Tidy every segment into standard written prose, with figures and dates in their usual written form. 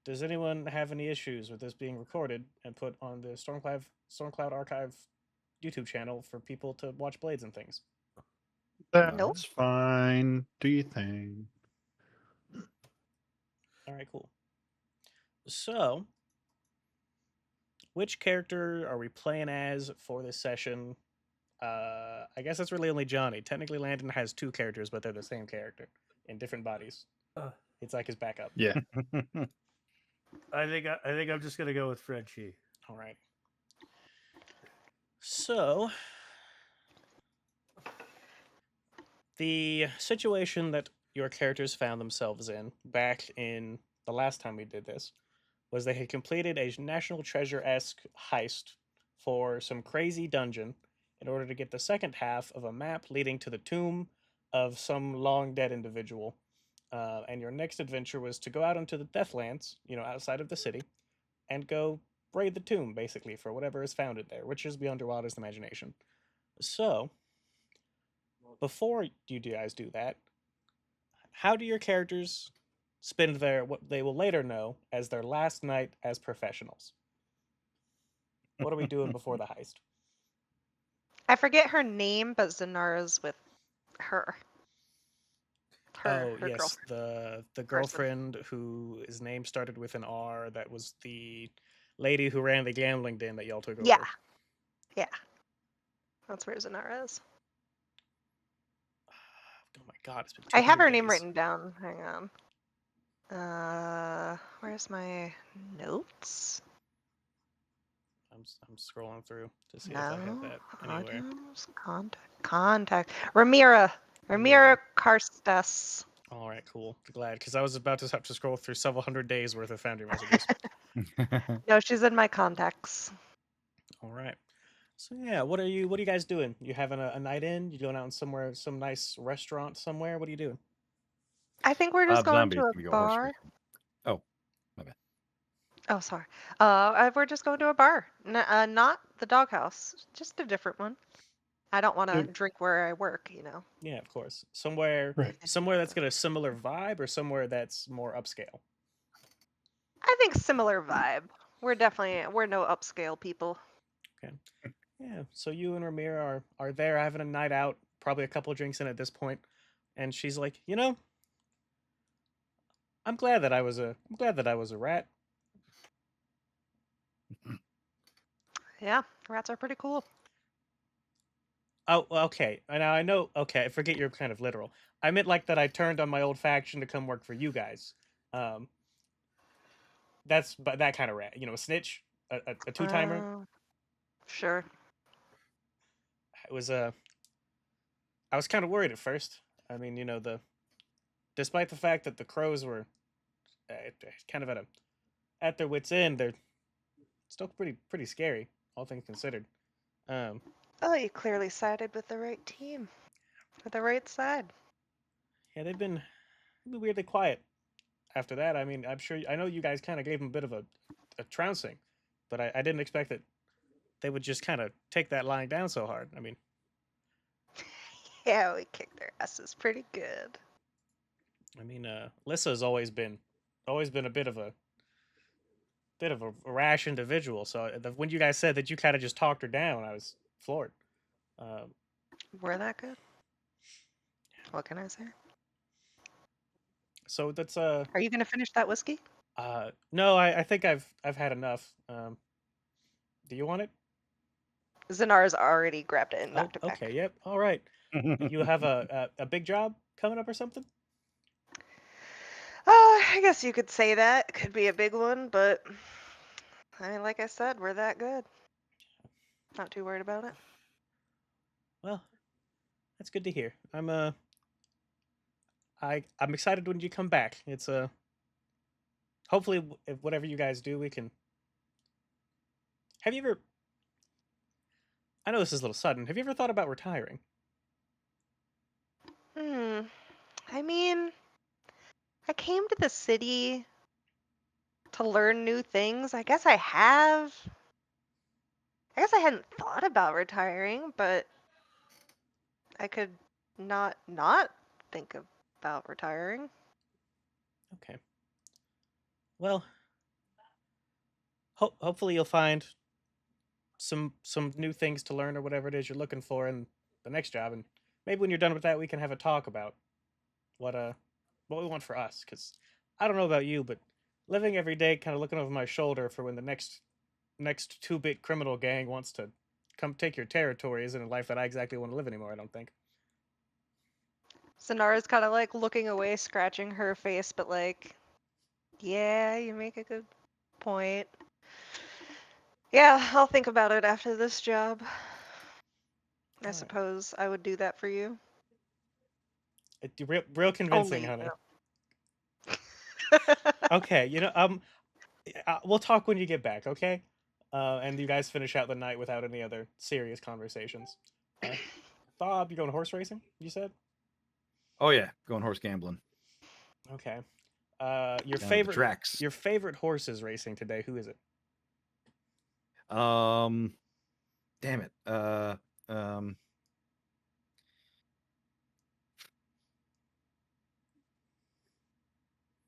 does anyone have any issues with this being recorded and put on the Stormcloud Archive YouTube channel for people to watch Blades and things? Nope. That's fine. Do you think? All right, cool. So, which character are we playing as for this session? I guess that's really only Johnny. Technically, Landon has two characters, but they're the same character in different bodies. It's like his backup. Yeah. I think I'm just gonna go with Frenchie. All right. So, the situation that your characters found themselves in back in the last time we did this was they had completed a National Treasure esque heist for some crazy dungeon in order to get the second half of a map leading to the tomb of some long dead individual. And your next adventure was to go out into the Deathlands, outside of the city, and go raid the tomb, basically, for whatever is found in there, which is beyond your wildest imagination. So, before you guys do that, how do your characters spend their what they will later know as their last night as professionals? What are we doing before the heist? I forget her name, but Zanara's with her. Oh Her yes, girlfriend. the girlfriend whose name started with an R. That was the lady who ran the gambling den that y'all took over. Yeah. Yeah. That's where Zanara is. Oh my god, it's been. I have her 200 name days. written down. Hang on. Where's my notes? I'm scrolling through to see if I have that anywhere. Audios, contact. Ramira Karstas. All right, cool. Glad, because I was about to have to scroll through several hundred days worth of Foundry messages. No, she's in my contacts. All right. So yeah, what are you guys doing? You having a night in? You going out in somewhere, some nice restaurant somewhere? What are you doing? I think we're just going Zombie's to a gonna go horse bar. racing. Oh, my bad. Oh, sorry. We're just going to a bar. Not the doghouse, just a different one. I don't want to drink where I work, Yeah, of course. Somewhere, Right. somewhere that's got a similar vibe, or somewhere that's more upscale. I think similar vibe. We're no upscale people. Okay. Yeah. So you and Ramira are there having a night out, probably a couple drinks in at this point, and she's like, I'm glad that I was a rat. Yeah, rats are pretty cool. Oh, okay. Now I know. Okay, I forget you're kind of literal. I meant like that. I turned on my old faction to come work for you guys. That's but that kind of rat. A snitch, a two timer. Sure. It was I was kind of worried at first. I mean, despite the fact that the crows were kind of at their wits' end, they're still pretty scary, all things considered. Oh, you clearly sided with the right team, with the right side. Yeah, they've been weirdly quiet after that. I mean, I know you guys kind of gave them a bit of a trouncing, but I didn't expect that they would just kind of take that lying down so hard. I mean, Yeah, we kicked their asses pretty good. Lissa's always been a bit of a rash individual. So when you guys said that you kind of just talked her down, I was floored. We're that good. What can I say? So that's Are you gonna finish that whiskey? no, I think I've had enough. Do you want it? Zanara's already grabbed it and knocked it back. Okay, yep. All right. You have a big job coming up or something? I guess you could say that. It could be a big one, but I mean, like I said, we're that good. Not too worried about it. Well, that's good to hear. I'm excited when you come back. It's hopefully if whatever you guys do, we can. Have you ever? I know this is a little sudden. Have you ever thought about retiring? I mean, I came to the city to learn new things. I guess I have. I guess I hadn't thought about retiring, but I could not think about retiring. Okay. Well, hopefully you'll find some new things to learn or whatever it is you're looking for in the next job, and maybe when you're done with that, we can have a talk about what we want for us. Because I don't know about you, but living every day, kind of looking over my shoulder for when the next 2-bit criminal gang wants to come take your territory isn't a life that I exactly want to live anymore. I don't think. Sonara's kind of like looking away, scratching her face, but like, yeah, you make a good point. Yeah, I'll think about it after this job. I Alright. suppose I would do that for you. Real convincing, Only, honey. no. Okay, we'll talk when you get back, okay? And you guys finish out the night without any other serious conversations. Bob, you going horse racing? You said. Oh yeah, going horse gambling. Okay. Down to the tracks. Your favorite horse is racing today. Who is it? Damn it.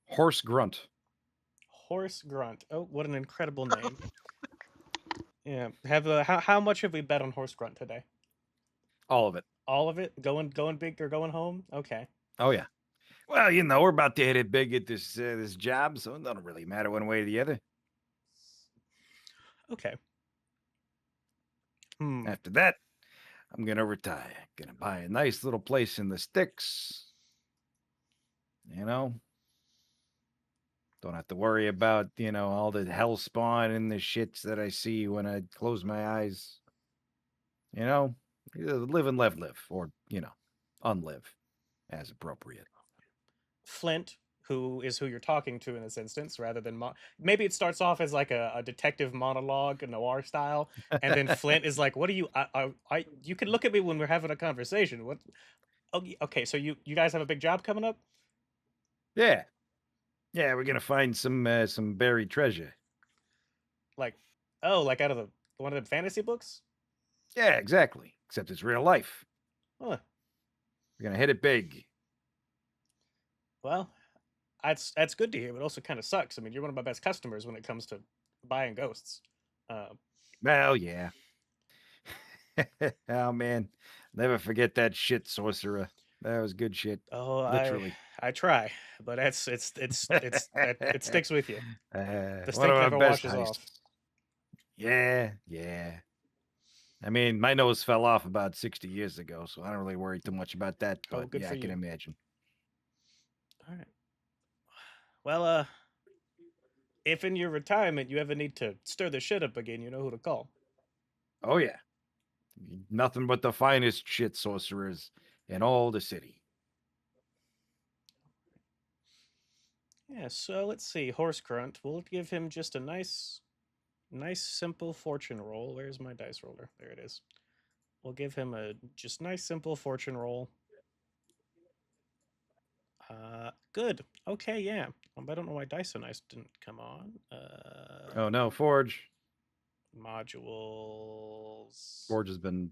Horse Grunt. Horse Grunt. Oh, what an incredible name. Yeah. How much have we bet on Horse Grunt today? All of it. All of it? Going big or going home? Okay. Oh yeah. Well, we're about to hit it big at this job, so it doesn't really matter one way or the other. Okay. After that, I'm gonna retire. Gonna buy a nice little place in the sticks. Don't have to worry about, all the hell spawn and the shits that I see when I close my eyes. Live and live, or, unlive as appropriate. Flint, who you're talking to in this instance, rather than maybe it starts off as like a detective monologue, a noir style, and then Flint is like, "What do you? You can look at me when we're having a conversation. What? Oh, okay. So you guys have a big job coming up? Yeah, we're gonna find some buried treasure. Like, like out of the one of the fantasy books? Yeah, exactly. Except it's real life. Huh. We're gonna hit it big. Well, that's good to hear, but also kind of sucks. I mean, you're one of my best customers when it comes to buying ghosts. Well, yeah. Oh man, never forget that shit sorcerer. That was good shit. Oh, Literally. I try, but it sticks with you. The One stink of our never best washes off. heists. Yeah. I mean, my nose fell off about 60 years ago, so I don't really worry too much about that. But good yeah, for I can you. imagine. All right. Well, if in your retirement you ever need to stir the shit up again, you know who to call. Oh yeah. Nothing but the finest shit sorcerers in all the city. Yeah, so let's see. Horse Grunt. We'll give him just a nice simple fortune roll. Where's my dice roller? There it is. We'll give him a just nice simple fortune roll. Good. Okay, yeah. I don't know why Dice So Nice didn't come on. Oh no, Forge. Modules. Forge has been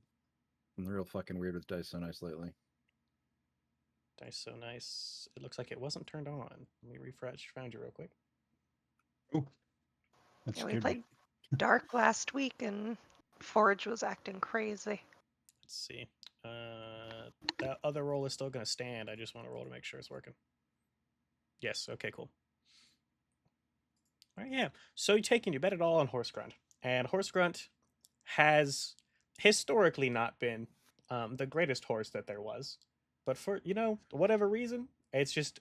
real fucking weird with Dice So Nice lately. Dice So Nice. It looks like it wasn't turned on. Let me refresh. Found you real quick. Ooh, that's Yeah, we played Dark last week and Forge was acting crazy. Let's see. That other roll is still going to stand. I just want to roll to make sure it's working. Yes. Okay, cool. All right, yeah. So you bet it all on Horse Grunt. And Horse Grunt has historically not been the greatest horse that there was. But for, whatever reason, it's just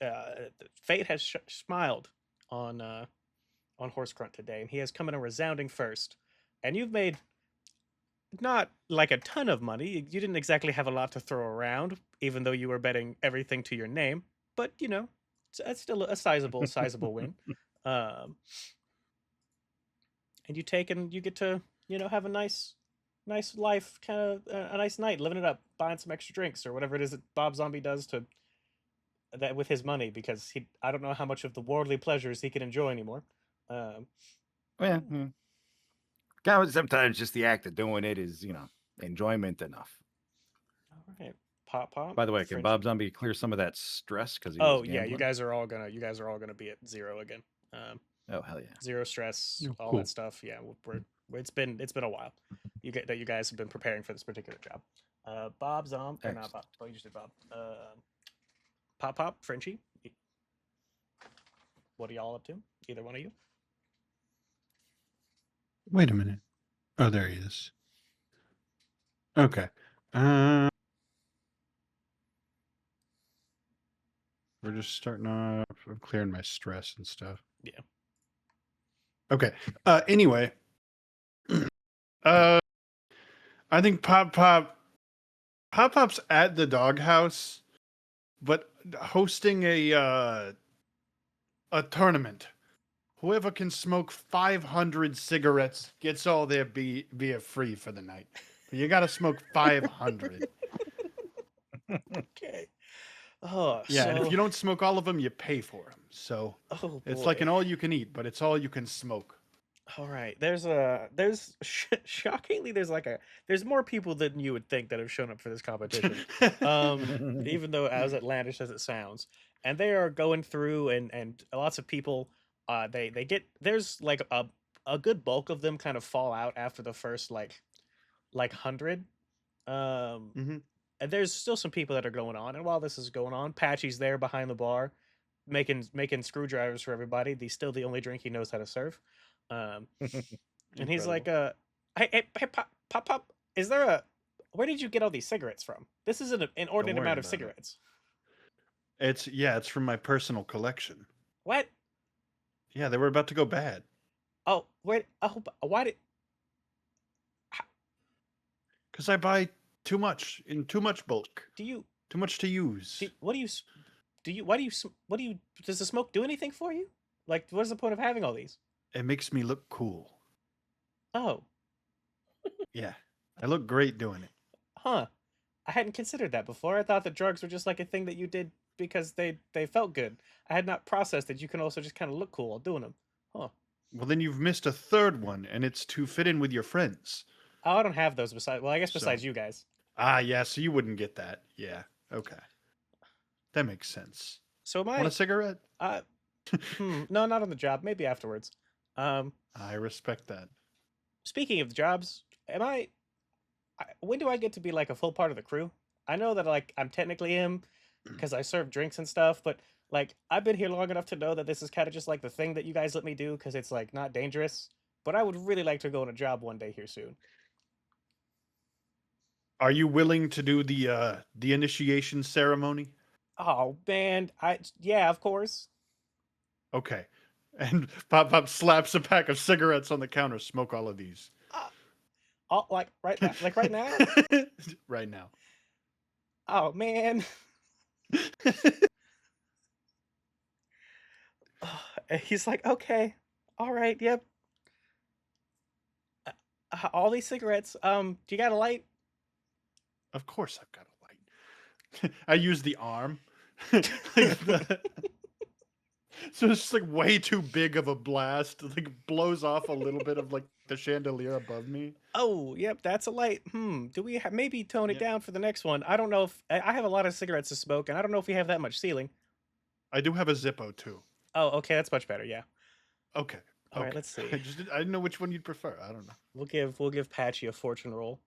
fate has smiled on Horse Grunt today. And he has come in a resounding first. And you've made not like a ton of money. You didn't exactly have a lot to throw around, even though you were betting everything to your name. But that's still a sizable win. And you get to have a nice life, kind of a nice night, living it up, buying some extra drinks or whatever it is that Bob Zombie does to that with his money, because I don't know how much of the worldly pleasures he can enjoy anymore. Yeah. Kind of sometimes just the act of doing it is, enjoyment enough. All right. Pop. By the way, can Bob Zombie clear some of that stress? Because yeah, you guys are all gonna be at 0 again. Oh hell yeah! Zero stress, Oh, all cool. that stuff. Yeah, it's been a while. You guys have been preparing for this particular job. Bob or not Bob? Oh, you just did Bob. Pop, Frenchie. What are y'all up to? Either one of you? Wait a minute. Oh, there he is. Okay. We're just starting off. I'm clearing my stress and stuff. Yeah. Okay. Anyway. I think Pop's at the doghouse, but hosting a tournament. Whoever can smoke 500 cigarettes gets all their beer free for the night. But you got to smoke 500. Okay. Oh, Yeah, and if so you don't smoke all of them, you pay for them. So oh it's like boy. an all you can eat, but it's all you can smoke. All right. Shockingly there's more people than you would think that have shown up for this competition. Even though as outlandish as it sounds, and they are going through and lots of people they get there's like a good bulk of them kind of fall out after the first like 100. hmm And there's still some people that are going on, and while this is going on, Patchy's there behind the bar making screwdrivers for everybody. He's still the only drink he knows how to serve. Um and he's like, hey, pop, is there where did you get all these cigarettes from? This is an inordinate worry amount of about it. cigarettes. It's from my personal collection. What? Yeah, they were about to go bad. Oh, wait. Oh, why did? Because I buy too much in too much bulk. Do you? Too much to use. What do you? Do you? Why do you? What do you? Does the smoke do anything for you? Like, what is the point of having all these? It makes me look cool. Oh, Yeah. I look great doing it. huh. I hadn't considered that before. I thought that drugs were just like a thing that you did because they felt good. I had not processed that you can also just kind of look cool while doing them. Huh. Well, then you've missed a third one, and it's to fit in with your friends. Oh, I don't have those besides. Well, I guess So- besides you guys. Ah, yeah, so you wouldn't get that. Yeah. Okay. That makes sense. So am I? Want a cigarette? No, not on the job. Maybe afterwards. I respect that. Speaking of the jobs, when do I get to be like a full part of the crew? I know that like I'm technically him because I serve drinks and stuff, but like I've been here long enough to know that this is kind of just like the thing that you guys let me do because it's like not dangerous. But I would really like to go on a job one day here soon. Are you willing to do the initiation ceremony? Oh man, yeah, of course. Okay. And Pop slaps a pack of cigarettes on the counter. Smoke all of these. Oh, like right now, like right now. Right now. Oh man. And he's like, okay, all right, yep. All these cigarettes. Do you got a light? Of course I've got a light. I use the arm. Like so it's just like way too big of a blast. It, like blows off a little bit of like the chandelier above me. Oh, yep, that's a light. Do we maybe tone it Yep. down for the next one? I don't know if I have a lot of cigarettes to smoke, and I don't know if we have that much ceiling. I do have a Zippo too. Oh, okay, that's much better. Yeah. Okay. All right, okay. let's see. I didn't know which one you'd prefer. I don't know. We'll give Patchy a fortune roll.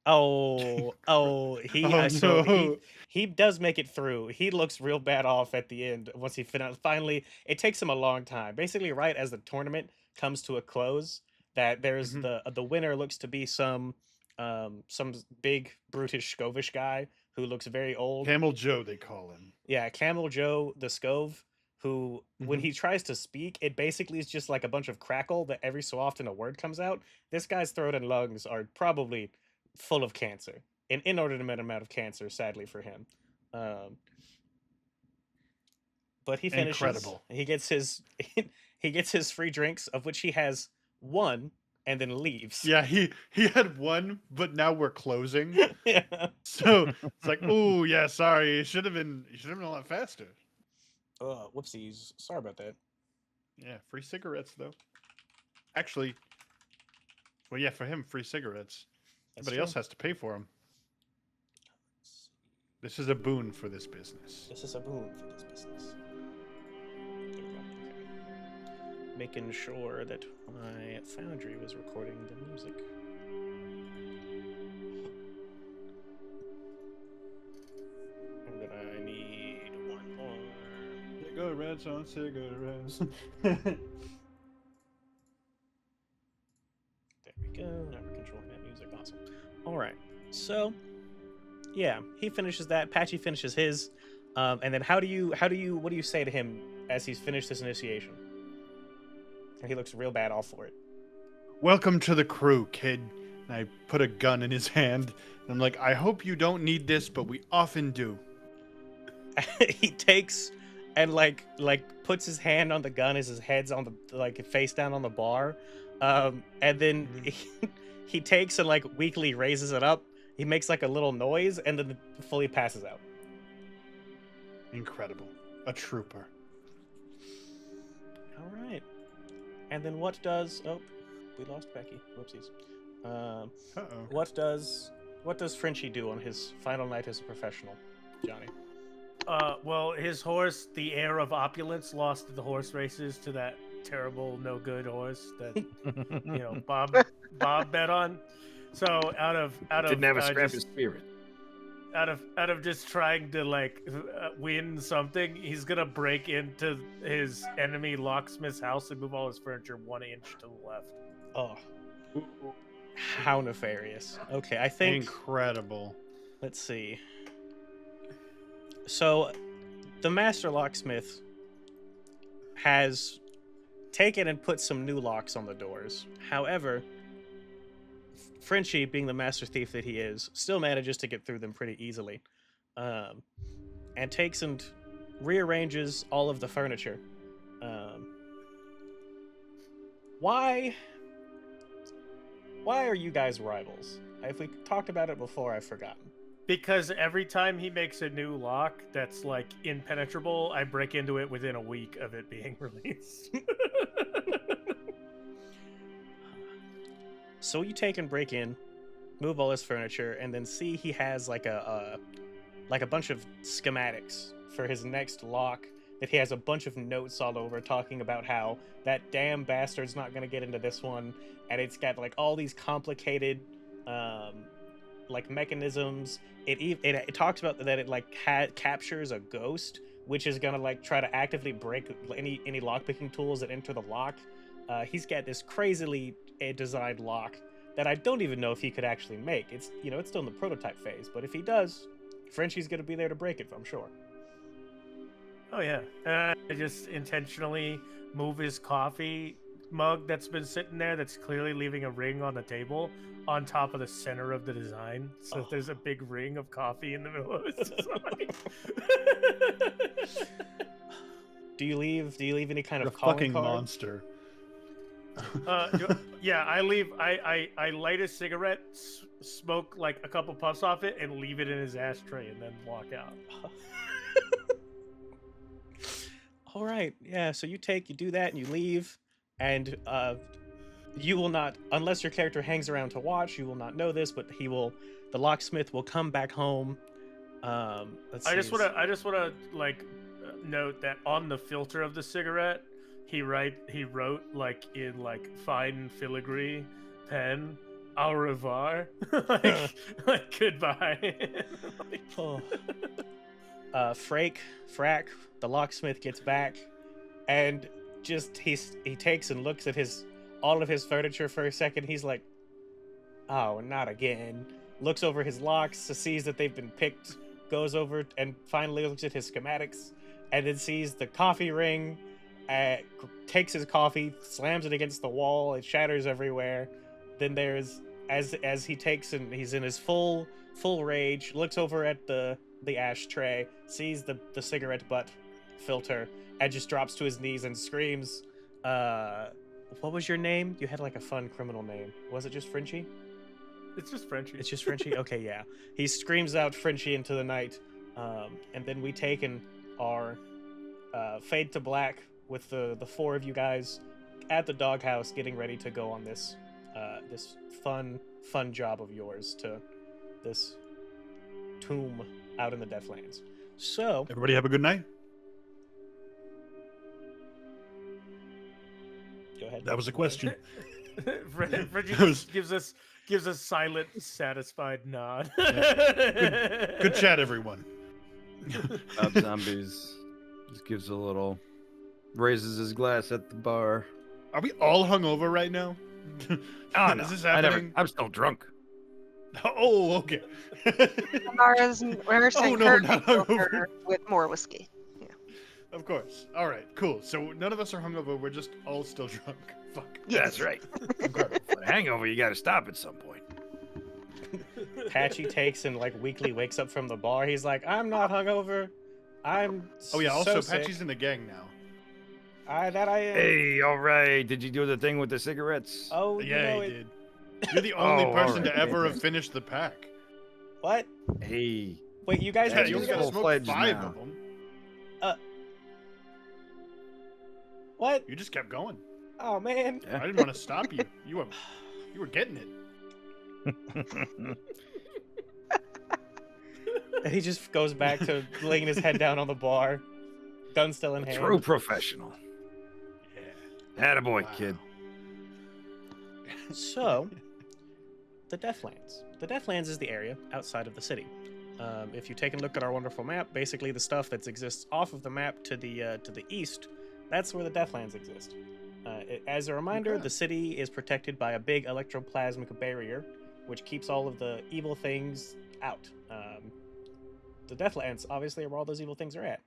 Oh, he Oh, so no. he does make it through. He looks real bad off at the end once he finally. It takes him a long time. Basically, right as the tournament comes to a close, that there's Mhm. the winner looks to be some big brutish Scovish guy who looks very old. Camel Joe, they call him. Yeah, Camel Joe the Scove, who when Mhm. he tries to speak, it basically is just like a bunch of crackle that every so often a word comes out. This guy's throat and lungs are probably full of cancer, an inordinate amount of cancer, sadly for him. But he finishes. Incredible. He gets his he gets his free drinks, of which he has one, and then leaves. Yeah, he had one, but now we're closing. Yeah. So it's like, oh yeah, sorry. You should have been a lot faster. Whoopsies. Sorry about that. Yeah, free cigarettes though. Actually, well, yeah, for him, free cigarettes. That's Everybody true. else has to pay for them. This is a boon for this business. This is a boon for this business. There we go. Okay. making sure that my Foundry was recording the music. And then I need one more. Cigarettes on cigarettes. There we go. Now we're controlling that music. Awesome. All right. So, yeah, he finishes that. Patchy finishes his. And then what do you say to him as he's finished this initiation? And he looks real bad all for it. Welcome to the crew, kid. And I put a gun in his hand. And I'm like, I hope you don't need this, but we often do. He takes and like puts his hand on the gun as his head's on the like face down on the bar. And then he takes and like weakly raises it up. He makes like a little noise and then fully passes out. Incredible. A trooper. All right. And then what does... Oh, we lost Becky. Whoopsies. Uh-oh. What does Frenchie do on his final night as a professional, Johnny? Well, his horse, the heir of opulence, lost the horse races to that terrible, no good horse that Bob bet on. So out of Didn't have a scrap of just, spirit. out of just trying to win something, he's gonna break into his enemy locksmith's house and move all his furniture 1 inch to the left. Oh, how nefarious. Okay, I think... Incredible. Let's see. So, the master locksmith has taken and put some new locks on the doors. However, Frenchie, being the master thief that he is, still manages to get through them pretty easily. And takes and rearranges all of the furniture. Why are you guys rivals? If we talked about it before, I've forgotten. Because every time he makes a new lock that's like impenetrable, I break into it within a week of it being released. So you take and break in, move all his furniture, and then see he has like a bunch of schematics for his next lock that he has a bunch of notes all over talking about how that damn bastard's not going to get into this one, and it's got like all these complicated like mechanisms. It talks about that it like captures a ghost, which is gonna like try to actively break any lockpicking tools that enter the lock. He's got this crazily designed lock that I don't even know if he could actually make. It's it's still in the prototype phase, but if he does, Frenchie's gonna be there to break it, I'm sure. Oh yeah, I just intentionally move his coffee mug that's been sitting there that's clearly leaving a ring on the table on top of the center of the design, so there's a big ring of coffee in the middle of his design. Do you leave any kind The of calling fucking card? monster. Yeah, I leave. I light a cigarette, smoke like a couple puffs off it, and leave it in his ashtray, and then walk out. All right, yeah. So you do that and you leave, and you will not, unless your character hangs around to watch, you will not know this, but the locksmith will come back home. I just wanna like note that on the filter of the cigarette, he wrote like in like fine filigree pen, au revoir, like goodbye. Oh. Frack, the locksmith gets back, and just he takes and looks at all of his furniture for a second. He's like, "Oh, not again." Looks over his locks, sees that they've been picked, goes over and finally looks at his schematics, and then sees the coffee ring. Takes his coffee, slams it against the wall. It shatters everywhere. Then there's as he takes and he's in his full rage. Looks over at the ashtray, sees the cigarette butt filter, and just drops to his knees and screams, what was your name? You had like a fun criminal name. Was it just Frenchie? It's just Frenchie. It's just Frenchie? Okay, yeah. He screams out Frenchie into the night, and then we take and our fade to black with the four of you guys at the doghouse getting ready to go on this fun job of yours to this tomb out in the Deathlands. So Everybody have a good night. Go ahead. That was a question. Reggie That was- just gives a silent, satisfied nod. Good chat, everyone. Rob Zombies just gives a little, raises his glass at the bar. Are we all hungover right now? Oh, no. Is this I never, happening? I'm still drunk. Oh, okay. Mara's nursing no, her not hangover hungover. with more whiskey. Of course. All right, cool. So none of us are hungover. We're just all still drunk. Fuck. That's right. Incredible. For a hangover, you got to stop at some point. Patchy takes and like weekly wakes up from the bar. He's like, I'm not hungover. I'm Oh yeah. Also, so sick. Patchy's in the gang now. I am. Hey, all right. Did you do the thing with the cigarettes? Oh, you Yeah, know he it. did. You're the only Oh, person alright, to ever have fantastic. finished the pack. What? Hey. Wait, you guys Yeah, were you doing only got gotta it? smoke full-fledged 5 now. of them. What? You just kept going. Oh man. I didn't want to stop you. You were getting it. And he just goes back to laying his head down on the bar, gun still in hand. True professional. Yeah. Attaboy, Wow. kid. So, the Deathlands. The Deathlands is the area outside of the city. If you take a look at our wonderful map, basically the stuff that exists off of the map to the east, that's where the Deathlands exist. As a reminder, Okay. the city is protected by a big electroplasmic barrier, which keeps all of the evil things out. The Deathlands, obviously, are where all those evil things are at.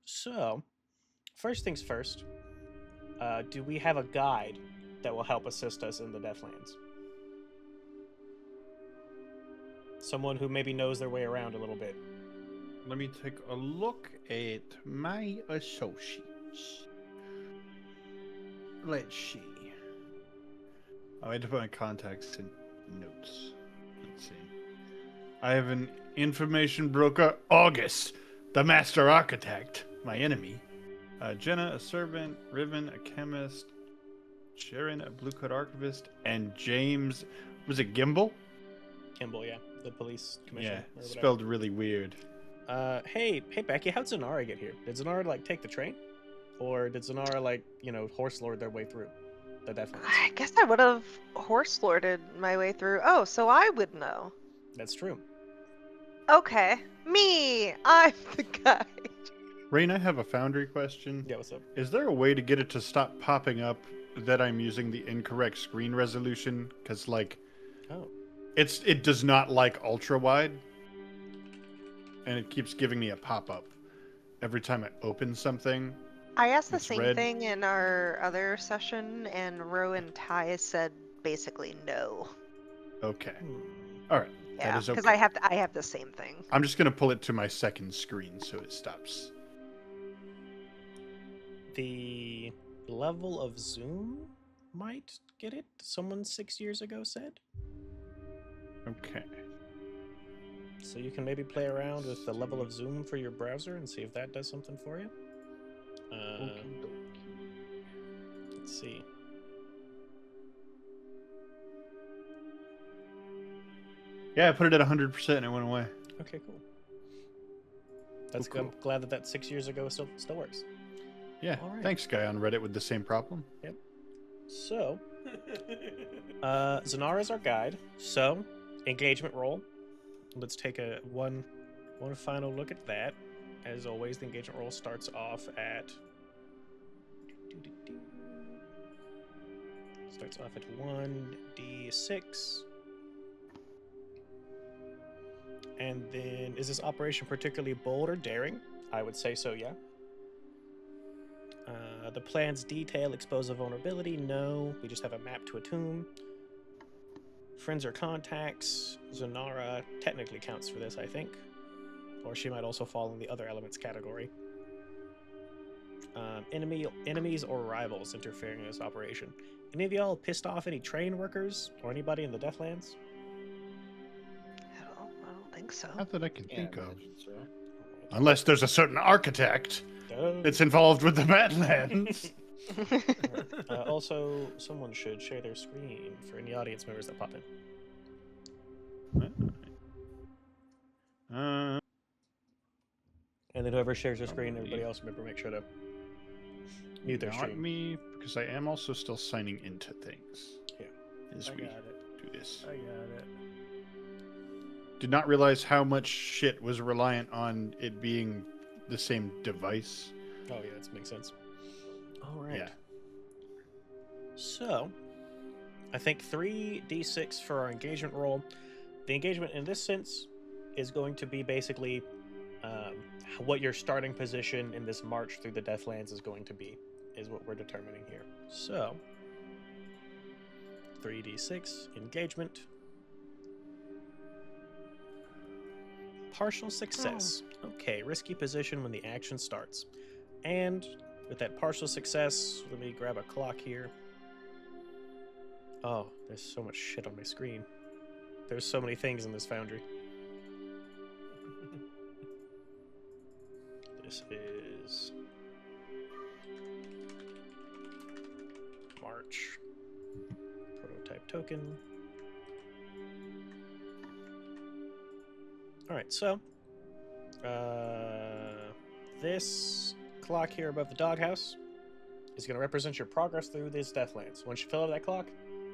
So, first things first, do we have a guide that will help assist us in the Deathlands? Someone who maybe knows their way around a little bit. Let me take a look at my associates. Let's see. Oh, I had to put my contacts in notes. Let's see. I have an information broker, August, the master architect, my enemy. Jenna, a servant. Riven, a chemist. Sharon, a blue coat archivist. And James, was it Gimbal? Kimball, yeah, the police commissioner. Yeah, or whatever. spelled really weird. Hey Becky, how'd Zanara get here? Did Zanara like take the train, or did Zanara like horse lord their way through the Deathlands? I guess I would have horse lorded my way through. Oh, so I would know. That's true. Okay, me. I'm the guy. Rain, I have a Foundry question. Yeah, what's up? Is there a way to get it to stop popping up that I'm using the incorrect screen resolution? Because, like, Oh, it does not like ultra wide, and it keeps giving me a pop up every time I open something. I asked the It's same red. thing in our other session, and Rowan Ty said basically no. Okay, hmm. all right. Yeah, is because okay. I have the same thing. I'm just gonna pull it to my second screen so it stops. The level of zoom might get it. Someone 6 years ago said. Okay. So you can maybe play around with the level of zoom for your browser and see if that does something for you. Let's see. Yeah, I put it at 100% and it went away. Okay, cool. That's Cool, I'm glad that 6 years ago still works. Yeah. All right. Thanks, guy on Reddit with the same problem. So, Zanara is our guide. So, engagement roll. Let's take one final look at that. As always, the engagement roll starts off at 1d6. And then, is this operation particularly bold or daring? I would say so, yeah. The plan's detail expose a vulnerability? No. We just have a map to a tomb. Friends or contacts? Zanara technically counts for this, I think. Or she might also fall in the other elements category. Enemies or rivals interfering in this operation. Any of y'all pissed off any train workers or anybody in the Deathlands? I don't think so. Not that I can think of. imagine so. Unless there's a certain architect Duh. that's involved with the Badlands. Also, someone should share their screen for any audience members that pop in. Uh, And then whoever shares their screen, everybody else remember make sure to mute their Not stream. me, because I am also still signing into things. Yeah. As I we got it. do this. I got it. Did not realize how much shit was reliant on it being the same device. Oh yeah, that makes sense. All right. Yeah. So, I think 3d6 for our engagement roll. The engagement in this sense is going to be basically what your starting position in this march through the Deathlands is going to be, is what we're determining here. So, 3d6 engagement. Partial success. Okay, risky position when the action starts. And with that partial success, let me grab a clock here. Oh, there's so much shit on my screen. There's so many things in this foundry. This is March. Prototype token. Alright, so this clock here above the doghouse is going to represent your progress through this Deathlands. Once you fill up that clock,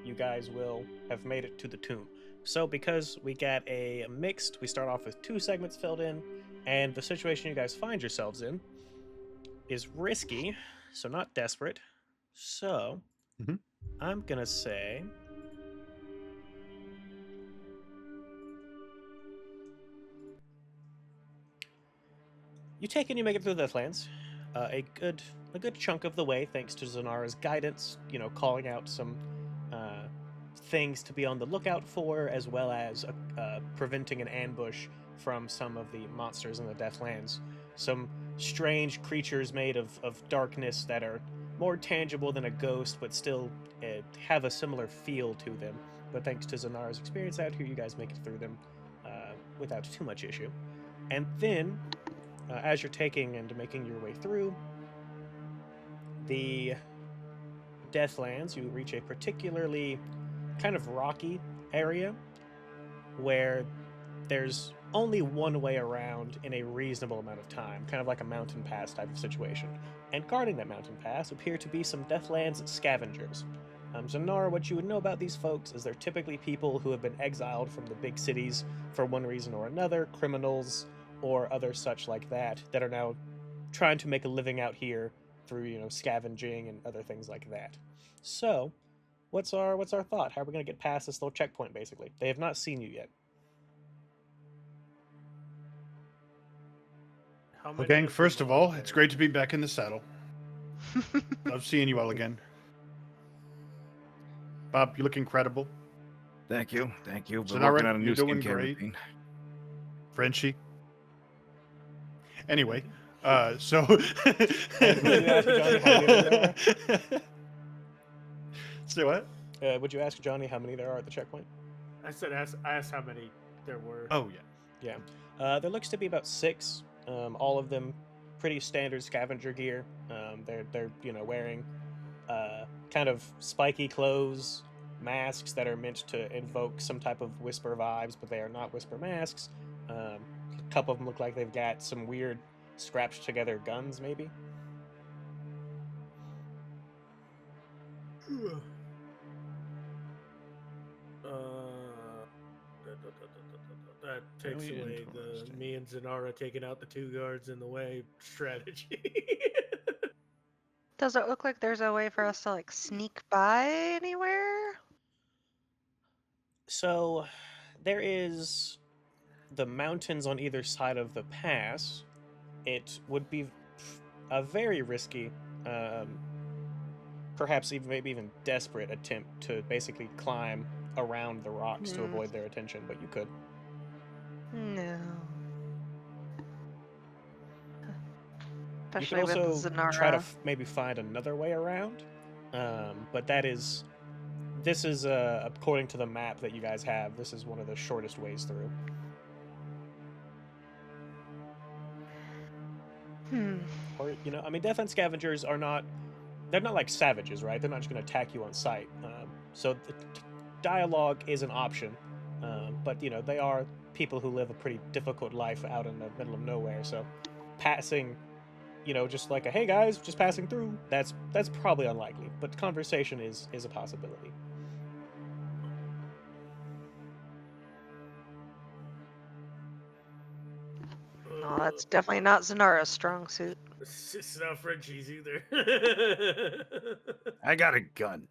you guys will have made it to the tomb. So because we got a mixed, we start off with 2 segments filled in, and the situation you guys find yourselves in is risky, so not desperate. So Mhm. I'm going to say you take and you make it through the Deathlands. A good chunk of the way, thanks to Zanara's guidance, calling out some things to be on the lookout for, as well as preventing an ambush from some of the monsters in the Deathlands. Some strange creatures made of darkness that are more tangible than a ghost, but still have a similar feel to them. But thanks to Zanara's experience out here, you guys make it through them without too much issue. And then, as you're taking and making your way through the Deathlands, you reach a particularly kind of rocky area where there's only one way around in a reasonable amount of time, kind of like a mountain pass type of situation. And guarding that mountain pass appear to be some Deathlands scavengers. Zanara, what you would know about these folks is they're typically people who have been exiled from the big cities for one reason or another, criminals or other such like that are now trying to make a living out here through, scavenging and other things like that. So, what's our thought? How are we going to get past this little checkpoint, basically? They have not seen you yet. How Well, many gang, of first them of are all, there? it's great to be back in the saddle. Love seeing you all again. Bob, you look incredible. Thank you. Thank you. Been Zanara, working on a new you're doing skincare great. routine. Frenchie. Anyway, so. And would you ask Johnny how many there are? Say what? Would you ask Johnny how many there are at the checkpoint? I asked how many there were. Oh, yeah. Yeah. There looks to be about 6. All of them pretty standard scavenger gear. They're wearing kind of spiky clothes, masks that are meant to invoke some type of whisper vibes, but they are not whisper masks. A couple of them look like they've got some weird scratched together guns, maybe. That takes Very away interesting. me and Zanara taking out the 2 guards in the way strategy. Does it look like there's a way for us to sneak by anywhere? So there is the mountains on either side of the pass. It would be a very risky, perhaps maybe even desperate attempt to basically climb around the rocks to avoid their attention, but you could. No. You Especially could with also Zanara. try to maybe find another way around, but this is according to the map that you guys have, this is one of the shortest ways through. Or Deathland scavengers are not. They're not like savages, right? They're not just going to attack you on sight. So the dialogue is an option, but they are people who live a pretty difficult life out in the middle of nowhere. So passing, just like a hey guys, just passing through. That's probably unlikely, but conversation is a possibility. No, that's definitely not Zanara's strong suit. It's not Frenchies either. I got a gun.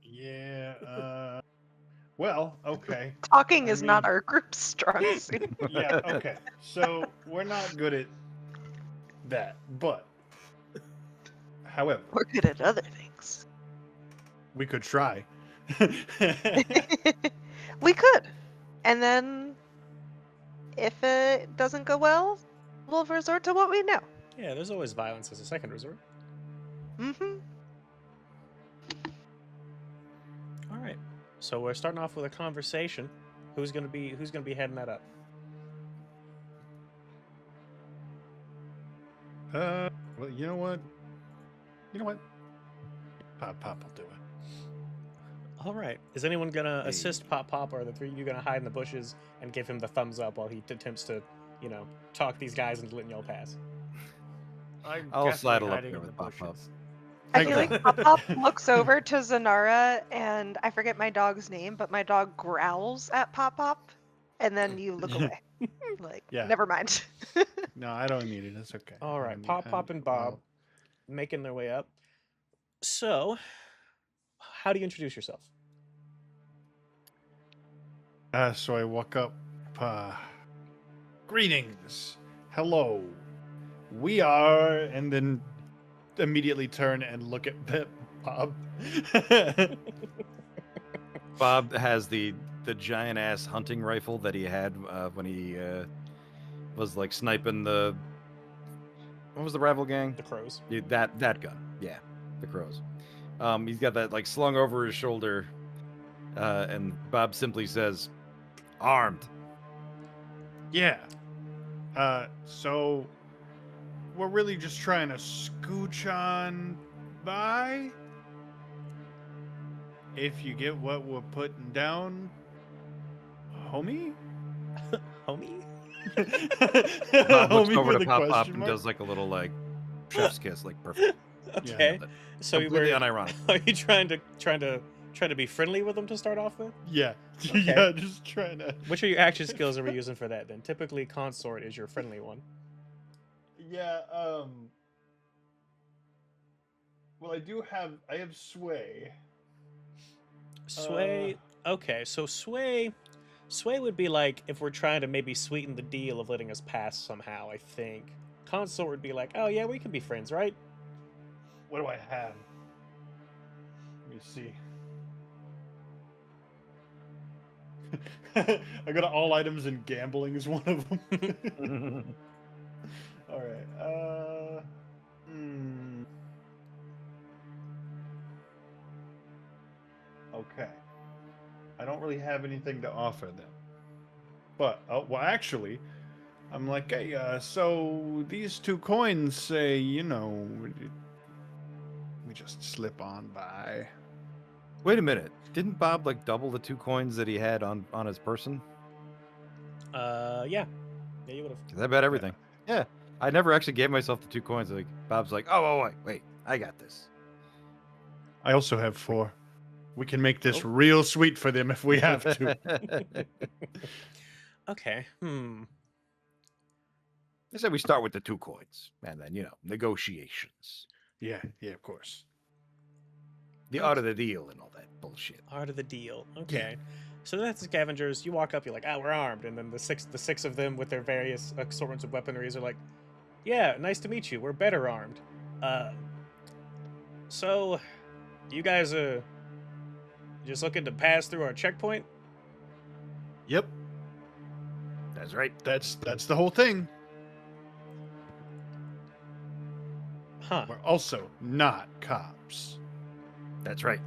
Yeah. Well, okay. Talking I is not mean- our group's strong suit. Yeah. Okay. So we're not good at that, but however, We're good at other things. we could try. We could. And then, if it doesn't go well, we'll resort to what we know. Yeah, there's always violence as a second resort. Mm-hmm. All right. So we're starting off with a conversation. Who's gonna be heading that up? Well, you know what? Pop will do it. All right. Is anyone gonna Hey. assist Pop, or are the three of you gonna hide in the bushes and give him the thumbs up while he attempts to, talk these guys into letting y'all pass? I'm I'll definitely sidle up hiding there in the with Pop Pop. bushes. I feel Okay. like Pop looks over to Zanara, and I forget my dog's name, but my dog growls at Pop, and then you look away. Like, Yeah. never mind. No, I don't need it. It's okay. All I right. don't need- Pop and Bob well, making their way up. So, how do you introduce yourself? So I walk up. Greetings. Hello. We are, and then immediately turn and look at Bob. Bob has the giant ass hunting rifle that he had when he was like sniping the. What was the rival gang? The crows. Yeah, that gun. Yeah, the crows. He's got that like slung over his shoulder, and Bob simply says, "Armed." Yeah. So we're really just trying to scooch on by. If you get what we're putting down, homie. Homie? Bob looks Homie over with to a Pop Pop question and mark? does like a little like chef's kiss, like perfect. Okay. Nailed it. So you Completely were unironic. Are you trying to be friendly with them to start off with? Yeah. Okay. Yeah, just trying to. Which are your action skills are we using for that then? Typically consort is your friendly one. Yeah, well, I have sway. Sway. Okay, so sway would be like if we're trying to maybe sweeten the deal of letting us pass somehow, I think. Consort would be like, oh yeah, we can be friends, right? What do I have? Let me see. I got all items and gambling is one of them. All right. Okay. I don't really have anything to offer them. But well, actually, I'm like, hey, so these 2 coins say, we just slip on by. Wait a minute. Didn't Bob like double the 2 coins that he had on his person? Yeah. Yeah, you would have. 'Cause I bet everything. Yeah. I never actually gave myself the 2 coins. Like Bob's like, oh wait, I got this. I also have 4. We can make this Oh. real sweet for them if we have to. Okay. I said we start with the 2 coins, and then negotiations, Yeah, of course. the art of the deal, and all that bullshit. Art of the deal. Okay. So that's the scavengers. You walk up, you're like, we're armed, and then the six of them with their various assortments of weaponries are like, yeah, nice to meet you. We're better armed. So you guys just looking to pass through our checkpoint? Yep, That's right. that's the whole thing. Huh. We're also not cops. That's right.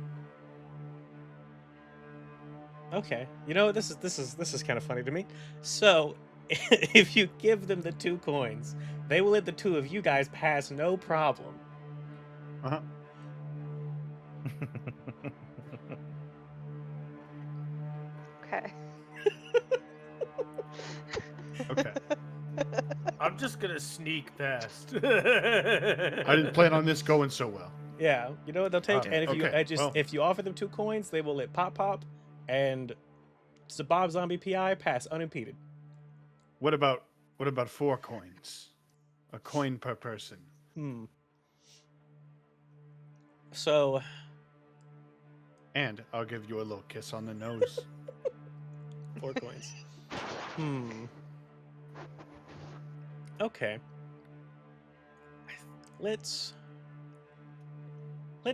Okay. This is kind of funny to me. So, if you give them the 2 coins, they will let the 2 of you guys pass no problem. Uh-huh. Okay. Okay. I'm I'm just gonna sneak past. I didn't plan on this going so well. Yeah, you know what they'll take, and if you okay, just well. if you offer them 2 coins, they will let pop, and Bob Zombie PI pass unimpeded. What about 4 coins? A coin per person. So And I'll give you a little kiss on the nose. 4 coins. Okay. Let's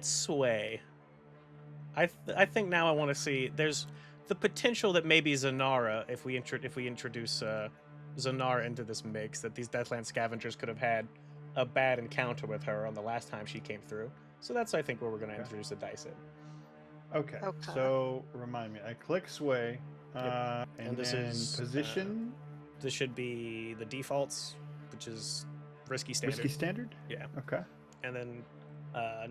sway. I think now I want to see. There's the potential that maybe Zanara, if we introduce Zanara into this mix, that these Deathland scavengers could have had a bad encounter with her on the last time she came through. So that's, I think, where we're going to introduce the dice in. Okay. So remind me. I click sway. And this then is position. This should be the defaults, which is risky standard. Risky standard. Yeah. Okay. And then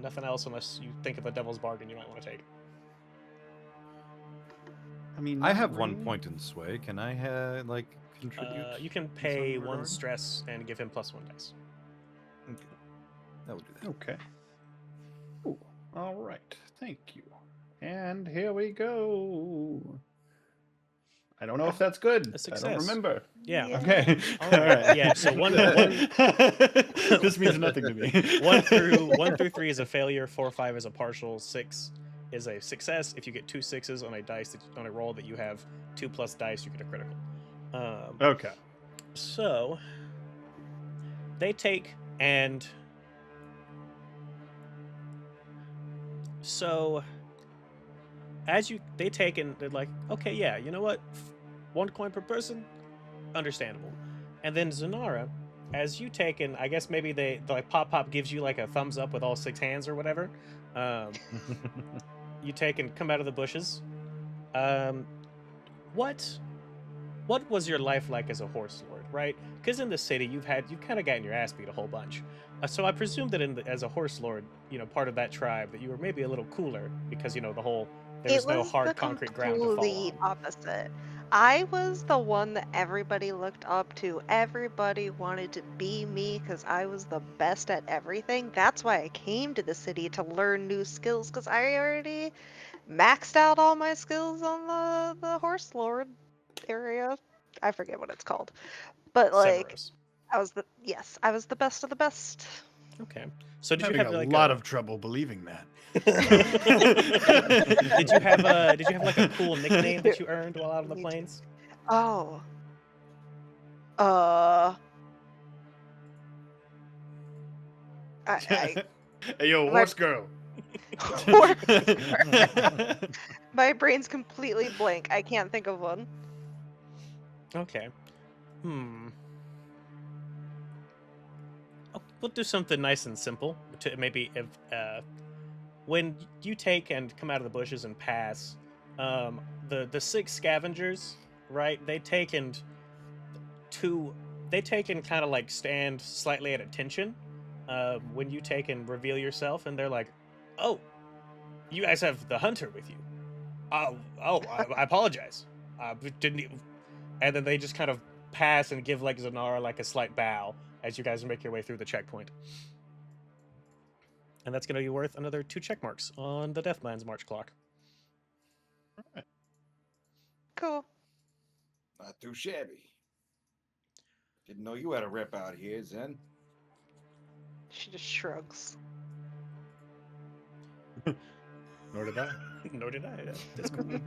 nothing else unless you think of a devil's bargain you might want to take. I mean, I have not 1 really. point in sway. Can I contribute? You can in pay some 1 regard? stress and give him +1 dice. Okay. That would do that. Okay. Ooh, all right. Thank you. And here we go. I don't know if that's good. A success. I don't remember. Yeah. Okay. All right. Yeah. So one This means nothing to me. 1 through 3 is a failure. 4, 5 is a partial. 6 is a success. If you get 2 6s on a on a roll that you have 2+ dice, you get a critical. Okay. So they take and so they take and they're like, okay, yeah, you know what, 1 coin per person, understandable. And then Zanara, as you take and I guess maybe they like Pop gives you like a thumbs up with all 6 hands or whatever. You take and come out of the bushes. What was your life like as a horse lord, right? Because in the city you've kind of gotten your ass beat a whole bunch. So I presume that as a horse lord, part of that tribe, that you were maybe a little cooler because the whole there was no hard concrete ground to fall complete on. opposite. I was the one that everybody looked up to. Everybody wanted to be me because I was the best at everything. That's why I came to the city, to learn new skills, because I already maxed out all my skills on the horse lord area. I forget what it's called. But like Severus. I was the best of the best. Okay. So did I'm you having have a like lot of trouble believing that. Did you have like a cool nickname that you earned while out on the Me too. plains? Oh. I Hey, yo, horse girl. my brain's completely blank. I can't think of one. Okay. We'll do something nice and simple. To maybe if when you take and come out of the bushes and pass, the 6 scavengers, right? They take and kind of like stand slightly at attention when you take and reveal yourself, and they're like, "Oh, you guys have the hunter with you. I apologize. Didn't." And then they just kind of pass and give like Zanara like a slight bow as you guys make your way through the checkpoint. And that's going to be worth another 2 check marks on the Deathlands March clock. Cool. Not too shabby. Didn't know you had a rep out here, Zen. She just shrugs. Nor did I. Nor did I. That's cool.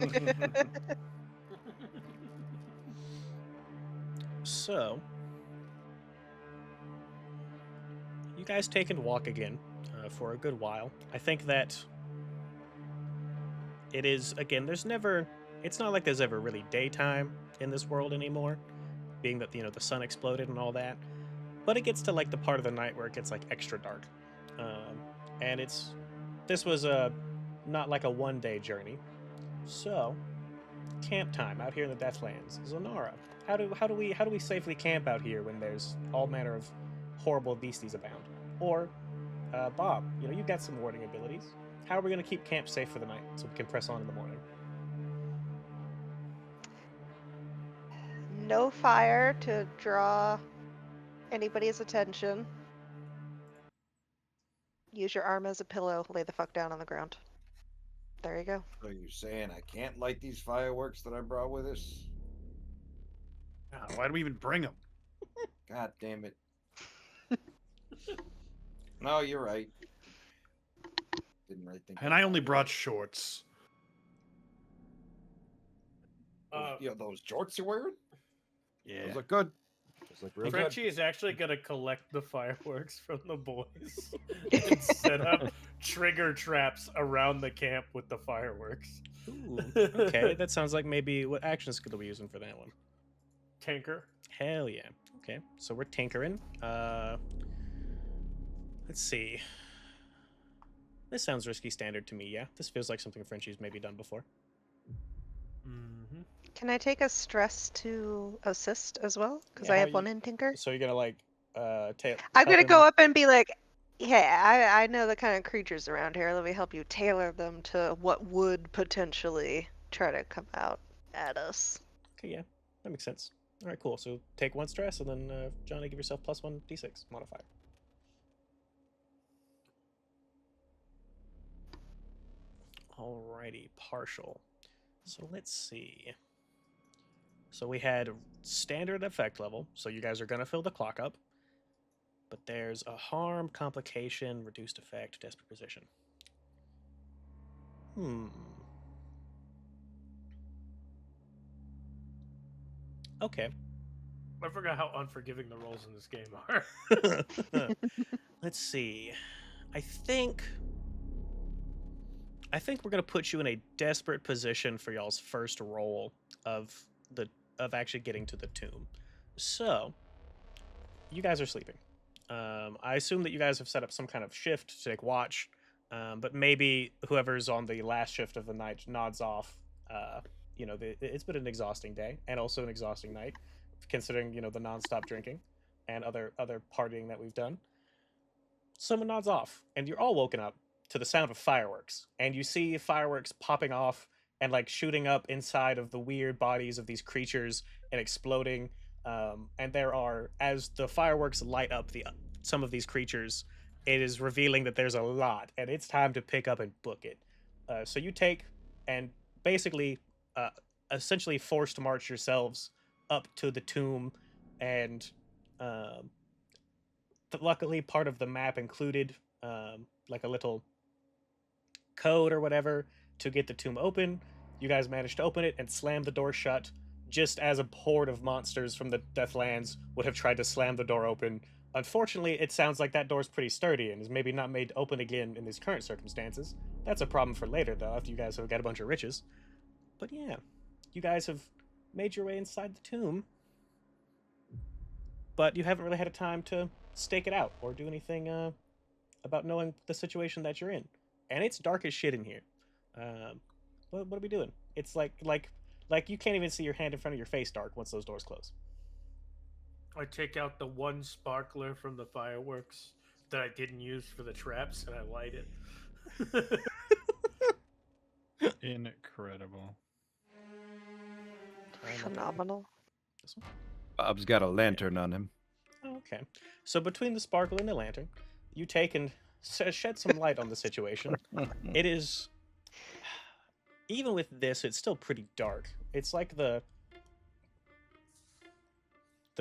So, you guys take and walk again for a good while. I think that it is, again, it's not like there's ever really daytime in this world anymore, being that, the sun exploded and all that. But it gets to like the part of the night where it gets like extra dark. And this was not like a 1-day journey. So, camp time out here in the Deathlands. Zanara, how do we safely camp out here when there's all manner of horrible beasties abound? Or Bob, you've got some warding abilities. How are we going to keep camp safe for the night so we can press on in the morning? No fire to draw anybody's attention. Use your arm as a pillow. Lay the fuck down on the ground. There you go. So you're saying I can't light these fireworks that I brought with us? Why do we even bring them? God damn it. No, you're right. Didn't really think. And I only brought shorts. Those jorts you're wearing? Yeah. Those look good. Those look real good. Frenchie is actually gonna collect the fireworks from the boys and set up trigger traps around the camp with the fireworks. Ooh, okay, that sounds like maybe what actions could we be using for that one? Tinker. Hell yeah. Okay, so we're tinkering. Let's see. This sounds risky standard to me, yeah. This feels like something Frenchie's maybe done before. Mm-hmm. Can I take a stress to assist as well? Because Yeah, I how have one you- in Tinker. So you're gonna like I'm help gonna him- go up and be like, yeah, I know the kind of creatures around here. Let me help you tailor them to what would potentially try to come out at us. Okay, yeah, that makes sense. All right, cool. So take one stress, and then Johnny, give yourself +1 d6 modifier. Alrighty, partial. So let's see. So we had standard effect level, so you guys are gonna fill the clock up. But there's a harm, complication, reduced effect, desperate position. Okay. I forgot how unforgiving the rolls in this game are. Let's see. I think we're gonna put you in a desperate position for y'all's first roll of actually getting to the tomb. So you guys are sleeping. I assume that you guys have set up some kind of shift to take watch, but maybe whoever's on the last shift of the night nods off. It's been an exhausting day and also an exhausting night, considering the nonstop drinking and other partying that we've done. Someone nods off, and you're all woken up to the sound of fireworks, and you see fireworks popping off and like shooting up inside of the weird bodies of these creatures and exploding. And there are, as the fireworks light up some of these creatures, it is revealing that there's a lot, and it's time to pick up and book it. So you take and basically, essentially forced march yourselves up to the tomb, and luckily part of the map included like a little code or whatever to get the tomb open. You guys managed to open it and slam the door shut, just as a horde of monsters from the Deathlands would have tried to slam the door open. Unfortunately, it sounds like that door's pretty sturdy and is maybe not made open again in these current circumstances. That's a problem for later, though, after you guys have got a bunch of riches. But yeah, you guys have made your way inside the tomb, but you haven't really had a time to stake it out or do anything about knowing the situation that you're in. And it's dark as shit in here. What are we doing? It's like you can't even see your hand in front of your face dark once those doors close. I take out the one sparkler from the fireworks that I didn't use for the traps, and I light it. Incredible. Phenomenal. This one? Bob's got a lantern on him. Oh, okay. So between the sparkle and the lantern, you take and shed some light on the situation. It is, even with this, it's still pretty dark. It's like the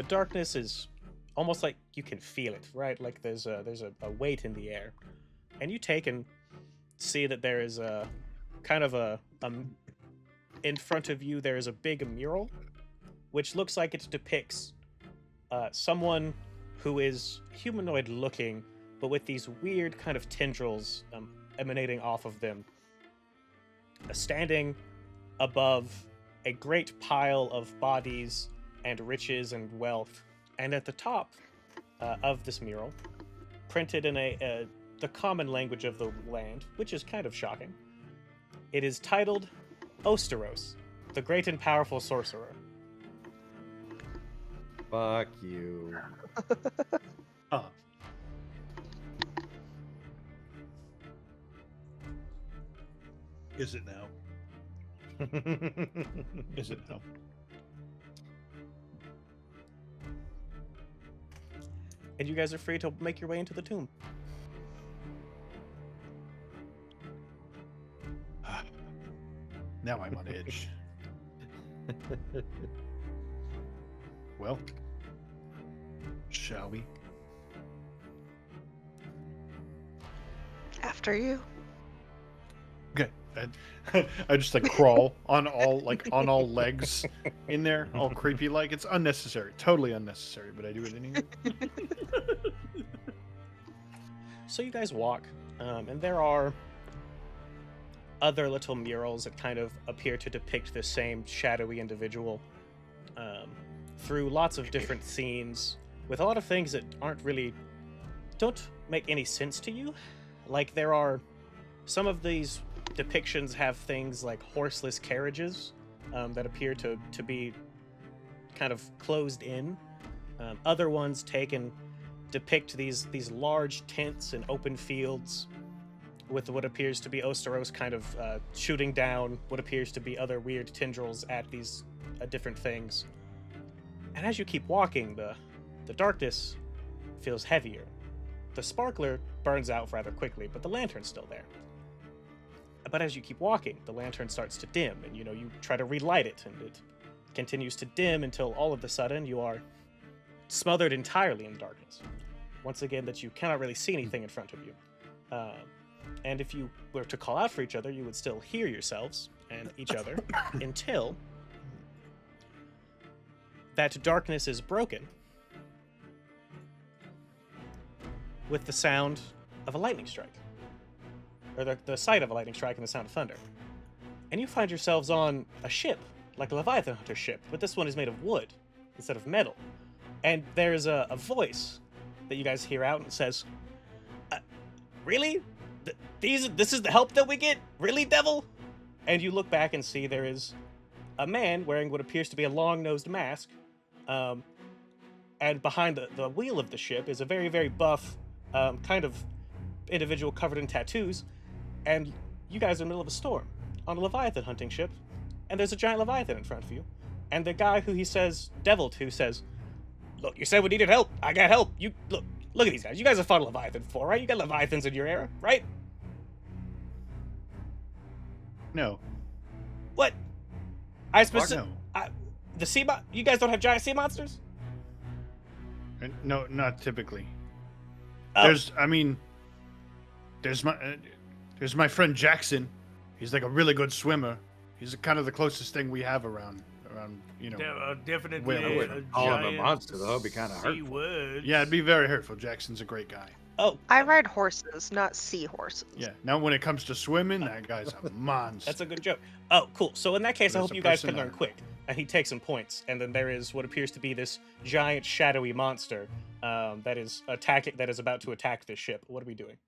darkness is almost like you can feel it, right? Like there's a weight in the air, and you take and see that there is a kind of a in front of you there is a big mural, which looks like it depicts someone who is humanoid looking, but with these weird kind of tendrils emanating off of them, standing above a great pile of bodies and riches and wealth. And at the top of this mural, printed in the common language of the land, which is kind of shocking, it is titled Osteros, the Great and Powerful Sorcerer. Fuck you. Oh. Is it now? Is it now? and you guys are free to make your way into the tomb. Now I'm on edge. Well, shall we? After you. Okay. I just like crawl on all legs in there, all creepy like. It's unnecessary, totally unnecessary, but I do it anyway. So you guys walk, and there are other little murals that kind of appear to depict the same shadowy individual through lots of different scenes with a lot of things that don't make any sense to you. Like there are some of these depictions have things like horseless carriages that appear to be kind of closed in. Other ones depict these large tents and open fields with what appears to be Osteros kind of shooting down what appears to be other weird tendrils at these different things. And as you keep walking, the darkness feels heavier. The sparkler burns out rather quickly, but the lantern's still there. But as you keep walking, the lantern starts to dim, and you try to relight it, and it continues to dim until all of a sudden you are smothered entirely in darkness. Once again, that you cannot really see anything in front of you. And if you were to call out for each other, you would still hear yourselves and each other until that darkness is broken with the sound of a lightning strike. Or the sight of a lightning strike and the sound of thunder. And you find yourselves on a ship, like a Leviathan Hunter ship, but this one is made of wood instead of metal. And there's a voice that you guys hear out and says, really? This is the help that we get? Really, devil? And you look back and see there is a man wearing what appears to be a long-nosed mask. And behind the wheel of the ship is a very, very buff kind of individual covered in tattoos. And you guys are in the middle of a storm on a Leviathan hunting ship. And there's a giant Leviathan in front of you. And the guy who he says devil to says, look, you said we needed help. I got help. You look at these guys. You guys have fought a Leviathan before, right? You got Leviathans in your era, right? No. What? No. The sea you guys don't have giant sea monsters? No, not typically. Oh. There's my friend Jackson. He's like a really good swimmer. He's kind of the closest thing we have around. Definitely. Well, I a wouldn't call him a giant monster, though. It'd be kinda sea hurtful. woods. Yeah, it'd be very hurtful. Jackson's a great guy. Oh, I ride horses, not seahorses. Yeah. Now, when it comes to swimming, that guy's a monster. that's a good joke. Oh, cool. So in that case, I There's hope a you guys can person learn there. quick. And he takes some points. And then there is what appears to be this giant shadowy monster that is about to attack this ship. What are we doing?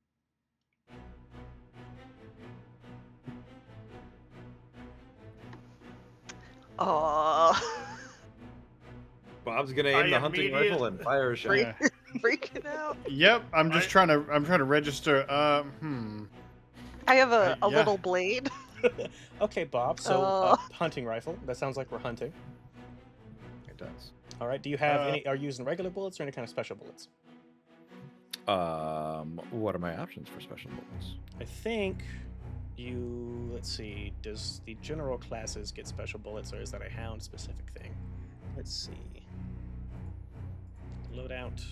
Oh, Bob's gonna aim I the hunting rifle and fire a shot. Yeah. freaking out. Yep. I'm trying to register. I have a Yeah. little blade. Okay, Bob. So Oh. hunting rifle. That sounds like we're hunting. It does. All right. Do you have any? Are you using regular bullets or any kind of special bullets? What are my options for special bullets? I think you. Let's see. Does the general classes get special bullets, or is that a hound specific thing? Let's see. Loadout.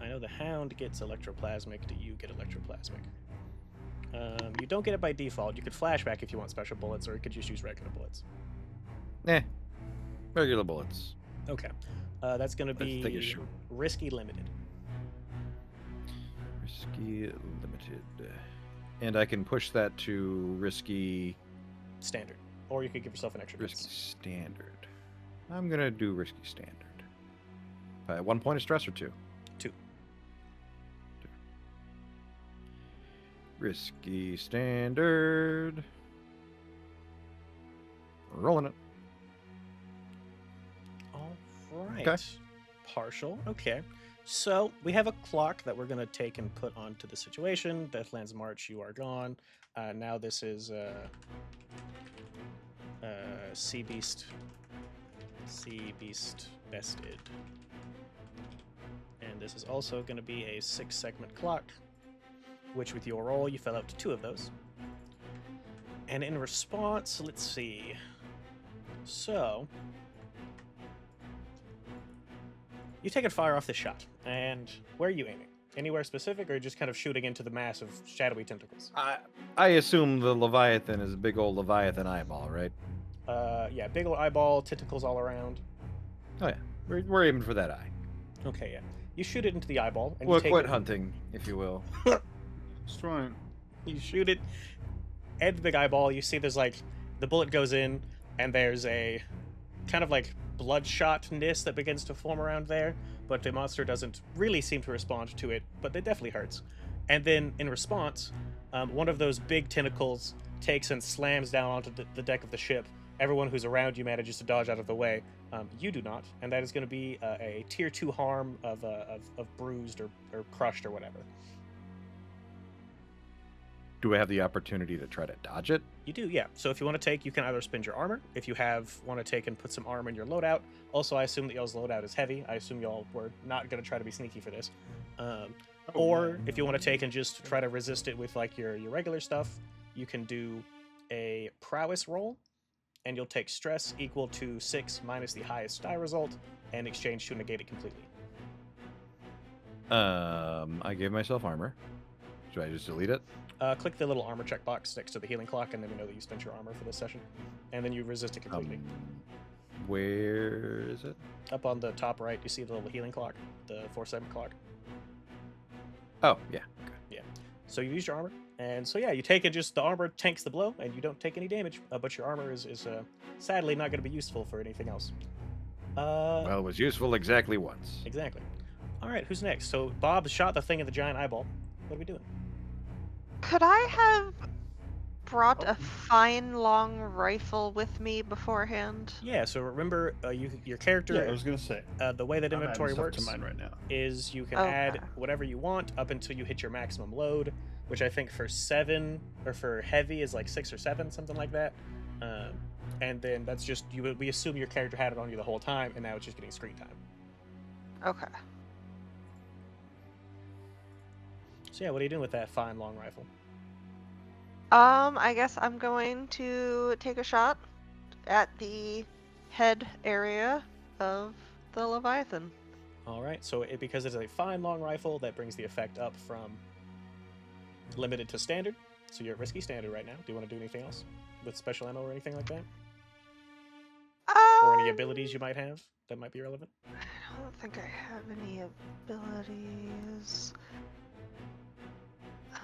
I know the hound gets electroplasmic. Do you get electroplasmic? You don't get it by default. You could flashback if you want special bullets, or you could just use regular bullets. Regular bullets. Okay. That's going to Let's take a be shoot. risky limited. Risky limited. And I can push that to risky Standard. Or you could give yourself an extra risky bonus. standard. I'm gonna do risky standard. 1 point of stress or 2? 2. Risky standard. Rolling it. All right. Okay. Partial. Okay. So we have a clock that we're going to take and put onto the situation. Deathlands March, you are gone. Now this is Sea Beast bested. And this is also going to be a 6-segment clock, which with your roll, you fell out to 2 of those. And in response, let's see. So, you take a fire off this shot, and where are you aiming? Anywhere specific, or just kind of shooting into the mass of shadowy tentacles? I assume the Leviathan is a big old Leviathan eyeball, right? Yeah, big old eyeball, tentacles all around. Oh yeah, we're aiming for that eye. Okay, yeah. You shoot it into the eyeball, and Well, you take quit it, hunting, if you will. That's right. you shoot it at the big eyeball. You see there's like, the bullet goes in, and there's a kind of like bloodshotness that begins to form around there, but the monster doesn't really seem to respond to it, but it definitely hurts. And then in response, one of those big tentacles takes and slams down onto the deck of the ship. Everyone who's around you manages to dodge out of the way. You do not, and that is going to be a tier 2 harm of bruised or crushed or whatever. Do I have the opportunity to try to dodge it? You do, yeah. So if you want to take, you can either spend your armor. If you want to take and put some armor in your loadout. Also, I assume that y'all's loadout is heavy. I assume y'all were not going to try to be sneaky for this. Or if you want to take and just try to resist it with like your regular stuff, you can do a prowess roll, and you'll take stress equal to 6 minus the highest die result, and exchange to negate it completely. I gave myself armor. Should I just delete it? Click the little armor checkbox next to the healing clock, and then we know that you spent your armor for this session. And then you resist it completely. Where is it? Up on the top right, you see the little healing clock, the 4-segment clock. Oh, yeah. So you use your armor, and so yeah, you take it. Just the armor tanks the blow, and you don't take any damage. But your armor is sadly not going to be useful for anything else. Well, it was useful exactly once. Exactly. All right, who's next? So Bob shot the thing in the giant eyeball. What are we doing? Could I have brought a fine long rifle with me beforehand? Yeah. So remember, your character. Yeah, I was gonna say. The way that I'm adding inventory stuff works to mine right now. is you can Okay. add whatever you want up until you hit your maximum load, which I think for 7 or for heavy is like 6 or 7, something like that. And then that's just we assume your character had it on you the whole time, and now it's just getting screen time. Okay. So yeah, what are you doing with that fine long rifle? I guess I'm going to take a shot at the head area of the Leviathan. All right. So because it's a fine long rifle, that brings the effect up from limited to standard. So you're at risky standard right now. Do you want to do anything else with special ammo or anything like that, or any abilities you might have that might be relevant? I don't think I have any abilities.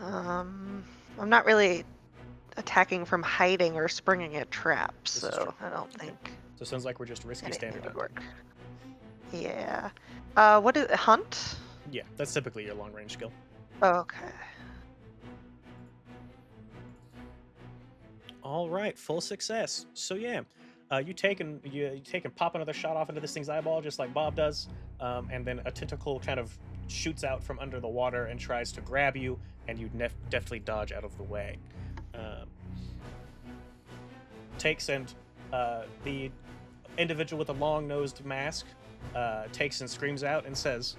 I'm not really attacking from hiding or springing at traps, This is so true. I don't think So it sounds like we're just risky anything standard. would hunting. work. Yeah. What is it? Hunt? Yeah, that's typically your long range skill. Okay. All right, full success. So yeah, you take and pop another shot off into this thing's eyeball, just like Bob does, and then a tentacle kind of shoots out from under the water and tries to grab you, and you deftly dodge out of the way. Takes and the individual with the long-nosed mask takes and screams out and says,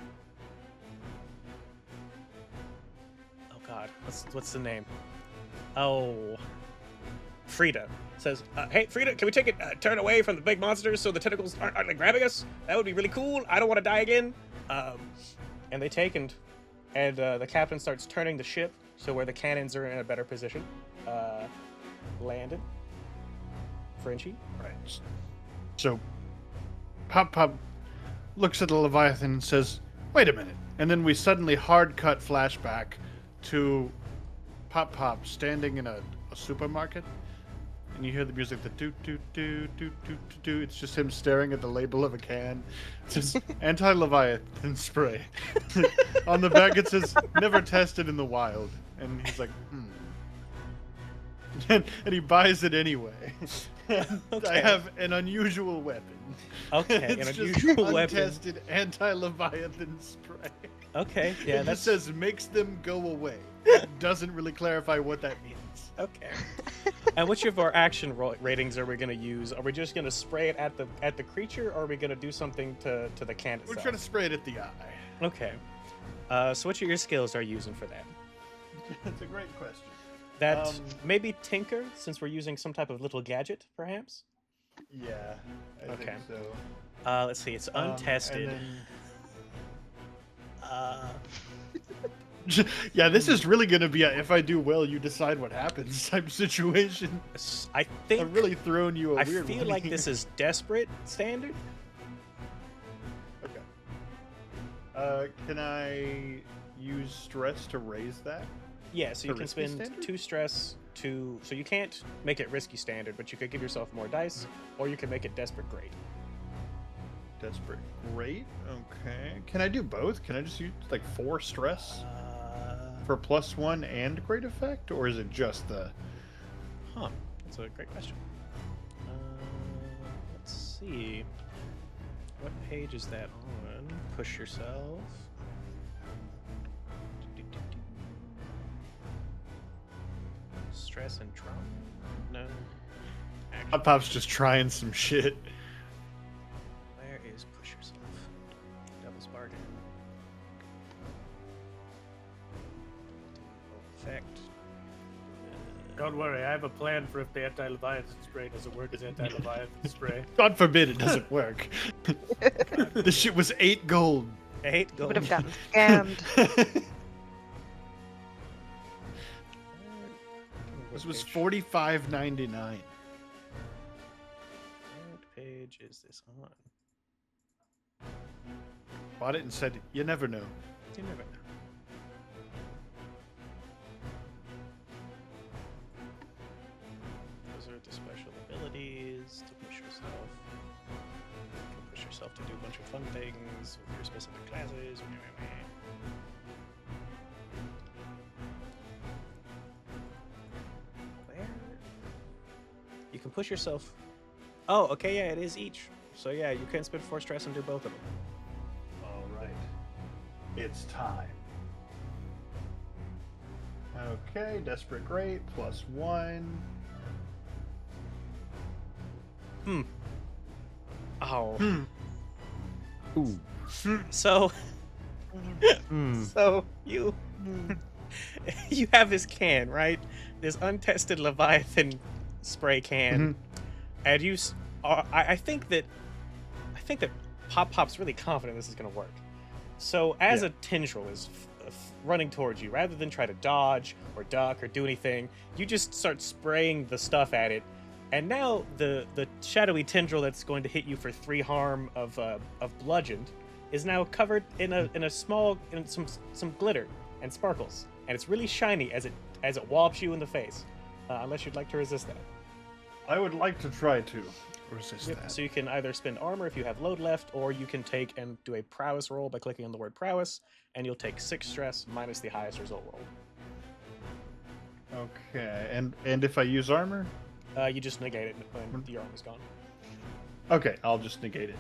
"Oh God, what's the name? Oh." Frida says, "Hey, Frida, can we take it, turn away from the big monsters so the tentacles aren't like grabbing us? That would be really cool. I don't want to die again." And they take and the captain starts turning the ship so where the cannons are in a better position. Landed. Frenchie. Right. So, Pop looks at the Leviathan and says, "Wait a minute." And then we suddenly hard cut flashback to Pop standing in a supermarket. And you hear the music, the do do do do do do. It's just him staring at the label of a can. It says anti-Leviathan spray. On the back it says never tested in the wild. And he's like, and he buys it anyway. I Okay. have an unusual weapon. Okay, It's an just unusual weapon. untested anti-Leviathan spray. Okay, yeah, It that's just says makes them go away. It doesn't really clarify what that means. okay. And which of our action ratings are we going to use? Are we just going to spray it at the creature, or are we going to do something to the can We're itself? trying to spray it at the eye. Okay, So which of your skills are you using for that? That's a great question. That Um, maybe tinker, since we're using some type of little gadget, perhaps. Yeah, I Okay. think so. Let's see. It's And untested. yeah, this is really gonna be a if I do well, you decide what happens type situation. I think I'm really throwing you a I weird feel one like here. this is desperate standard. Okay. Can I use stress to raise that? Yeah, so you For can risky spend standard? 2 stress to. So you can't make it risky standard, but you could give yourself more dice, or you can make it desperate great. Desperate. Great. Okay. Can I do both? Can I just use like 4 stress for +1 and great effect, or is it just the? Huh. That's a great question. Let's see. What page is that on? Push yourself. Stress and trauma? No. Action. Pop's just trying some shit. Where is push yourself? Devil's bargain. Effect. Don't worry, I have a plan for if the anti-Leviathan spray doesn't work as anti-Leviathan spray. God forbid it doesn't work. This shit was 8 gold. 8 gold. Would have gotten scammed. This was $45.99. What page is this on? Bought it and said, "You never know." You never know. Those are the special abilities to push yourself. You can push yourself to do a bunch of fun things with your specific classes. Where? You can push yourself. Oh, okay, yeah, it is each. So yeah, you can spend 4 stress and do both of them. All right. It's time. Okay, desperate great +1. Oh. Ooh. So So you you have this can, right? This untested Leviathan spray can, and you. I think that Pop's really confident this is gonna work. So as Yeah. a tendril is running towards you, rather than try to dodge or duck or do anything, you just start spraying the stuff at it. And now the shadowy tendril that's going to hit you for 3 harm of bludgeoned is now covered in some glitter and sparkles, and it's really shiny as it wallops you in the face. Unless you'd like to resist that. I would like to try to resist that. So you can either spend armor if you have load left, or you can take and do a prowess roll by clicking on the word prowess, and you'll take 6 stress minus the highest result roll. Okay, and if I use armor? You just negate it when the armor's gone. Okay, I'll just negate it.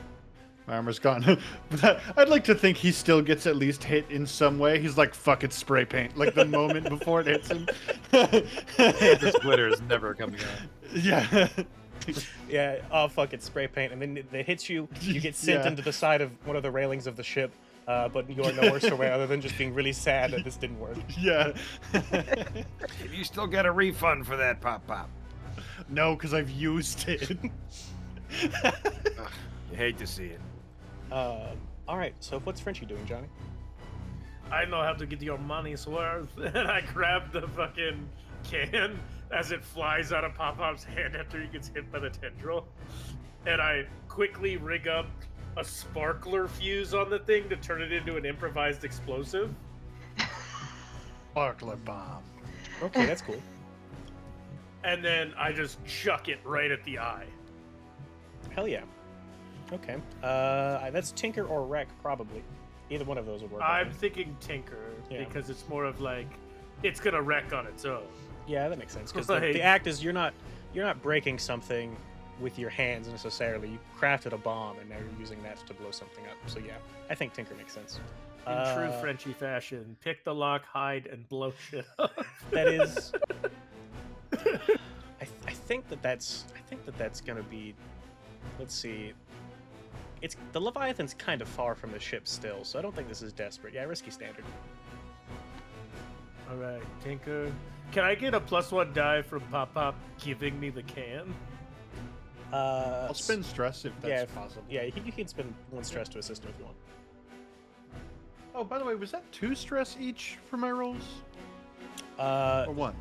My armor's gone. But I'd like to think he still gets at least hit in some way. He's like, fuck it, spray paint. Like the moment before it hits him. This glitter is never coming out. Yeah. Yeah, oh fuck it, spray paint, and then it hits you. You get sent Yeah. into the side of one of the railings of the ship, but you are no worse away other than just being really sad that this didn't work. Yeah. You still get a refund for that, Pop. No, because I've used it. Ugh, you hate to see it. All right, so what's Frenchie doing, Johnny? I know how to get your money's worth. And I grab the fucking can as it flies out of Pop-Pop's hand after he gets hit by the tendril. And I quickly rig up a sparkler fuse on the thing to turn it into an improvised explosive. Sparkler bomb. Okay, that's cool. And then I just chuck it right at the eye. Hell yeah. Okay. That's Tinker or Wreck, probably. Either one of those would work. I I'm think. thinking Tinker, Yeah. because it's more of like, it's gonna wreck on its own. Yeah, that makes sense. Because Like- the act is you're not breaking something with your hands necessarily. You crafted a bomb and now you're using that to blow something up. So yeah, I think Tinker makes sense. In true Frenchy fashion, pick the lock, hide, and blow shit up. That is. I think that's gonna be. Let's see. it's the Leviathan's kind of far from the ship still, so I don't think this is desperate. Yeah, risky standard. All right, Tinker. Can I get a +1 die from Pop Pop giving me the can? I'll spin stress if that's possible. Yeah, you can spend 1 stress to assist him if you want. Oh, by the way, was that 2 stress each for my rolls? Or 1?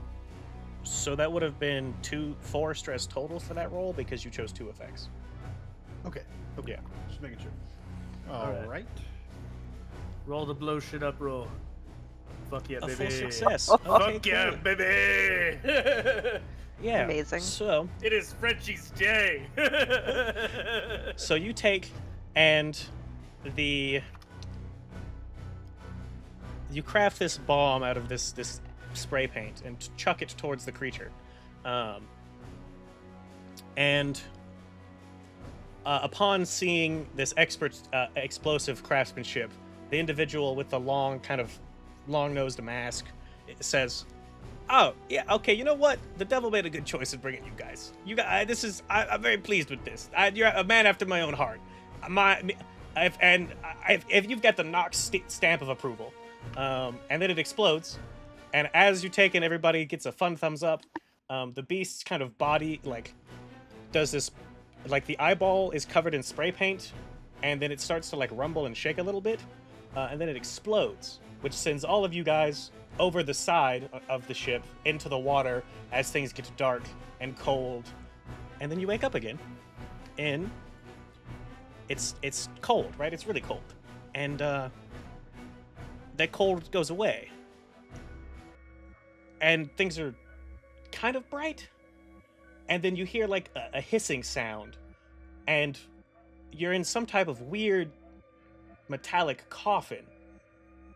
So that would have been 4 stress total for that roll because you chose 2 effects. Okay. Yeah. Just making sure. Alright. All right. Roll the blow shit up roll. Fuck yeah, A baby. full success. Okay, Fuck yeah, cool. baby. Yeah. Amazing. So It is Frenchie's day. So you take and you craft this bomb out of this spray paint and chuck it towards the creature, and upon seeing this expert explosive craftsmanship, the individual with the long-nosed mask says, "Oh yeah, okay. You know what? The devil made a good choice in bringing you guys. I'm very pleased with this. You're a man after my own heart. If you've got the Nox stamp of approval." And then it explodes, and as you take and everybody gets a fun thumbs up, the beast's kind of body does this, the eyeball is covered in spray paint, and then it starts to rumble and shake a little bit, and then it explodes, which sends all of you guys over the side of the ship into the water as things get dark and cold, and then you wake up again, and it's cold, right? It's really cold, and that cold goes away, and things are kind of bright, and then you hear a hissing sound, and you're in some type of weird metallic coffin,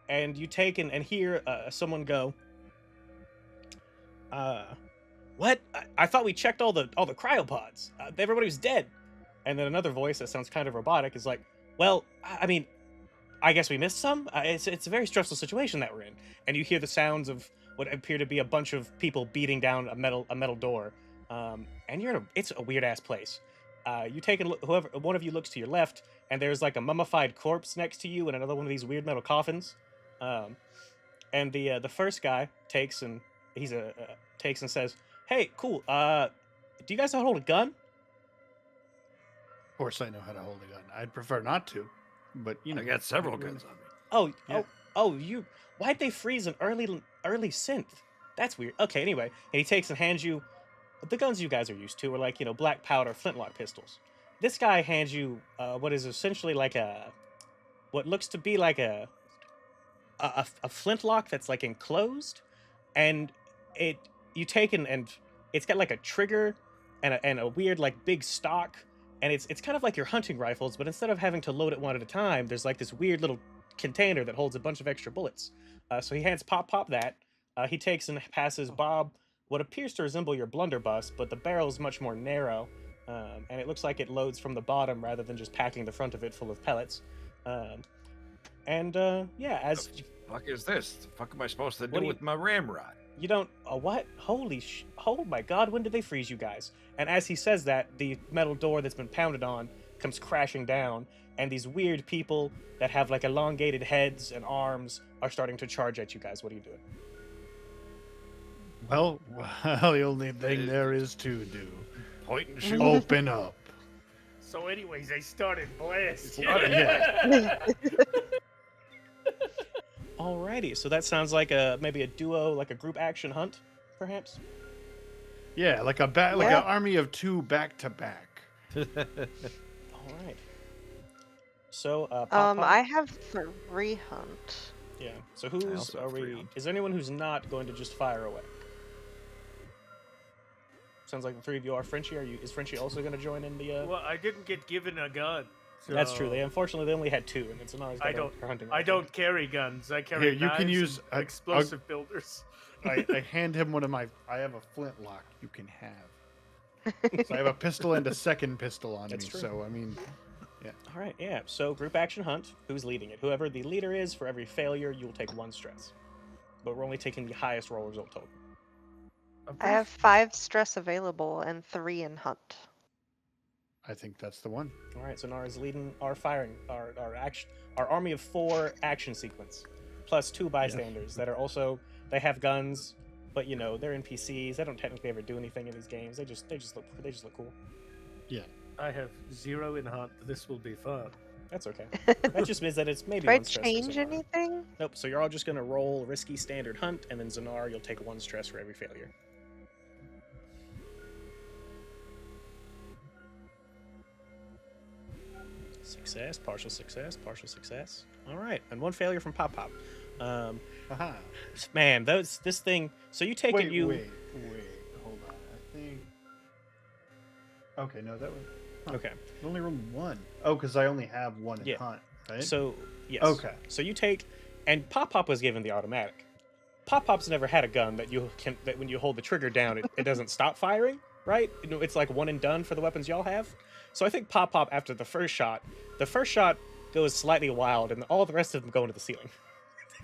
and you take and hear someone go, "What? I thought we checked all the cryopods. Everybody was dead." And then another voice that sounds kind of robotic is like, "Well, I mean, I guess we missed some. It's a very stressful situation that we're in." And you hear the sounds of what appear to be a bunch of people beating down a metal door. And it's a weird ass place. You take a look. One of you looks to your left, and there's a mummified corpse next to you, and another one of these weird metal coffins. And the first guy takes and says, "Hey, cool. Do you guys know how to hold a gun?" Of course, I know how to hold a gun. I'd prefer not to, but I got several guns on me. Oh, Yeah. why'd they freeze an early synth? That's weird. Okay, anyway, and he takes and hands you the guns you guys are used to are black powder flintlock pistols. This guy hands you what is essentially what looks to be a flintlock that's enclosed, and you take and it's got a trigger and a weird big stock, and it's kind of like your hunting rifles, but instead of having to load it one at a time, there's this weird little container that holds a bunch of extra bullets. So he hands Pop that. He takes and passes Bob what appears to resemble your blunderbuss, but the barrel is much more narrow, and it looks like it loads from the bottom rather than just packing the front of it full of pellets. As The fuck is this? The fuck am I supposed to do with my ramrod? you don't what? Oh my God! When did they freeze you guys? And as he says that, the metal door that's been pounded on comes crashing down, and these weird people that have elongated heads and arms are starting to charge at you guys. What are you doing? Well, the only thing there is to do. Point and shoot. Open up. So, anyways, I started blast. Yeah. Alrighty, so that sounds maybe a duo, a group action hunt, perhaps. Yeah, like an army of 2 back to back. All right. So, I have 3 hunt. Yeah. So also have 3 hunt. Is there anyone who's not going to just fire away? Sounds like the 3 of you are. Frenchie, is Frenchie also going to join in the? Well, I didn't get given a gun. So That's true. Unfortunately, they only had 2, and it's not. I don't carry guns. I carry Here, you knives can use and explosive builders. I hand him one of my. I have a flintlock you can have. So I have a pistol and a second pistol on That's me. true. So I mean, All right. Yeah. So group action hunt. Who's leading it? Whoever the leader is, for every failure, you will take 1 stress. But we're only taking the highest roll result total. I have 5 stress available and 3 in hunt. I think that's the one. All right, so Nara's leading our army of 4 action sequence, plus 2 bystanders that are also, they have guns, but you know they're NPCs. They don't technically ever do anything in these games. They just look cool. Yeah. I have 0 in hunt. This will be fun. That's okay. That just means that it's maybe Do I one stress for change Zanar. anything? Nope. So you're all just gonna roll risky standard hunt, and then Zanar, you'll take 1 stress for every failure. Success, partial success, partial success. All right, and 1 failure from Pop Pop. Aha. Man, this thing. So you take it. Wait. Hold on. I think. Okay, no, that was. Okay. I only rolled 1. Oh, because I only have 1 in Yeah. hunt, right? So yes. Okay. So you take, and Pop Pop was given the automatic. Pop Pop's never had a gun that when you hold the trigger down, it doesn't stop firing, right? You know, it's like one and done for the weapons y'all have. So I think Pop Pop, after the first shot goes slightly wild, and all the rest of them go into the ceiling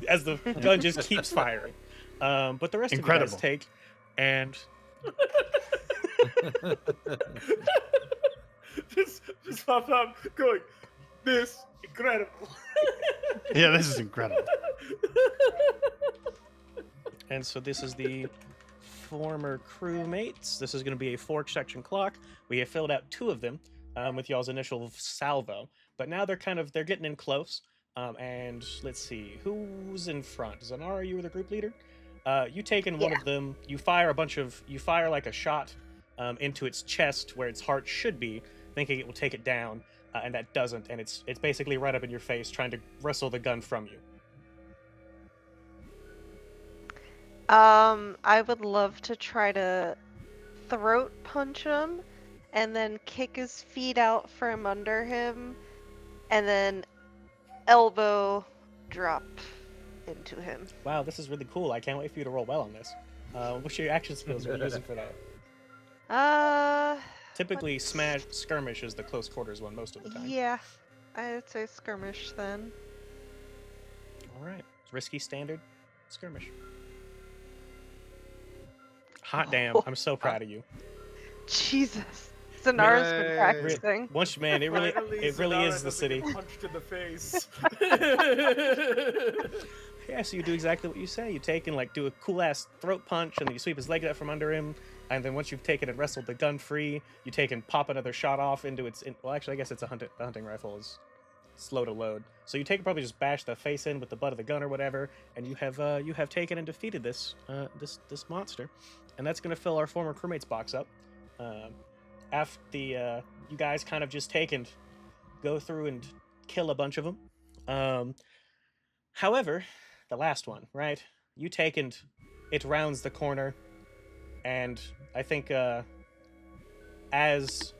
as the gun just keeps firing. But the rest of you guys take, and just pop up going, this incredible. Yeah, this is incredible. And so this is the former crewmates. This is going to be a 4-section clock. We have filled out 2 of them with y'all's initial salvo, but now they're getting in close. And let's see, who's in front? Zanara, you were the group leader. You take in one of them. You fire like a shot into its chest where its heart should be, thinking it will take it down, and that doesn't. And it's basically right up in your face, trying to wrestle the gun from you. I would love to try to throat punch him and then kick his feet out from under him and then elbow drop into him. Wow, this is really cool. I can't wait for you to roll well on this. What's your action skills you're using for that? Typically, skirmish is the close quarters one most of the time. Yeah, I'd say skirmish then. All right, risky standard skirmish. Hot damn! I'm so proud of you. Jesus, Zanara's been practicing. Once, man, it really is the city. Punched in the face. Yeah, so you do exactly what you say. You take and do a cool ass throat punch, and then you sweep his leg out from under him. And then once you've taken and wrestled the gun free, you take and pop another shot off into its. Well, actually, I guess it's the hunting rifle is slow to load. So you take and probably just bash the face in with the butt of the gun or whatever, and you have taken and defeated this monster, and that's gonna fill our former crewmates box up. After you guys kind of just take and go through and kill a bunch of them. However, the last one, right? You take and it rounds the corner, and I think as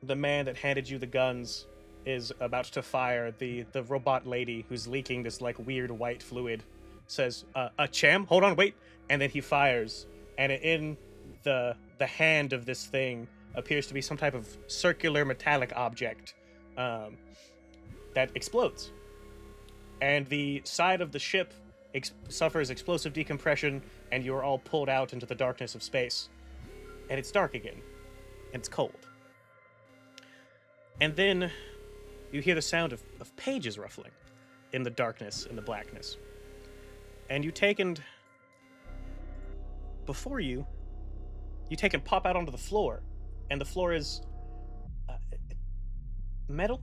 the man that handed you the guns is about to fire, the robot lady who's leaking this weird white fluid says, Cham, hold on, wait. And then he fires, and in the hand of this thing appears to be some type of circular metallic object that explodes. And the side of the ship suffers explosive decompression, and you're all pulled out into the darkness of space. And it's dark again, and it's cold. And then you hear the sound of pages ruffling in the darkness, in the blackness. And you take and before you take and pop out onto the floor, and the floor is metal,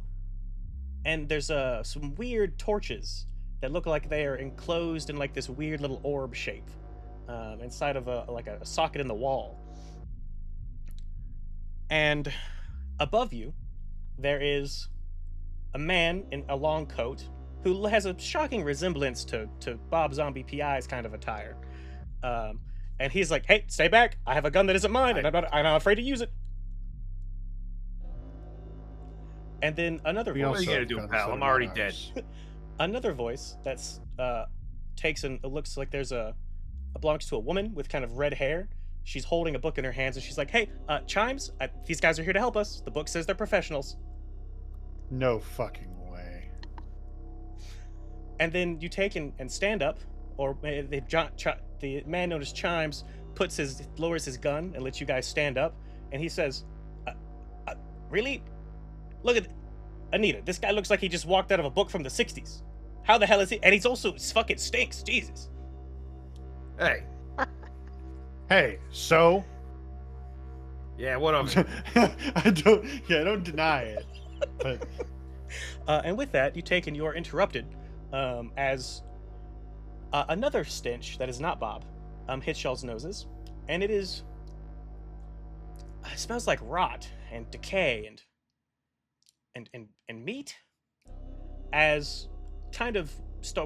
and there's some weird torches that look like they are enclosed in this weird little orb shape inside of a socket in the wall. And above you, there is a man in a long coat who has a shocking resemblance to Bob Zombie PI's kind of attire. And he's like, hey, stay back. I have a gun that isn't mine, and I'm not afraid to use it. And then another voice. What are you gonna do, pal? I'm already dead. Another voice that's takes and it looks like there's belongs to a woman with kind of red hair. She's holding a book in her hands, and she's like, hey, Chimes, these guys are here to help us. The book says they're professionals. No fucking way. And then you take and stand up, or the man known as Chimes lowers his gun and lets you guys stand up, and he says, uh, "Really? Look at Anita. This guy looks like he just walked out of a book from the '60s. How the hell is he? And he's also fucking stinks. Jesus." Hey, Hey, so yeah, what of it? I don't deny it. But And with that, you take and you are interrupted as another stench that is not Bob hits y'all's noses, and it smells like rot and decay and meat, as kind of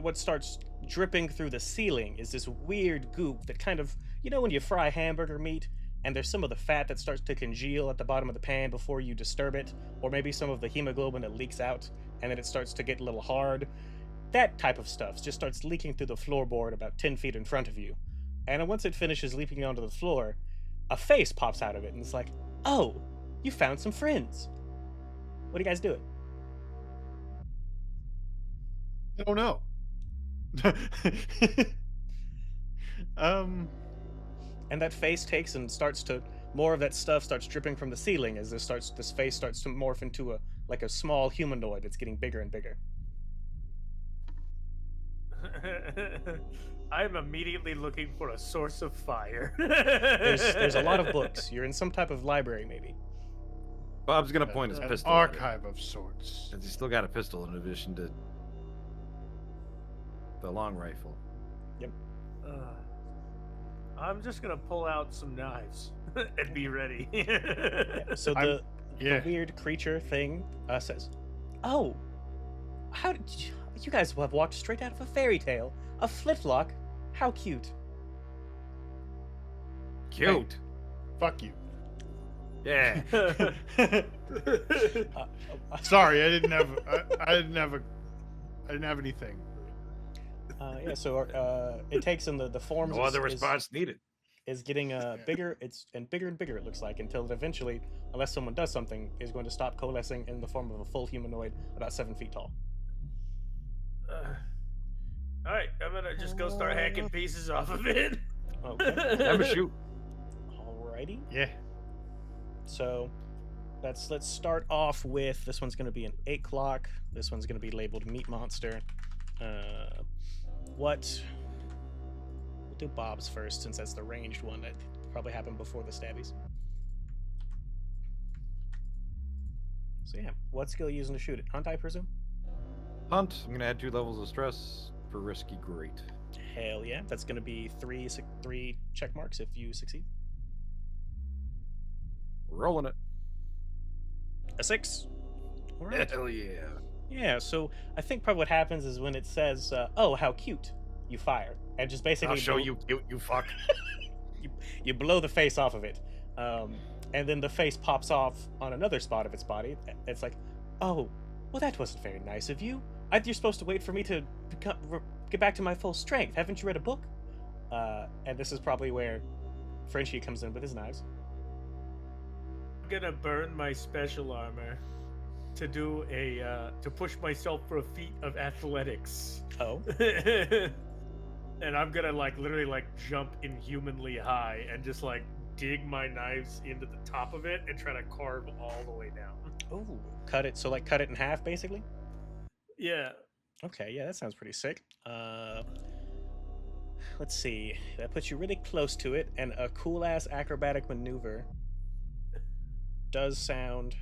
what starts dripping through the ceiling is this weird goop that kind of, when you fry hamburger meat and there's some of the fat that starts to congeal at the bottom of the pan before you disturb it, or maybe some of the hemoglobin that leaks out and then it starts to get a little hard. That type of stuff just starts leaking through the floorboard about 10 feet in front of you. And once it finishes leaking onto the floor, a face pops out of it and it's like, "Oh, you found some friends. What are you guys doing?" I don't know. And that face takes and starts to, more of that stuff starts dripping from the ceiling as this face starts to morph into a small humanoid that's getting bigger and bigger. I'm immediately looking for a source of fire. There's a lot of books. You're in some type of library, maybe. Bob's gonna point his An pistol at it, archive of sorts. since he's still got a pistol in addition to the long rifle. I'm just gonna pull out some knives and be ready. So I'm- the Yeah. weird creature thing says, "Oh, how did you guys have walked straight out of a fairy tale? A flintlock? How cute." Cute. Fuck you. Yeah. Sorry, I didn't have. I didn't have anything. Yeah, so it takes in the forms No other response needed. is getting bigger. It's bigger and bigger. It looks like, until it eventually, unless someone does something, is going to stop coalescing in the form of a full humanoid about 7 feet tall. All right, I'm gonna just go start hacking pieces off of it. Okay. Have a shoot. Alrighty. Yeah. So let's start off with, this one's going to be an 8 o'clock. This one's going to be labeled Meat Monster. We'll do Bob's first, since that's the ranged one that probably happened before the stabbies. So yeah, what skill are you using to shoot it? Hunt, I presume? Hunt. I'm gonna add 2 levels of stress for risky great. Hell yeah. That's going to be three check marks if you succeed. Rolling it. A 6. All right. Hell yeah. Yeah, so I think probably what happens is when it says, "Oh, how cute," you fire, and just basically I'll show you cute, you fuck. you blow the face off of it, and then the face pops off on another spot of its body. It's like, "Oh, well, that wasn't very nice of you. You're supposed to wait for me to get back to my full strength. Haven't you read a book?" And this is probably where Frenchie comes in with his knives. I'm gonna burn my special armor to do to push myself for a feat of athletics. Oh, And I'm gonna literally jump inhumanly high and just dig my knives into the top of it and try to carve all the way down. ooh, cut it. So cut it in half, basically. Yeah. Okay, yeah, that sounds pretty sick. Let's see. That puts you really close to it, and a cool ass acrobatic maneuver does sound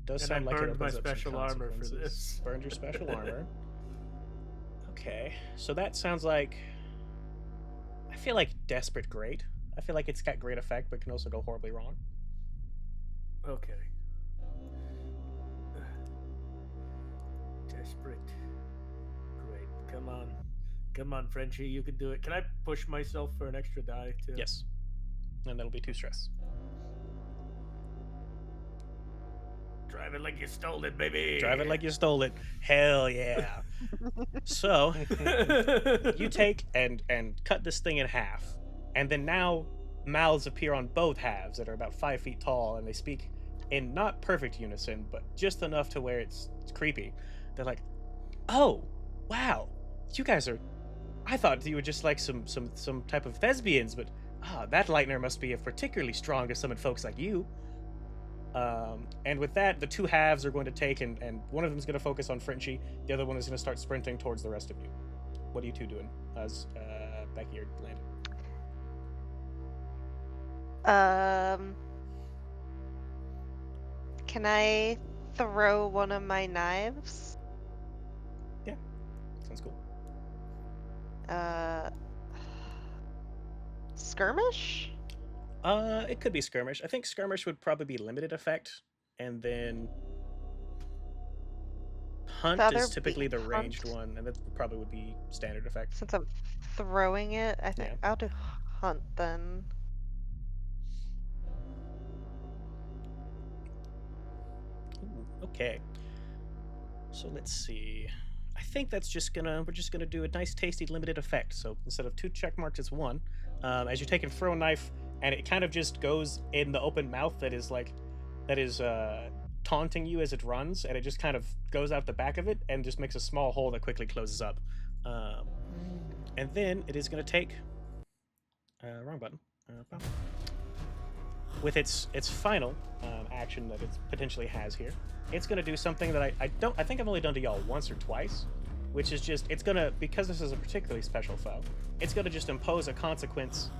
And I like it burned my opens up some special armor for consequences. this. Burned your special armor. Okay, so that sounds like, I feel like desperate great. I feel like it's got great effect, but can also go horribly wrong. Okay. Desperate. Great. Come on, Frenchie, you can do it. Can I push myself for an extra die too? Yes, and that'll be 2 stress. Drive it like you stole it, baby. Drive it like you stole it. Hell yeah. So you take and cut this thing in half, and then now mouths appear on both halves that are about 5 feet tall, and they speak in not perfect unison, but just enough to where it's creepy. They're like, "Oh, wow, you guys are. I thought you were just like some type of thespians, but Ah, that lightner must be particularly strong to summon folks like you. And with that, the two halves are going to take, and one of them is going to focus on Frenchie. The other one is going to start sprinting towards the rest of you. What are you two doing as Becky or Landon? Can I throw one of my knives? Yeah, sounds cool. Skirmish? It could be skirmish. I think skirmish would probably be limited effect, and then hunt The other is typically the being ranged hunt? one, and that probably would be standard effect. Since I'm throwing it, I think Yeah. I'll do hunt then. Ooh, okay. So let's see. I think we're just gonna do a nice, tasty, limited effect. So instead of 2 check marks, it's 1. As you take and throw a knife, and it kind of just goes in the open mouth that is taunting you as it runs, and it just kind of goes out the back of it and just makes a small hole that quickly closes up. And then it is gonna take wrong button. With its final action that it potentially has here, it's going to do something that I think I've only done to y'all once or twice, which is just, it's going to, because this is a particularly special foe, it's going to just impose a consequence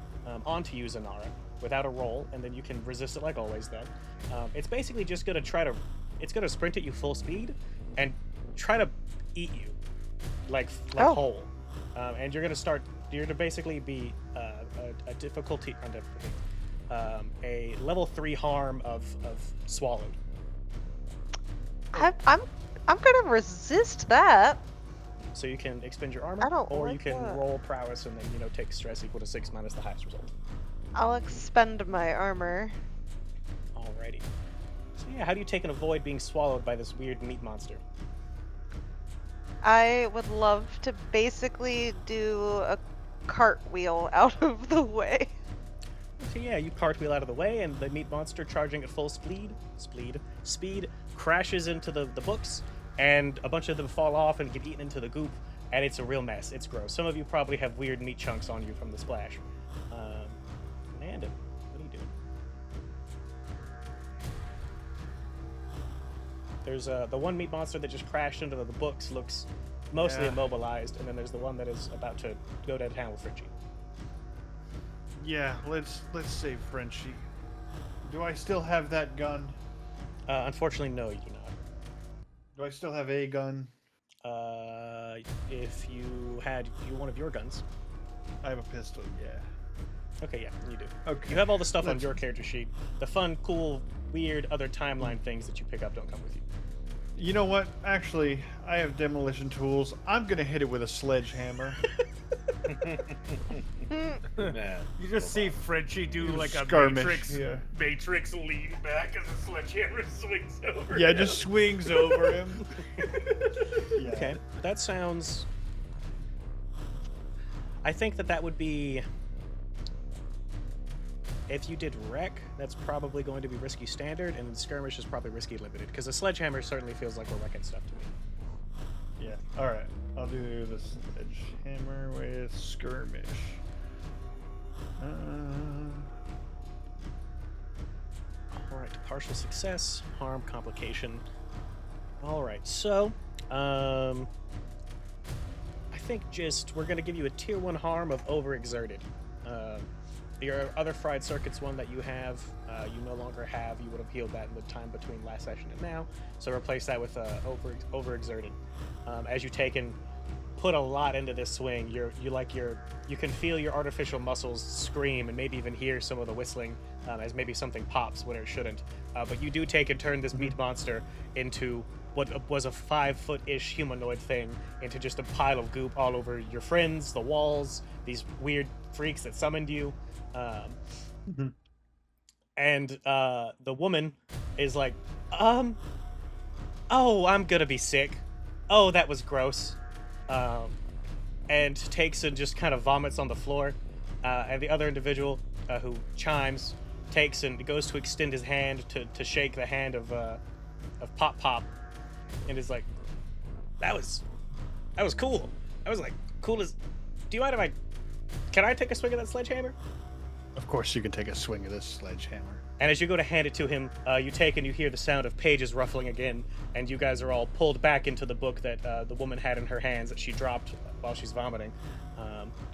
onto you, Zanara, without a roll, and then you can resist it like always then. It's basically just going to it's going to sprint at you full speed and try to eat you like whole. And you're going to basically be a difficulty, a level 3 harm of swallowed. I'm gonna resist that. So you can expend your armor, I don't or you like can that. roll prowess and then take stress equal to 6 minus the highest result. I'll expend my armor. Alrighty. So yeah, how do you take and avoid being swallowed by this weird meat monster? I would love to basically do a cartwheel out of the way. So yeah, you cartwheel out of the way, and the meat monster, charging at full speed, crashes into the books, and a bunch of them fall off and get eaten into the goop, and it's a real mess. It's gross. Some of you probably have weird meat chunks on you from the splash. Landon, what are you doing? There's the one meat monster that just crashed into the books, looks mostly immobilized, and then there's the one that is about to go to town with Frenchie. Yeah, let's save Frenchie. Do I still have that gun? Unfortunately, no, you do not. Do I still have a gun? If you had one of your guns. I have a pistol, yeah. Okay, yeah, you do. Okay. You have all the stuff on Let's- your character sheet. The fun, cool, weird other timeline things that you pick up don't come with you. You know what? Actually, I have demolition tools. I'm gonna hit it with a sledgehammer. Man, You just see Frenchie do like a Skirmish, yeah. Matrix lean back as a sledgehammer swings over. Yeah, him. just swings over him. Yeah. Okay, that sounds... I think that would be... If you did wreck, that's probably going to be risky standard, and skirmish is probably risky limited, because a sledgehammer certainly feels like we're wrecking stuff to me. Yeah. All right. I'll do the sledgehammer with skirmish. Alright, partial success, harm, complication. Alright, so, I think we're going to give you a tier 1 harm of overexerted. Your other fried circuits one that you have, you no longer have. You would have healed that in the time between last session and now. So replace that with overexerted. As you take and put a lot into this swing, you can feel your artificial muscles scream and maybe even hear some of the whistling as maybe something pops when it shouldn't. But you do take and turn this meat monster into what was a 5-foot-ish humanoid thing into just a pile of goop all over your friends, the walls, these weird freaks that summoned you. And the woman is like, oh, I'm gonna be sick. Oh, that was gross. And takes and just kind of vomits on the floor. And the other individual who chimes takes and goes to extend his hand to shake the hand of Pop Pop, and is like, that was cool. That was like cool as. Do you mind if can I take a swing at that sledgehammer? Of course, you can take a swing of this sledgehammer. And as you go to hand it to him, you take and you hear the sound of pages ruffling again, and you guys are all pulled back into the book that the woman had in her hands that she dropped while she's vomiting.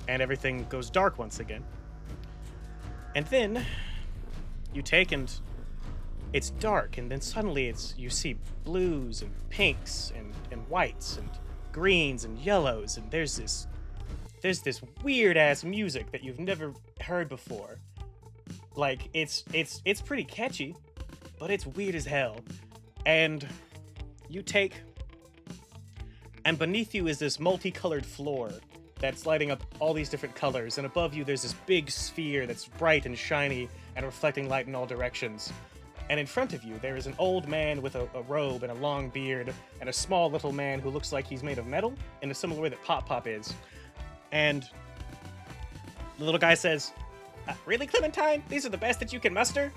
And everything goes dark once again. And then you take and it's dark, and then suddenly you see blues and pinks and whites and greens and yellows, and there's this weird ass music that you've never heard before. Like it's pretty catchy, but it's weird as hell. And you take, and beneath you is this multicolored floor that's lighting up all these different colors, and above you there's this big sphere that's bright and shiny and reflecting light in all directions. And in front of you there is an old man with a robe and a long beard, and a small little man who looks like he's made of metal in a similar way that Pop is. And the little guy says, "Really, Clementine? These are the best that you can muster?"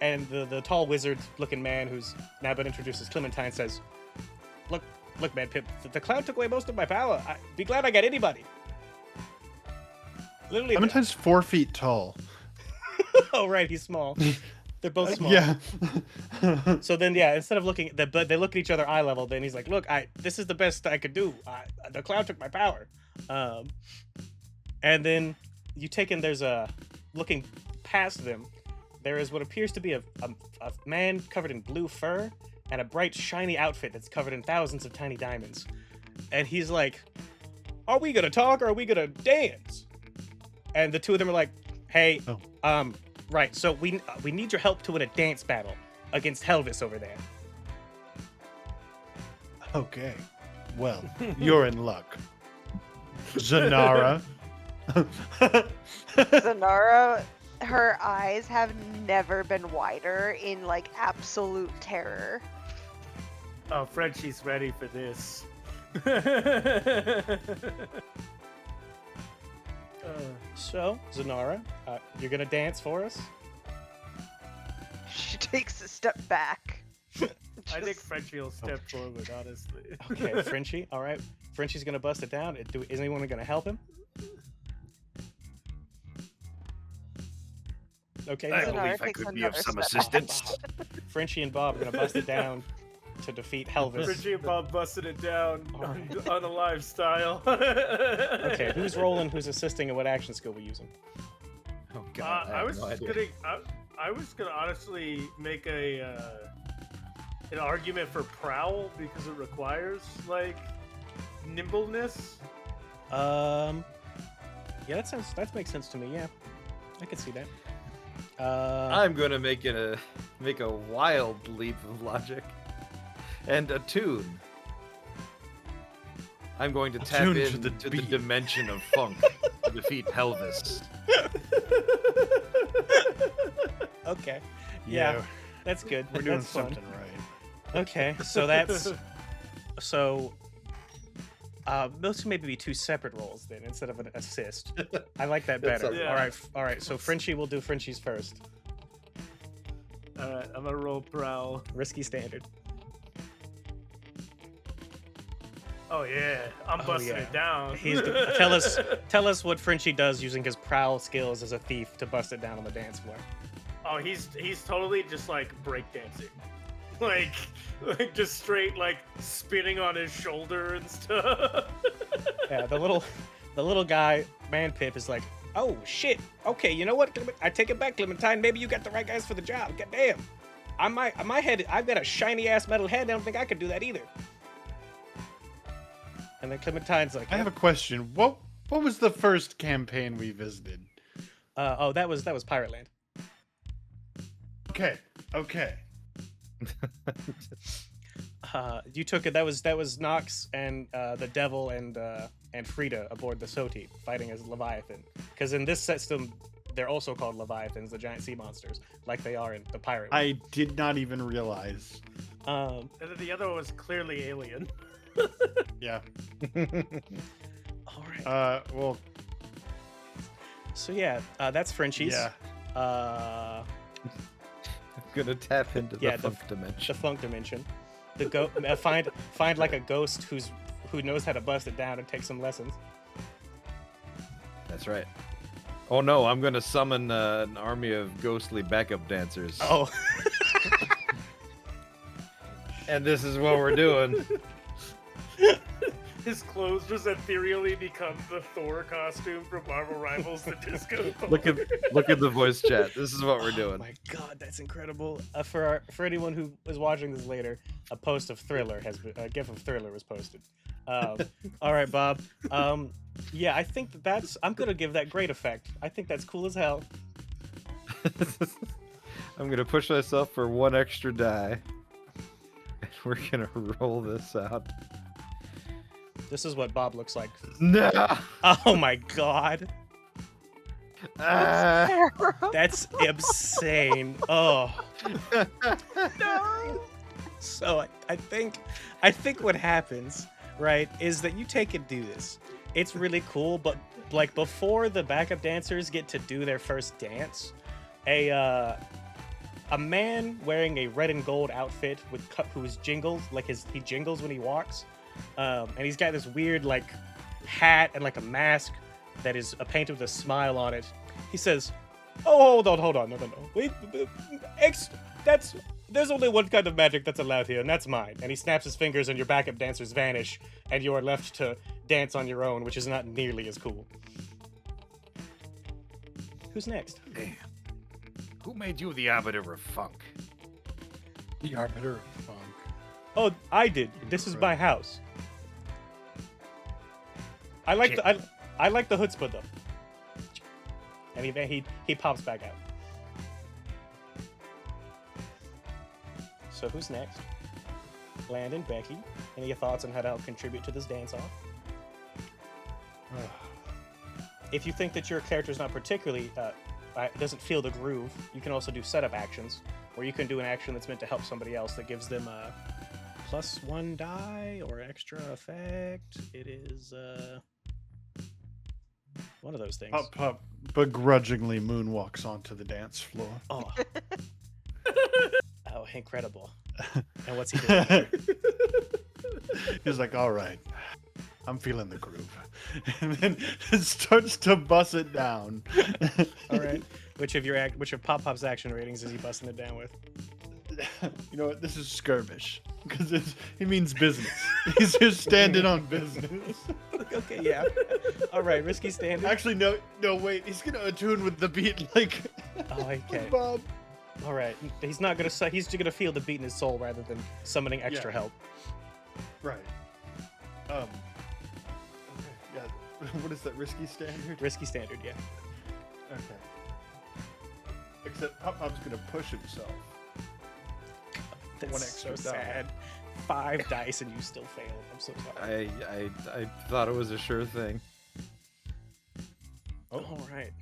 And the tall wizard-looking man who's now been introduced as Clementine says, Look, man, Pip, the clown took away most of my power. I'd be glad I got anybody. Literally. Clementine's 4 feet tall. Oh, right, he's small. They're both small. Yeah. So then, yeah, instead of looking, they look at each other eye level. Then he's like, "Look, this is the best I could do. The clown took my power." And then you take in. There's looking past them. There is what appears to be a man covered in blue fur and a bright, shiny outfit that's covered in thousands of tiny diamonds. And he's like, "Are we gonna talk or are we gonna dance?" And the two of them are like, "Hey, right, so we need your help to win a dance battle against Helvis over there." Okay. Well, you're in luck. Zanara. Zanara, her eyes have never been wider in like absolute terror. Oh, Frenchie's ready for this. So, Zanara, you're gonna dance for us? She takes a step back. I think Frenchie will step forward, honestly. Okay, Frenchie, all right. Frenchie's gonna bust it down. Is anyone gonna help him? Okay, I so Zanara believe I takes could be of another some step assistance. Frenchie and Bob are gonna bust it down to defeat Helvis. Frenchie and Bob busted it down Alright. on a live style. Okay, who's rolling? Who's assisting? And what action skill we using? Oh god, I was no just idea. I was gonna honestly make an argument for prowl because it requires like nimbleness. Yeah, that makes sense to me. Yeah, I can see that. I'm gonna make a wild leap of logic and attune. I'm going to tap Attune to into the the beat. dimension of funk to defeat Helvis. Okay, yeah, that's good. We're doing That's fun. something right. Okay, so that's so. Those maybe be two separate roles then instead of an assist. I like that That better. sounds- All right. So Frenchie will do Frenchie's first. All right, I'm gonna roll prowl. Risky standard. Oh yeah, I'm Oh, busting yeah. it down. Tell us what Frenchie does using his prowl skills as a thief to bust it down on the dance floor. Oh, he's totally just like breakdancing, like just straight like spinning on his shoulder and stuff. Yeah, the little guy, Man Pip, is like, "Oh shit. Okay, you know what? I take it back, Clementine. Maybe you got the right guys for the job. Goddamn. My head. I've got a shiny ass metal head. I don't think I could do that either." And then Clementine's like, I have a question. What was the first campaign we visited? oh, that was Pirate Land. Okay. You took it. That was Nox and the Devil and Frida aboard the Soti fighting as Leviathan. Because in this system, they're also called Leviathans, the giant sea monsters, like they are in the Pirate. I did not even realize. Um. And then the other one was clearly alien. Yeah. All right. Well, So yeah, that's Frenchie's. yeah. I'm gonna tap into the Yeah, the- funk dimension. The funk dimension. The find like a ghost who knows how to bust it down and take some lessons. That's right. Oh no, I'm gonna summon an army of ghostly backup dancers. Oh, And this is what we're doing. His clothes just ethereally become the Thor costume from Marvel Rivals, the Disco Thor. Look at the voice chat. This is what we're oh doing. my God, that's incredible. For anyone who is watching this later, a post of Thriller a GIF of Thriller was posted. All right, Bob. Yeah, I think that's. I'm gonna give that great effect. I think that's cool as hell. I'm gonna push myself for one extra die. And we're gonna roll this out. This is what Bob looks like. No! Oh my God, Ah! that's insane. Oh. No. So I think what happens, right, is that you take and do this. It's really cool, but like before the backup dancers get to do their first dance, a man wearing a red and gold outfit who's jingled, like he jingles when he walks, and he's got this weird like hat and like a mask that is painted with a smile on it. He says, "Oh, hold on, no, wait, there's only one kind of magic that's allowed here, and that's mine." And he snaps his fingers, and your backup dancers vanish, and you are left to dance on your own, which is not nearly as cool. Who's next? Damn. Who made you the arbiter of funk? The arbiter of funk. Oh, I did. This is my house. I like I like the chutzpah though. And he pops back out. So who's next? Landon, Becky. Any thoughts on how to contribute to this dance-off? If you think that your character is not particularly doesn't feel the groove, you can also do setup actions, where you can do an action that's meant to help somebody else that gives them a +1 die or extra effect. It is one of those things. Pup begrudgingly moonwalks onto the dance floor. Oh. Oh, incredible. And what's he doing? He's like, all right, I'm feeling the groove. And then starts to bust it down. All right. Which of Pop Pop's action ratings is he busting it down with? You know what? This is skirmish. Because it means business. He's just standing on business. Okay, yeah. All right, risky standard. Actually, no, wait. He's going to attune with the beat like Oh, okay. Bob. All right. He's just gonna feel the beat in his soul rather than summoning extra help. Right. Okay, yeah. What is that? Risky standard? Risky standard, yeah. Okay. Except Pop-Pop's gonna push himself. That's One so extra die. sad. 5 dice and you still failed. I'm so sorry. I thought it was a sure thing. Oh. All right.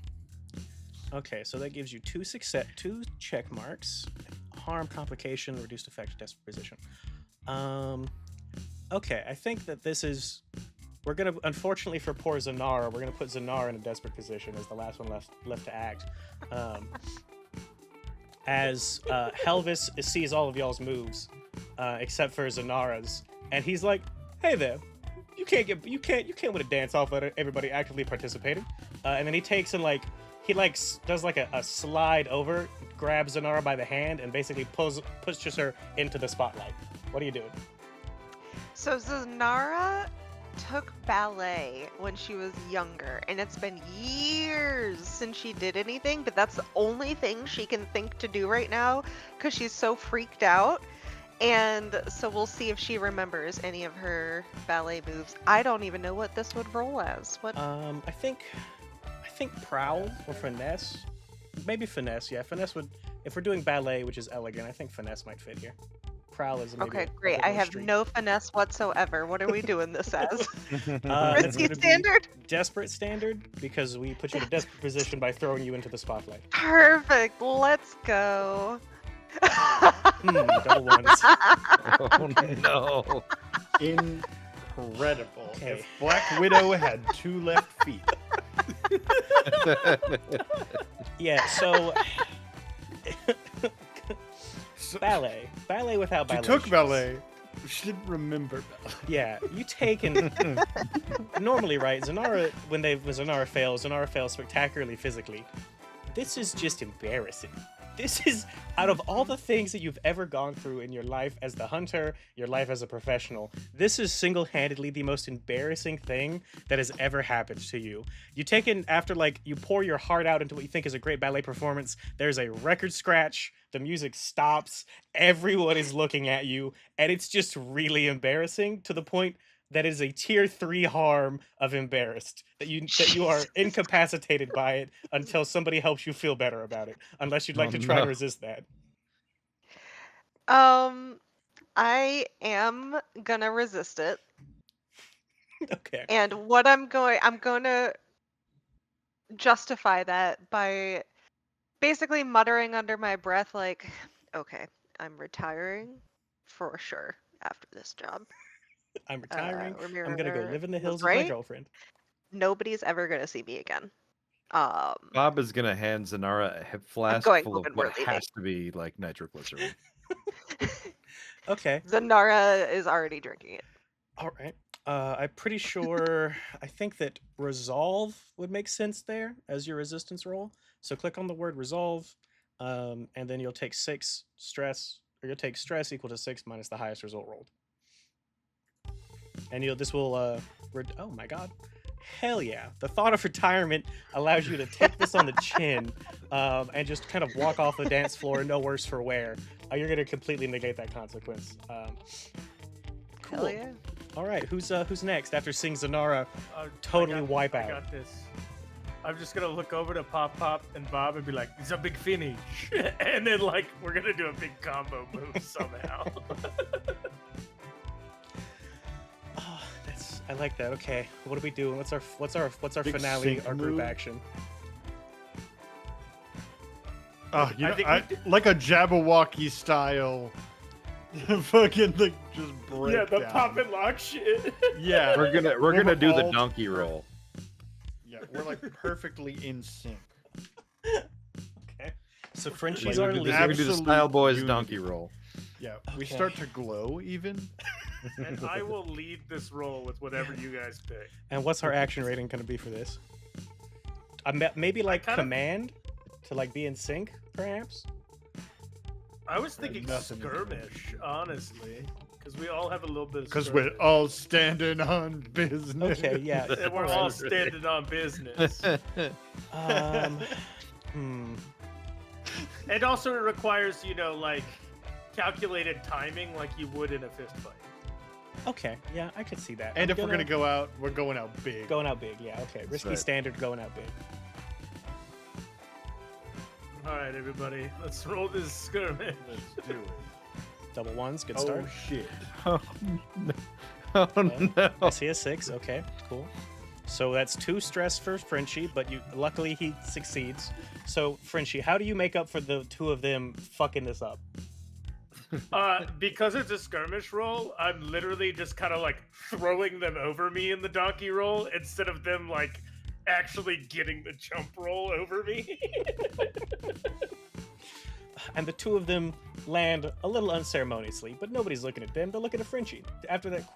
Okay, so that gives you 2 check marks, harm, complication, reduced effect, desperate position. Okay, I think that this is. We're gonna, unfortunately for poor Zanara, we're gonna put Zanara in a desperate position as the last one left to act. As Helvis sees all of y'all's moves, except for Zanara's, and he's like, "Hey there, you can't win a dance off of everybody actively participating." And then he takes and does like a slide over, grabs Zanara by the hand, and basically pushes her into the spotlight. What are you doing? So Zanara took ballet when she was younger, and it's been years since she did anything, but that's the only thing she can think to do right now because she's so freaked out. And so we'll see if she remembers any of her ballet moves. I don't even know what this would roll as. What? I think prowl or finesse. Maybe finesse, yeah. Finesse would, if we're doing ballet, which is elegant, I think finesse might fit here. Prowl is maybe Okay, a great. bit I more have street. no finesse whatsoever. What are we doing this as? That's Risky gonna be standard? Desperate standard, because we put you in a desperate position by throwing you into the spotlight. Perfect. Let's go. Double ones. Oh no. Incredible. Okay. If Black Widow had 2 left feet. Yeah, so ballet without She ballet. took shoes. ballet. She didn't remember. Yeah, you take and normally, right? Zanara, when Zanara fails spectacularly physically. This is just embarrassing. This is out of all the things that you've ever gone through in your life as the hunter, your life as a professional, this is single-handedly the most embarrassing thing that has ever happened to you. You take in after like you pour your heart out into what you think is a great ballet performance, there's a record scratch, the music stops, everyone is looking at you, and it's just really embarrassing to the point that is a tier 3 harm of embarrassed that you are Jesus. incapacitated by it until somebody helps you feel better about it, unless you'd like Oh, to try to no. resist that. I am gonna resist it. Okay. And what I'm going to justify that by basically muttering under my breath, like, okay, I'm retiring for sure after this job. I'm retiring. I'm Ramiro gonna go live in the was hills with my right. girlfriend. Nobody's ever gonna see me again. Bob is gonna hand Zanara a hip flask going full home of and what we're leaving. has to be like nitroglycerin. Okay. Zanara is already drinking it. All right. I'm pretty sure. I think that resolve would make sense there as your resistance roll. So click on the word resolve, and then you'll take 6 stress, or you'll take stress equal to 6 minus the highest result rolled. And this will oh my god, hell yeah! The thought of retirement allows you to take this on the chin, and just kind of walk off the dance floor, no worse for wear. You're gonna completely negate that consequence. Cool. Hell yeah. All right, who's next after seeing Zanara I totally got- wipe I out? got this. I'm just gonna look over to Pop and Bob and be like, "It's a big finish," and then like we're gonna do a big combo move somehow. Oh, I like that. Okay, what are we doing? What's our Big finale? sync Our group move? action. You I know, think like a Jabberwocky style. Fucking like just break yeah, the down. pop and lock shit. Yeah, We're gonna We're do the all donkey per- roll. yeah, we're like perfectly in sync. Okay. So Frenchie's Like, our we leader. We're gonna do the Absolute Style Boys unity. donkey roll. Yeah, we Okay. start to glow even. And I will lead this roll with whatever you guys pick. And what's our action rating going to be for this? Maybe like kinda- command to like be in sync, perhaps. I was thinking nothing. skirmish, honestly, because we all have a little bit of. Because we're skirmish. all standing on business. Okay, yeah. And we're all standing on business. Hmm. And also, it requires, like calculated timing, like you would in a fist fight. Okay, yeah, I could see that. And I'm if we're gonna go out, we're going out big. going out big, yeah, okay. Risky right. standard, going out big. All right, everybody, let's roll this skirmish. Let's do it. Double ones, good Oh start. shit! Oh no! Oh no! I see a 6. Okay, cool. So that's 2 stress for Frenchie, but luckily he succeeds. So Frenchie, how do you make up for the 2 of them fucking this up? Because it's a skirmish roll, I'm literally just kind of like throwing them over me in the donkey roll instead of them like actually getting the jump roll over me. And the 2 of them land a little unceremoniously, but nobody's looking at them. They're looking at Frenchie after that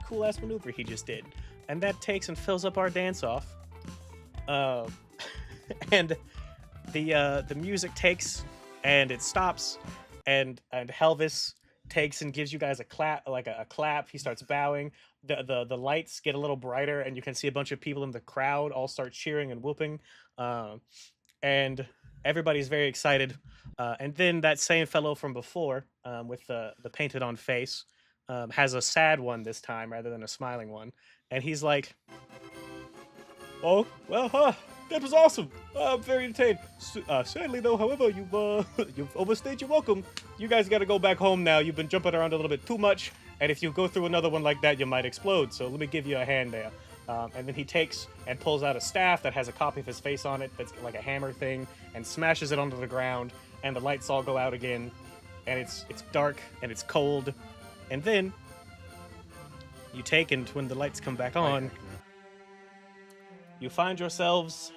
cool ass maneuver he just did, and that takes and fills up our dance off. And the music takes and it stops, and Helvis takes and gives you guys a clap, like a clap. He starts bowing. The lights get a little brighter, and you can see a bunch of people in the crowd all start cheering and whooping, and everybody's very excited. And then that same fellow from before, with the painted on face, has a sad one this time rather than a smiling one, and he's like, "Oh well, that was awesome. I'm very entertained. Sadly though, however, you've overstayed your welcome. You guys got to go back home now. You've been jumping around a little bit too much, and if you go through another one like that, you might explode. So let me give you a hand there." And then he takes and pulls out a staff that has a copy of his face on it, that's like a hammer thing, and smashes it onto the ground, and the lights all go out again, and it's dark and it's cold, and then you take, and when the lights come back on, you find yourselves,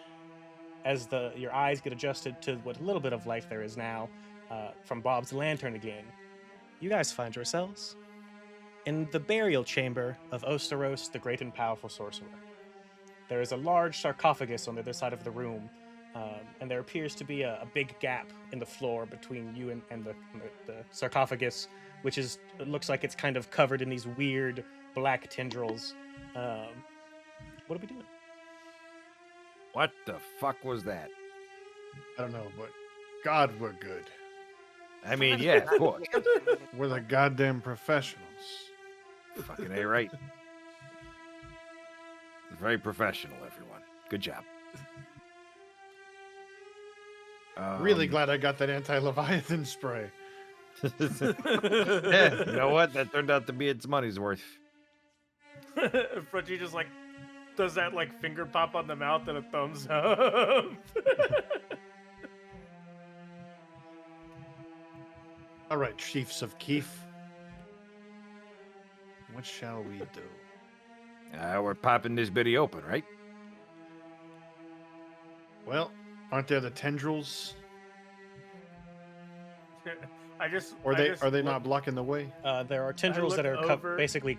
as your eyes get adjusted to what little bit of life there is now, from Bob's lantern again. You guys find yourselves In the burial chamber of Osteros, the great and powerful sorcerer, there is a large sarcophagus on the other side of the room, and there appears to be a big gap in the floor between you and the sarcophagus, which it looks like it's kind of covered in these weird black tendrils. What are we doing? What the fuck was that? I don't know, but God, we're good. I mean, yeah, of course. We're the goddamn professionals. Fucking A, right? Very professional, everyone. Good job. Really glad I got that anti-Leviathan spray. Yeah, you know what? That turned out to be its money's worth. Frenchie just like does that like finger pop on the mouth and a thumbs up. All right, Chiefs of Keef. What shall we do? We're popping this bitty open, right? Well, aren't there the tendrils? Are Are they not blocking the way? There are tendrils that are look over- basically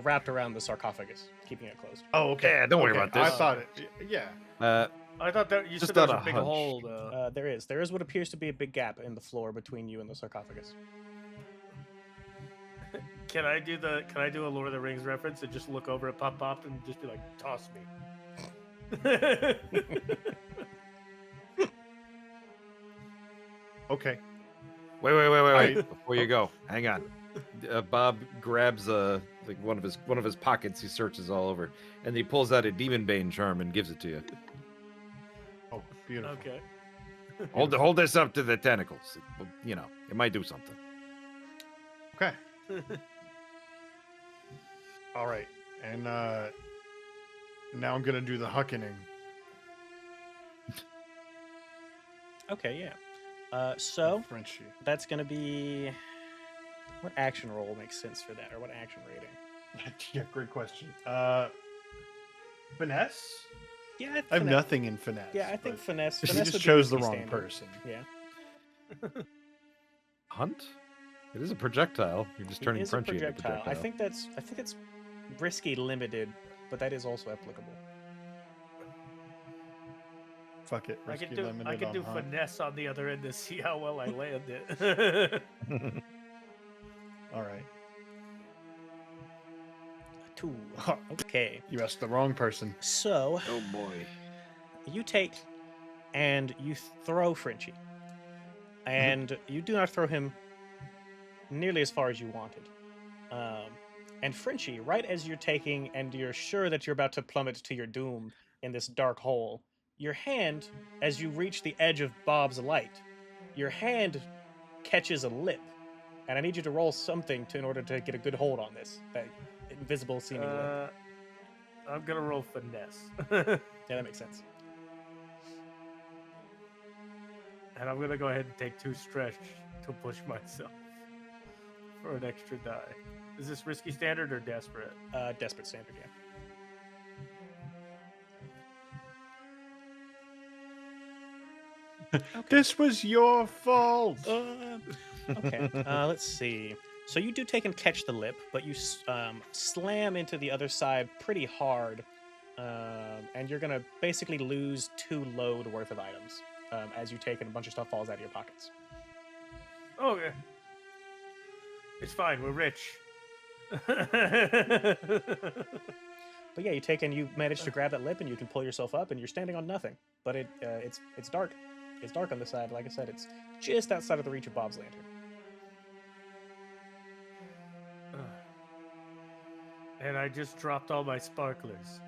wrapped around the sarcophagus, keeping it closed. Oh, okay. Yeah, don't worry Okay, about this. I thought it. Yeah. I thought that you Just said there was on a a big hunch. hole though. There is what appears to be a big gap in the floor between you and the sarcophagus. Can I do a Lord of the Rings reference and just look over at Pop Pop and just be like, toss me? Okay. Wait. I- Before you go, hang on. Bob grabs like one of his pockets. He searches all over, and he pulls out a Demon Bane charm and gives it to you. Oh, beautiful. Okay. Hold this up to the tentacles. You know, it might do something. Okay. All right. And now I'm gonna do the huckening. Okay, yeah. So Frenchie. that's gonna be what action roll makes sense for that, or what action rating? Yeah, great question. Finesse? Yeah, I have nothing in finesse. Yeah, I think but finesse. you Finesse just would be chose the risky wrong standard. person. Yeah, Hunt? It is a projectile. You're just turning it is Frenchie a into a projectile. projectile. I think it's risky limited, but that is also applicable. Fuck it. I Risky could do limited on hunt. finesse on the other end to see how well I land it. All right. Two. Okay, You asked the wrong person. so Oh boy. you take and you throw Frenchie, and you do not throw him nearly as far as you wanted. And Frenchie, right as you're taking and you're sure that you're about to plummet to your doom in this dark hole, your hand, as you reach the edge of Bob's light, your hand catches a lip, and I need you to roll something in order to get a good hold on this that invisible seeming lip. I'm gonna roll finesse, Yeah, that makes sense. and I'm gonna go ahead and take 2 stretch to push myself for an extra die. Is this risky standard or desperate? Desperate standard, yeah. This was your fault. Okay, let's see. So you do take and catch the lip, but you slam into the other side pretty hard, and you're gonna basically lose 2 load worth of items as you take and a bunch of stuff falls out of your pockets. Okay. It's fine. We're rich. But yeah, you take and you manage to grab that lip, and you can pull yourself up, and you're standing on nothing. But it's dark. It's dark on the side. Like I said, it's just outside of the reach of Bob's lantern. And I just dropped all my sparklers.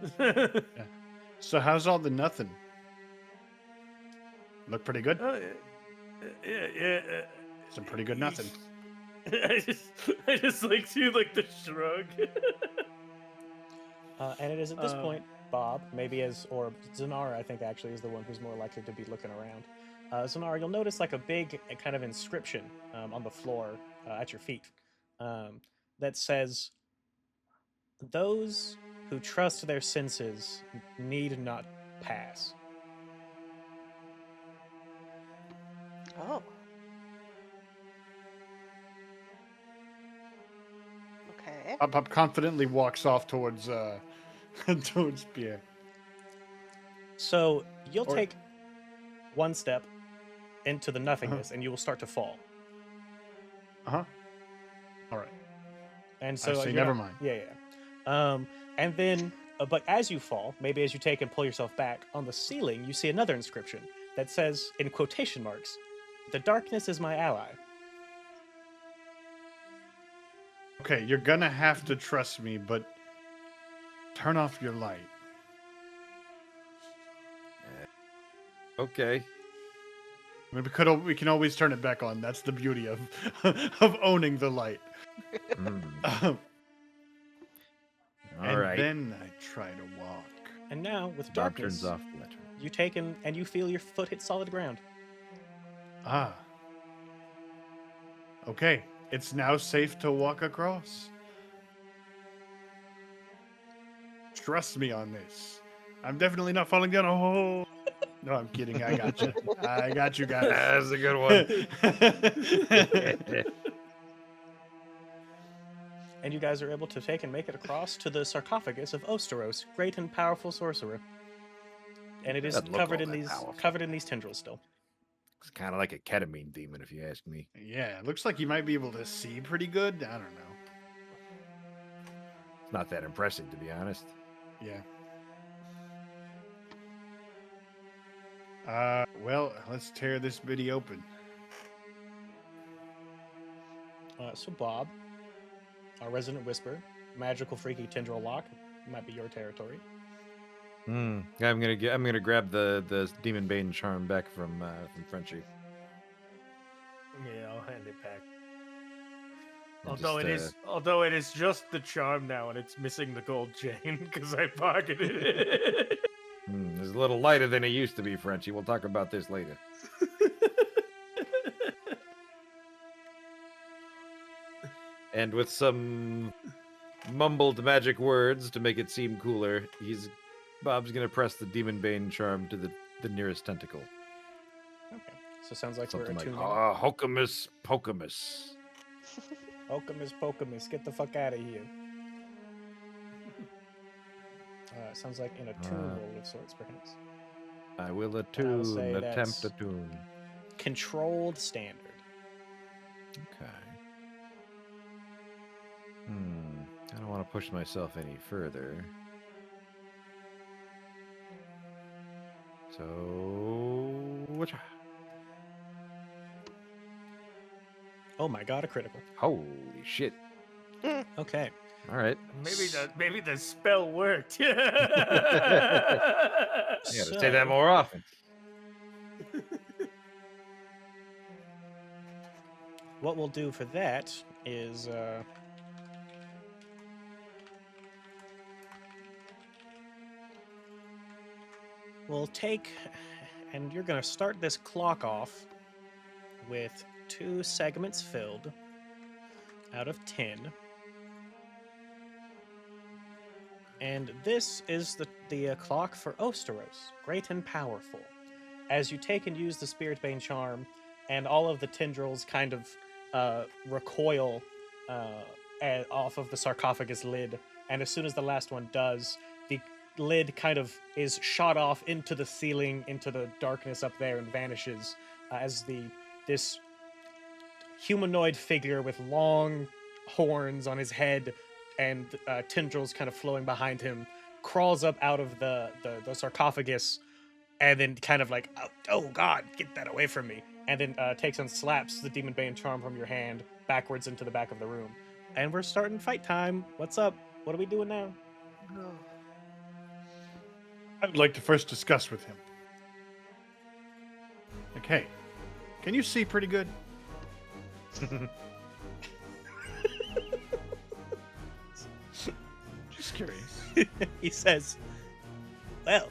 So how's all the nothing? Look pretty good. Yeah. Some pretty good nothing. I just like do like the shrug. And it is at this point, Bob, or Zanara, I think actually is the one who's more likely to be looking around. Zanara, you'll notice like a big kind of inscription on the floor at your feet that says, "Those who trust their senses need not pass." Oh. Okay. Pop confidently walks off towards towards Pierre. So you'll Or- take one step into the nothingness, and you will start to fall. Uh-huh. All right. And I so say, you're never not- mind. Yeah. And then, but as you fall, maybe as you take and pull yourself back, on the ceiling you see another inscription that says, in quotation marks, "The darkness is my ally." Okay, you're gonna have to trust me, but turn off your light. Okay. I mean, we can always turn it back on. That's the beauty of of owning the light. Mm. All and right. then I try to walk. And now, with Bob darkness, turns off the lantern. you take and you feel your foot hit solid ground. Ah. Okay, it's now safe to walk across. Trust me on this. I'm definitely not falling down a hole. No, I'm kidding. I got you. I got you guys. That's a good one. And you guys are able to take and make it across to the sarcophagus of Osteros, great and powerful sorcerer. And it is Doesn't look covered all in that these powerful. tendrils still. It's kind of like a ketamine demon, if you ask me. Yeah, it looks like you might be able to see pretty good. I don't know. It's not that impressive, to be honest. Yeah. Well, let's tear this bitty open. So Bob, our resident whisper, magical freaky tendril lock, might be your territory. I'm gonna grab the demon bane charm back from Frenchie. Yeah, I'll hand it back. And Although it is just the charm now, and it's missing the gold chain because I pocketed it. It's a little lighter than it used to be, Frenchie. We'll talk about this later. And with some mumbled magic words to make it seem cooler, Bob's gonna press the demon bane charm to the nearest tentacle. Okay. So sounds like Something we're like attuned. Hokumus Pokumus. Hokumus Pokumus, get the fuck out of here. Sounds like an attune roll of sorts, perhaps. I will say attune, that's- attempt attune. Controlled standard. Okay. I don't want to push myself any further. So, which? Oh my god, a critical. Holy shit! Okay. All right. Maybe the spell worked. I gotta say that more often. What we'll do for that is we'll take, and you're gonna start this clock off with 2 segments filled out of 10. And this is the clock for Osteros, great and powerful. As you take and use the Spirit Bane charm, and all of the tendrils kind of recoil off of the sarcophagus lid, and as soon as the last one does, the lid kind of is shot off into the ceiling, into the darkness up there, and vanishes as this humanoid figure with long horns on his head and tendrils kind of flowing behind him crawls up out of the sarcophagus, and then kind of like, oh god, get that away from me, and then takes and slaps the Demon Bane charm from your hand backwards into the back of the room. And we're starting fight time. What's up? What are we doing now? I would like to first discuss with him. Okay. Can you see pretty good? Just curious. He says, well,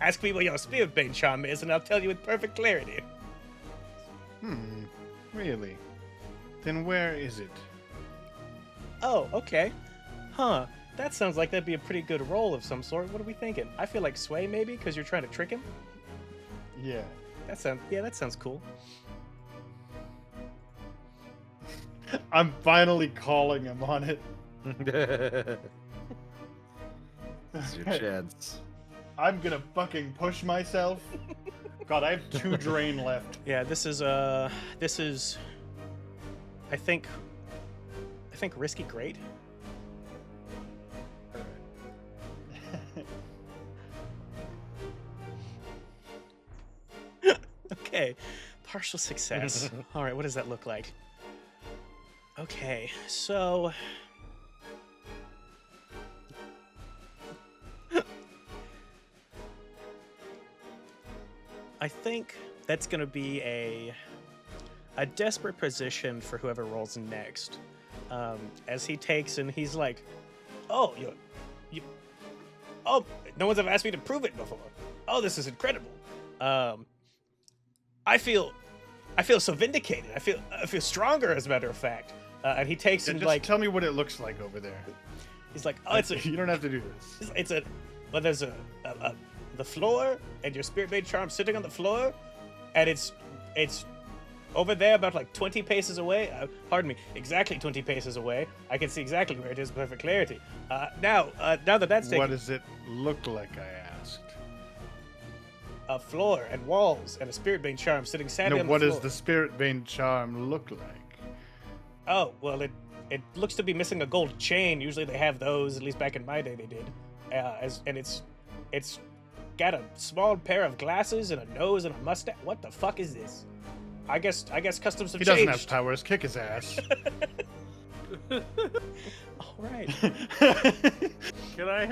ask me what your Spirit Bane charm is, and I'll tell you with perfect clarity. Really? Then where is it? Oh, okay. Huh. That sounds like that'd be a pretty good roll of some sort. What are we thinking? I feel like Sway, maybe, because you're trying to trick him? Yeah. That sounds cool. I'm finally calling him on it. This is your chance. I'm gonna fucking push myself. God, I have 2 drain left. Yeah, this is I think risky great. Okay, partial success. All right, what does that look like? Okay, so I think that's gonna be a desperate position for whoever rolls next. As he takes and he's like, "Oh, oh, no one's ever asked me to prove it before. Oh, this is incredible. I feel so vindicated. I feel stronger, as a matter of fact." And he takes and Just like, tell me what it looks like over there. he's like, "Oh, it's a, You don't have to do this. it's a, well, there's the floor, and your spirit mage charm sitting on the floor, and it's over there about like 20 paces away. Pardon me, exactly 20 paces away. I can see exactly where it is with perfect clarity. Now that that's What taken, does it look like, I asked. a floor and walls and a spirit bane charm sitting sadly No, on the what floor. does the Spirit Bane charm look like? Oh, well, it looks to be missing a gold chain. Usually they have those, at least back in my day they did. And it's got a small pair of glasses and a nose and a mustache. What the fuck is this? I guess customs have He doesn't changed. have powers. Kick his ass. All right. Can I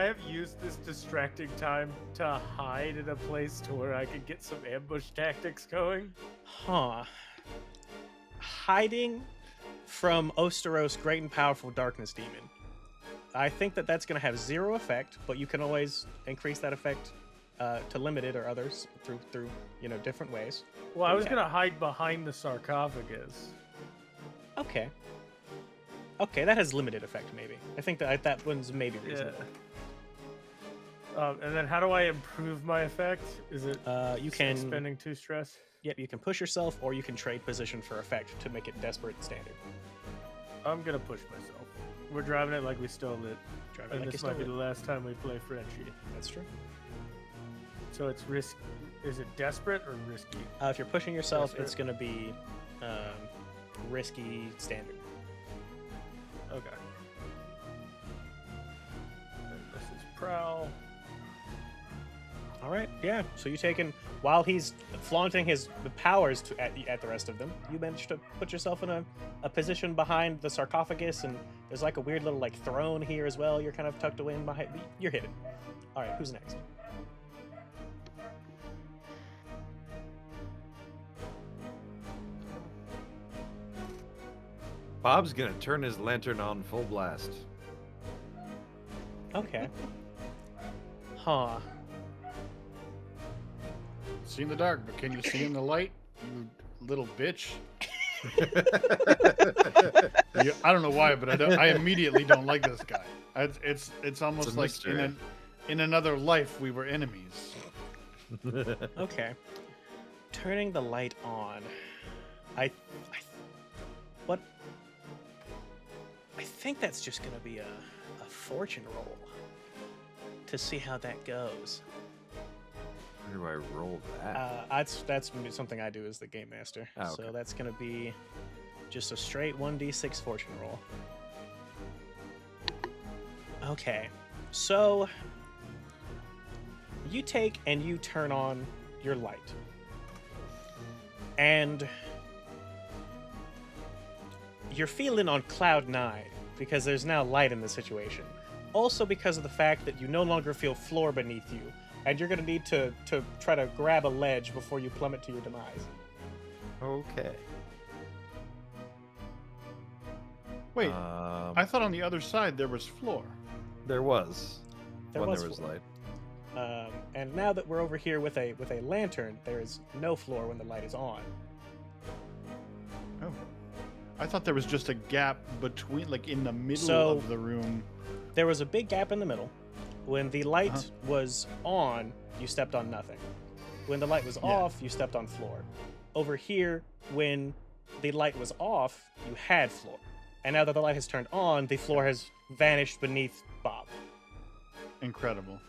have used this distracting time to hide in a place to where I could get some ambush tactics going? Huh. Hiding from Osteros' great and powerful darkness demon. I think that's going to have 0 effect, but you can always increase that effect to limited or others through different ways. Well, I was Okay. gonna hide behind the sarcophagus. Okay. Okay, that has limited effect, maybe. I think that one's maybe Yeah. reasonable. And then how do I improve my effect? Is it You can, spending 2 stress? yep, you can push yourself, or you can trade position for effect to make it desperate and standard. I'm gonna push myself. We're driving it like we stole it, Drive it and like you this might be stole the it. last time we play Frenchie. That's true. So it's risk. Is it desperate or risky? If you're pushing yourself, Desperate. it's going to be risky standard. Okay. And this is prowl. All right, yeah. So you taken while he's flaunting his powers at the rest of them, you managed to put yourself in a position behind the sarcophagus, and there's like a weird little like throne here as well. You're kind of tucked away in behind. You're hidden. All right, who's next? Bob's gonna turn his lantern on full blast. Okay. Huh. See in the dark, but can you see in the light? You little bitch. I don't know why, but I immediately don't like this guy. It's almost It's a like mystery. in another life we were enemies. Okay. Turning the light on. What? I think that's just gonna be a fortune roll to see how that goes. Where do I roll that? That's something I do as the game master. Oh, So okay. that's gonna be just a straight 1d6 fortune roll. Okay, so you take and you turn on your light, and you're feeling on cloud 9 because there's now light in the situation. Also because of the fact that you no longer feel floor beneath you, and you're going to need to try to grab a ledge before you plummet to your demise. Okay. Wait, I Um, thought on the other side there was floor. there was. There when was there was floor. light. And now that we're over here with a lantern, there is no floor when the light is on. Oh, I thought there was just a gap between, like in the middle So- of the room. There was a big gap in the middle. When the light Uh-huh. was on, you stepped on nothing. When the light was Yeah. off, you stepped on floor. Over here, when the light was off, you had floor. And now that the light has turned on, the floor has vanished beneath Bob. Incredible.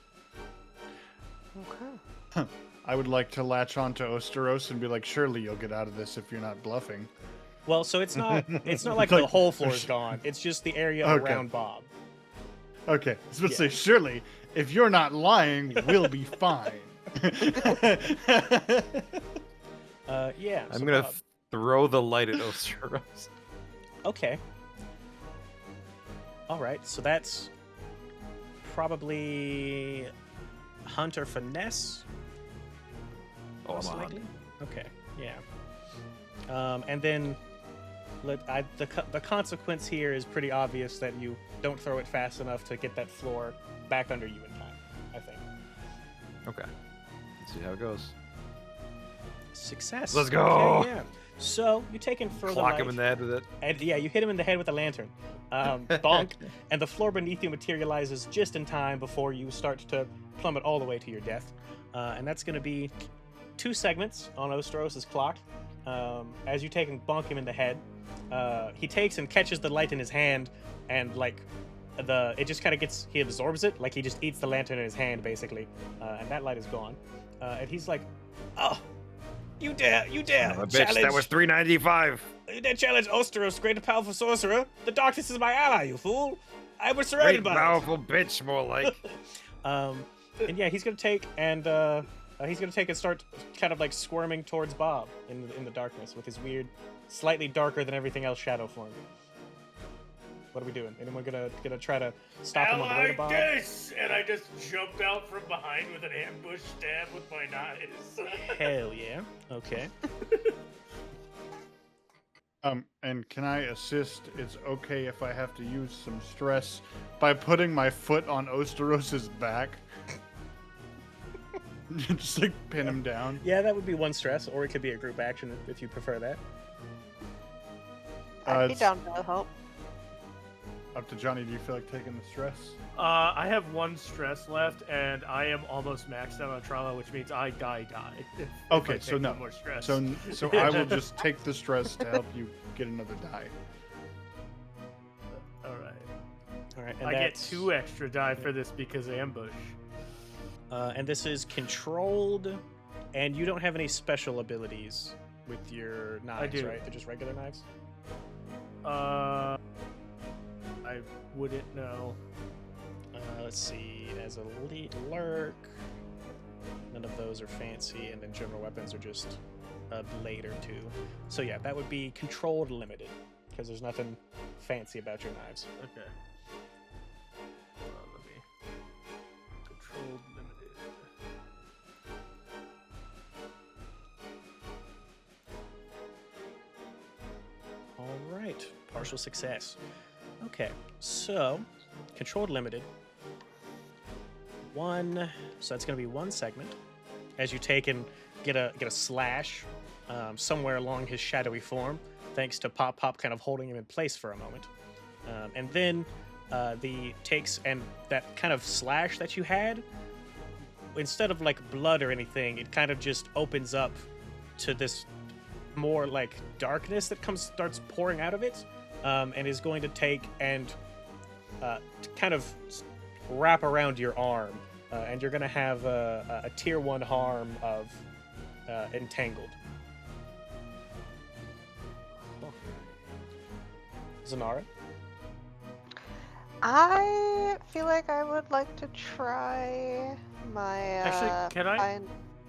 Okay. I would like to latch on to Osteros and be like, surely you'll get out of this if you're not bluffing. Well, so it's not like Like- the whole floor is gone. It's just the area Okay. around Bob. Okay, I was about to say, Yeah. surely, if you're not lying, we'll be fine. Yeah. I'm so gonna Bob. throw the light at Osteros. Okay. All right, so that's probably hunt or finesse. Oh, Most I'm on. likely? Okay, yeah. And then the consequence here is pretty obvious that you don't throw it fast enough to get that floor back under you in time, I think. Okay. Let's see how it goes. Success. Let's go. Okay, yeah. So you take in further Clock light, him in the head with it. and yeah, you hit him in the head with a lantern. Bonk, and the floor beneath you materializes just in time before you start to plummet all the way to your death. And that's going to be 2 segments on Osteros' clock. As you take and bonk him in the head, he takes and catches the light in his hand, and it just kind of he absorbs it, like he just eats the lantern in his hand basically, and that light is gone. And he's like, "Oh, you dare Son of a bitch, challenge that was 395. you dare challenge Osteros, great and powerful sorcerer? The darkness is my ally, you fool! I was surrounded Great by powerful bitch, more like. it." And yeah, he's gonna take and start kind of like squirming towards Bob in the darkness with his weird, slightly darker than everything else shadow form. What are we doing? Anyone gonna try to stop him on the way to Bob? this! And I just jumped out from behind with an ambush stab with my knives. Hell yeah. Okay. And can I assist? It's okay if I have to use some stress by putting my foot on Osteros's back. Just like pin him down. Yeah, that would be 1 stress, or it could be a group action if you prefer that. I'd be It's down to help. up to Johnny. Do you feel like taking the stress? I have 1 stress left, and I am almost maxed out on trauma, which means I die. If Okay, I so take no. one more stress. So I will just take the stress to help you get another die. All right. All right. And I get that's- 2 extra die for this because ambush. And this is controlled, and you don't have any special abilities with your knives, do. right? They're just regular knives? I wouldn't know. Let's see. As a lurk, none of those are fancy, and then general weapons are just a blade or 2. So yeah, that would be controlled limited, because there's nothing fancy about your knives. Okay. Let me. Controlled limited. All right, partial success. Okay, so controlled limited. 1, so that's going to be 1 segment. As you take and get a slash somewhere along his shadowy form, thanks to Pop kind of holding him in place for a moment, and then the takes and that kind of slash that you had, instead of like blood or anything, it kind of just opens up to this more like darkness that starts pouring out of it, and is going to take and kind of wrap around your arm, and you're going to have a tier 1 harm of entangled. Zanara? I feel like I would like to try my. Actually, can I-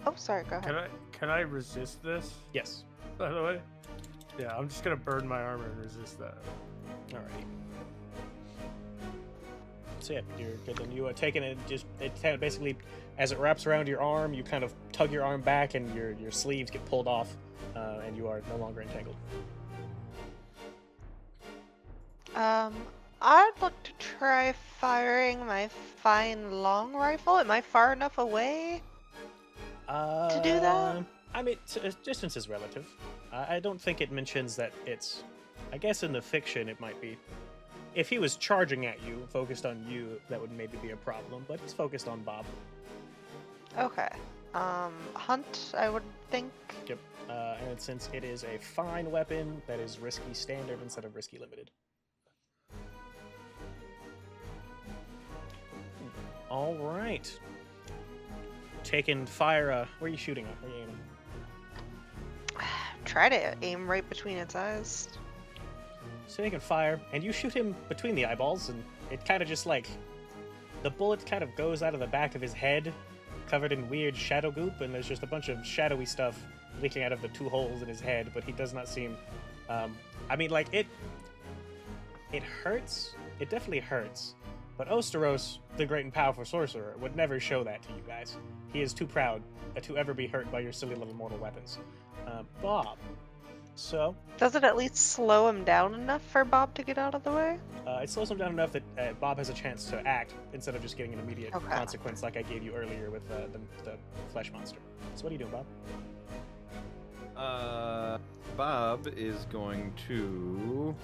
Oh, sorry. Go ahead. Can I resist this? Yes. By the way. Yeah, I'm just gonna burn my armor and resist that. Alrighty. So yeah, you're good. Then you taking it, it basically, as it wraps around your arm, you kind of tug your arm back, and your sleeves get pulled off, and you are no longer entangled. I'd like to try firing my fine long rifle. Am I far enough away? To do that? I mean, distance is relative. I don't think it mentions that it's. I guess in the fiction it might be. If he was charging at you, focused on you, that would maybe be a problem. But he's focused on Bob. Okay. Hunt, I would think. Yep. And since it is a fine weapon, that is risky standard instead of risky limited. All right. Taking fire. Where are you shooting at? Where are you aiming? Try to aim right between its eyes. So taking fire, and you shoot him between the eyeballs, and it kind of just like the bullet kind of goes out of the back of his head, covered in weird shadow goop, and there's just a bunch of shadowy stuff leaking out of the 2 holes in his head. But he does not seem. I mean, like it hurts. It definitely hurts. But Osteros, the great and powerful sorcerer, would never show that to you guys. He is too proud to ever be hurt by your silly little mortal weapons. Bob. So, Does it at least slow him down enough for Bob to get out of the way? it slows him down enough that Bob has a chance to act instead of just getting an immediate Okay. consequence like I gave you earlier with the flesh monster. So what are you doing, Bob? Bob is going to,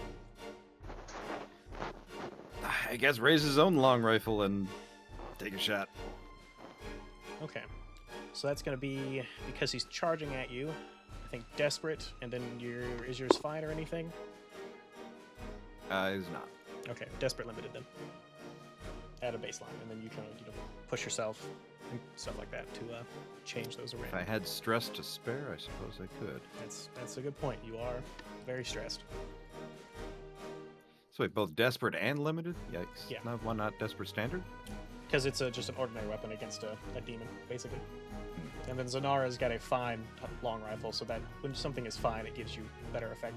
I guess, raise his own long rifle and take a shot. Okay. So that's going to be, because he's charging at you, I think desperate, and then is yours fine or anything? He's not. Okay, desperate limited then. At a baseline, and then you kind of push yourself and stuff like that to change those around. If I had stress to spare, I suppose I could. That's a good point. You are very stressed. So wait, both desperate and limited? Yikes. Yeah. Not one, not desperate standard? Because it's just an ordinary weapon against a demon, basically. And then Zanara's got a fine long rifle, so that when something is fine, it gives you better effect.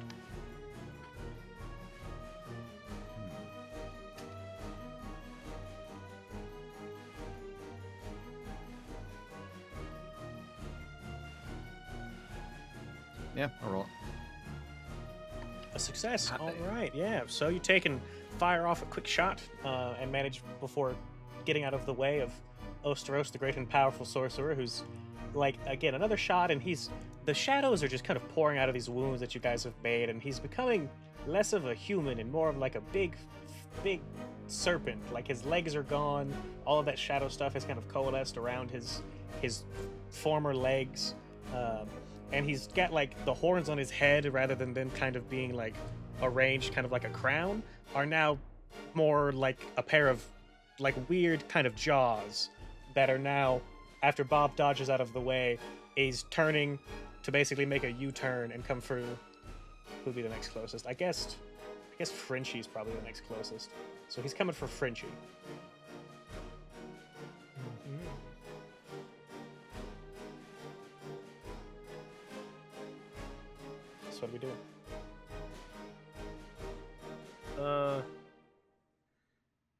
Yeah, I'll roll it. A success. Hi. All right, yeah. So you take and fire off a quick shot and manage before getting out of the way of Osteros, the great and powerful sorcerer, who's like, again, another shot, and the shadows are just kind of pouring out of these wounds that you guys have made, and he's becoming less of a human and more of like a big serpent. Like his legs are gone, all of that shadow stuff has kind of coalesced around his former legs, and he's got like the horns on his head, rather than them kind of being like arranged kind of like a crown, are now more like a pair of like weird kind of jaws that are now, after Bob dodges out of the way, is turning to basically make a U-turn and come through. Who'd be the next closest? I guess Frenchie's probably the next closest. So he's coming for Frenchie. So what are we doing?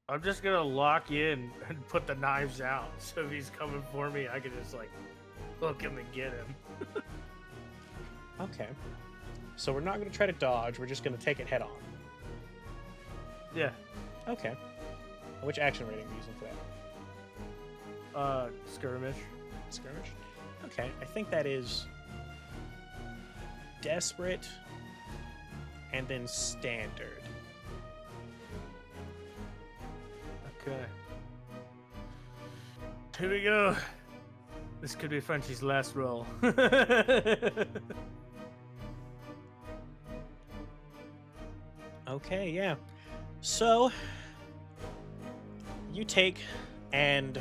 I'm just gonna lock in and put the knives out. So if he's coming for me, I can just like hook him and get him. Okay. So we're not going to try to dodge. We're just going to take it head on. Yeah. Okay. Which action rating are you using for that? Skirmish. Skirmish? Okay. I think that is desperate and then standard. Okay. Here we go. This could be Frenchie's last roll. Okay, yeah. So you take, and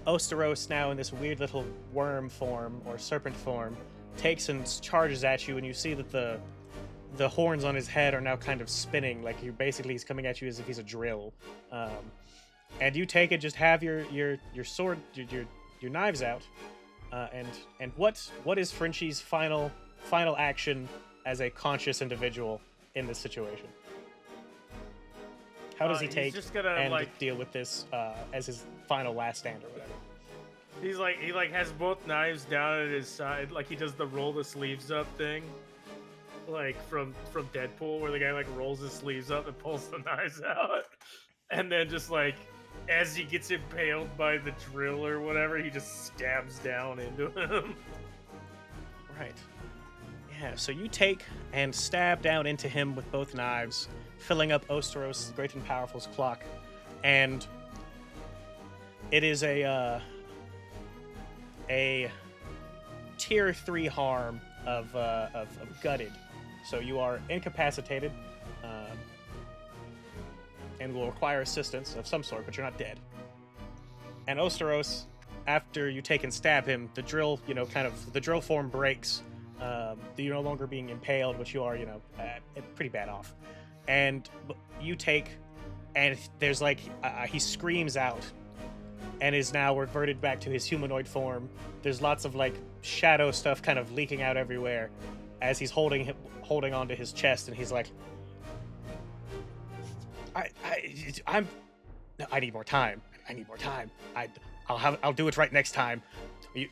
Osteros, now in this weird little worm form or serpent form, takes and charges at you, and you see that the horns on his head are now kind of spinning, like he's coming at you as if he's a drill. And you take it, just have your sword, your knives out, and what is Frenchie's final action as a conscious individual in this situation? How does he He's take just gonna, and like- deal with this as his final last stand or whatever? he has both knives down at his side, like he does the roll the sleeves up thing, like from Deadpool, where the guy like rolls his sleeves up and pulls the knives out, and then just like as he gets impaled by the drill or whatever, he just stabs down into him. Right. Yeah, so you take and stab down into him with both knives, filling up Osteros' great and powerful's clock, and it is a tier 3 harm of gutted. So you are incapacitated, and will require assistance of some sort, but you're not dead. And Osteros, after you take and stab him, the drill, the drill form breaks. You're no longer being impaled, but you are, pretty bad off. And you take, and there's he screams out, and is now reverted back to his humanoid form. There's lots of shadow stuff kind of leaking out everywhere, as he's holding onto his chest, and he's like, I need more time. I need more time. I'll do it right next time.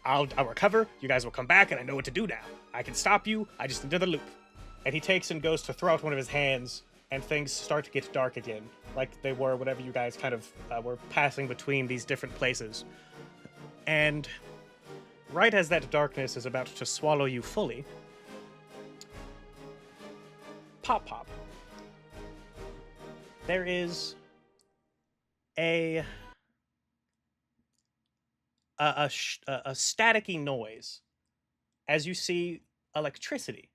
I'll recover. You guys will come back, and I know what to do now. I can stop you. I just need another loop. And he takes and goes to throw out one of his hands, and things start to get dark again, like they were whenever you guys kind of were passing between these different places. And right as that darkness is about to swallow you fully, pop. There is a staticky noise as you see electricity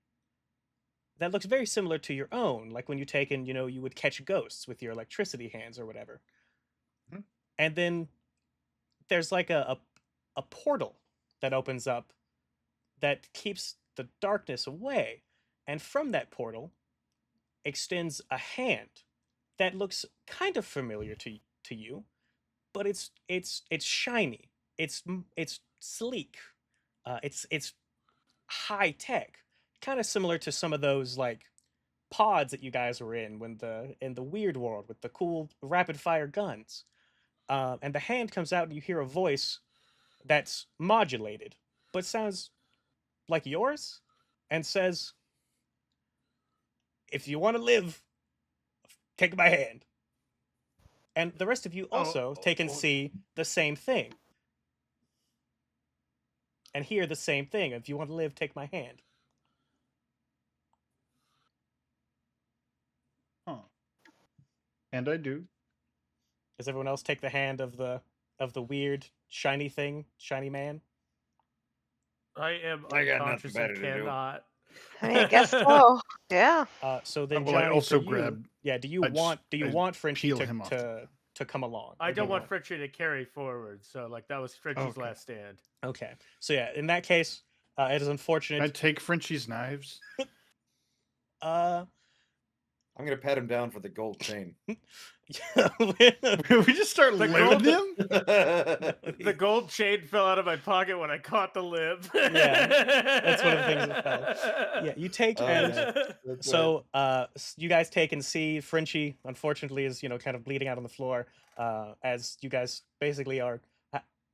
that looks very similar to your own, like when you take and you would catch ghosts with your electricity hands or whatever. Hmm. And then there's a portal that opens up that keeps the darkness away, and from that portal extends a hand that looks kind of familiar to you, but it's shiny. It's sleek. It's high tech, kind of similar to some of those pods that you guys were in in the weird world with the cool rapid fire guns. And the hand comes out, and you hear a voice that's modulated, but sounds like yours, and says, "If you want to live, take my hand." And the rest of you also take and see the same thing. And hear the same thing. If you want to live, take my hand. Huh. And I do. Does everyone else take the hand of the weird shiny thing, shiny man? I am I got nothing unconscious better and to do. cannot. I mean, I guess so. Yeah. So then, Well, I Johnny, also for you, grab- do you I'd want Frenchie peel him off. to come along? I Or do don't you want Frenchie to carry forward, so that was Frenchie's Okay. last stand. Okay. So yeah, in that case, it is Can I unfortunate. take Frenchie's knives? I'm gonna pat him down for the gold chain. we just start The living gold- him? The gold chain fell out of my pocket when I caught the lip. Yeah, that's one of the things that fell. Yeah, you take and That's so you guys take and see Frenchie, unfortunately, is kind of bleeding out on the floor, as you guys basically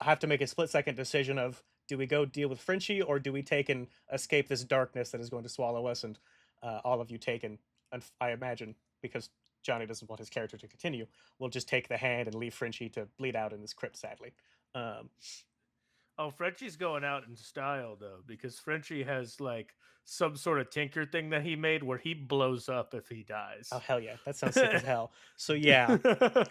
have to make a split-second decision of, do we go deal with Frenchie, or do we take and escape this darkness that is going to swallow us? And all of you take and I imagine, because Johnny doesn't want his character to continue, we'll just take the hand and leave Frenchie to bleed out in this crypt, sadly. Oh, Frenchie's going out in style though, because Frenchie has some sort of tinker thing that he made where he blows up if he dies. Oh, hell yeah, that sounds sick as hell. So yeah,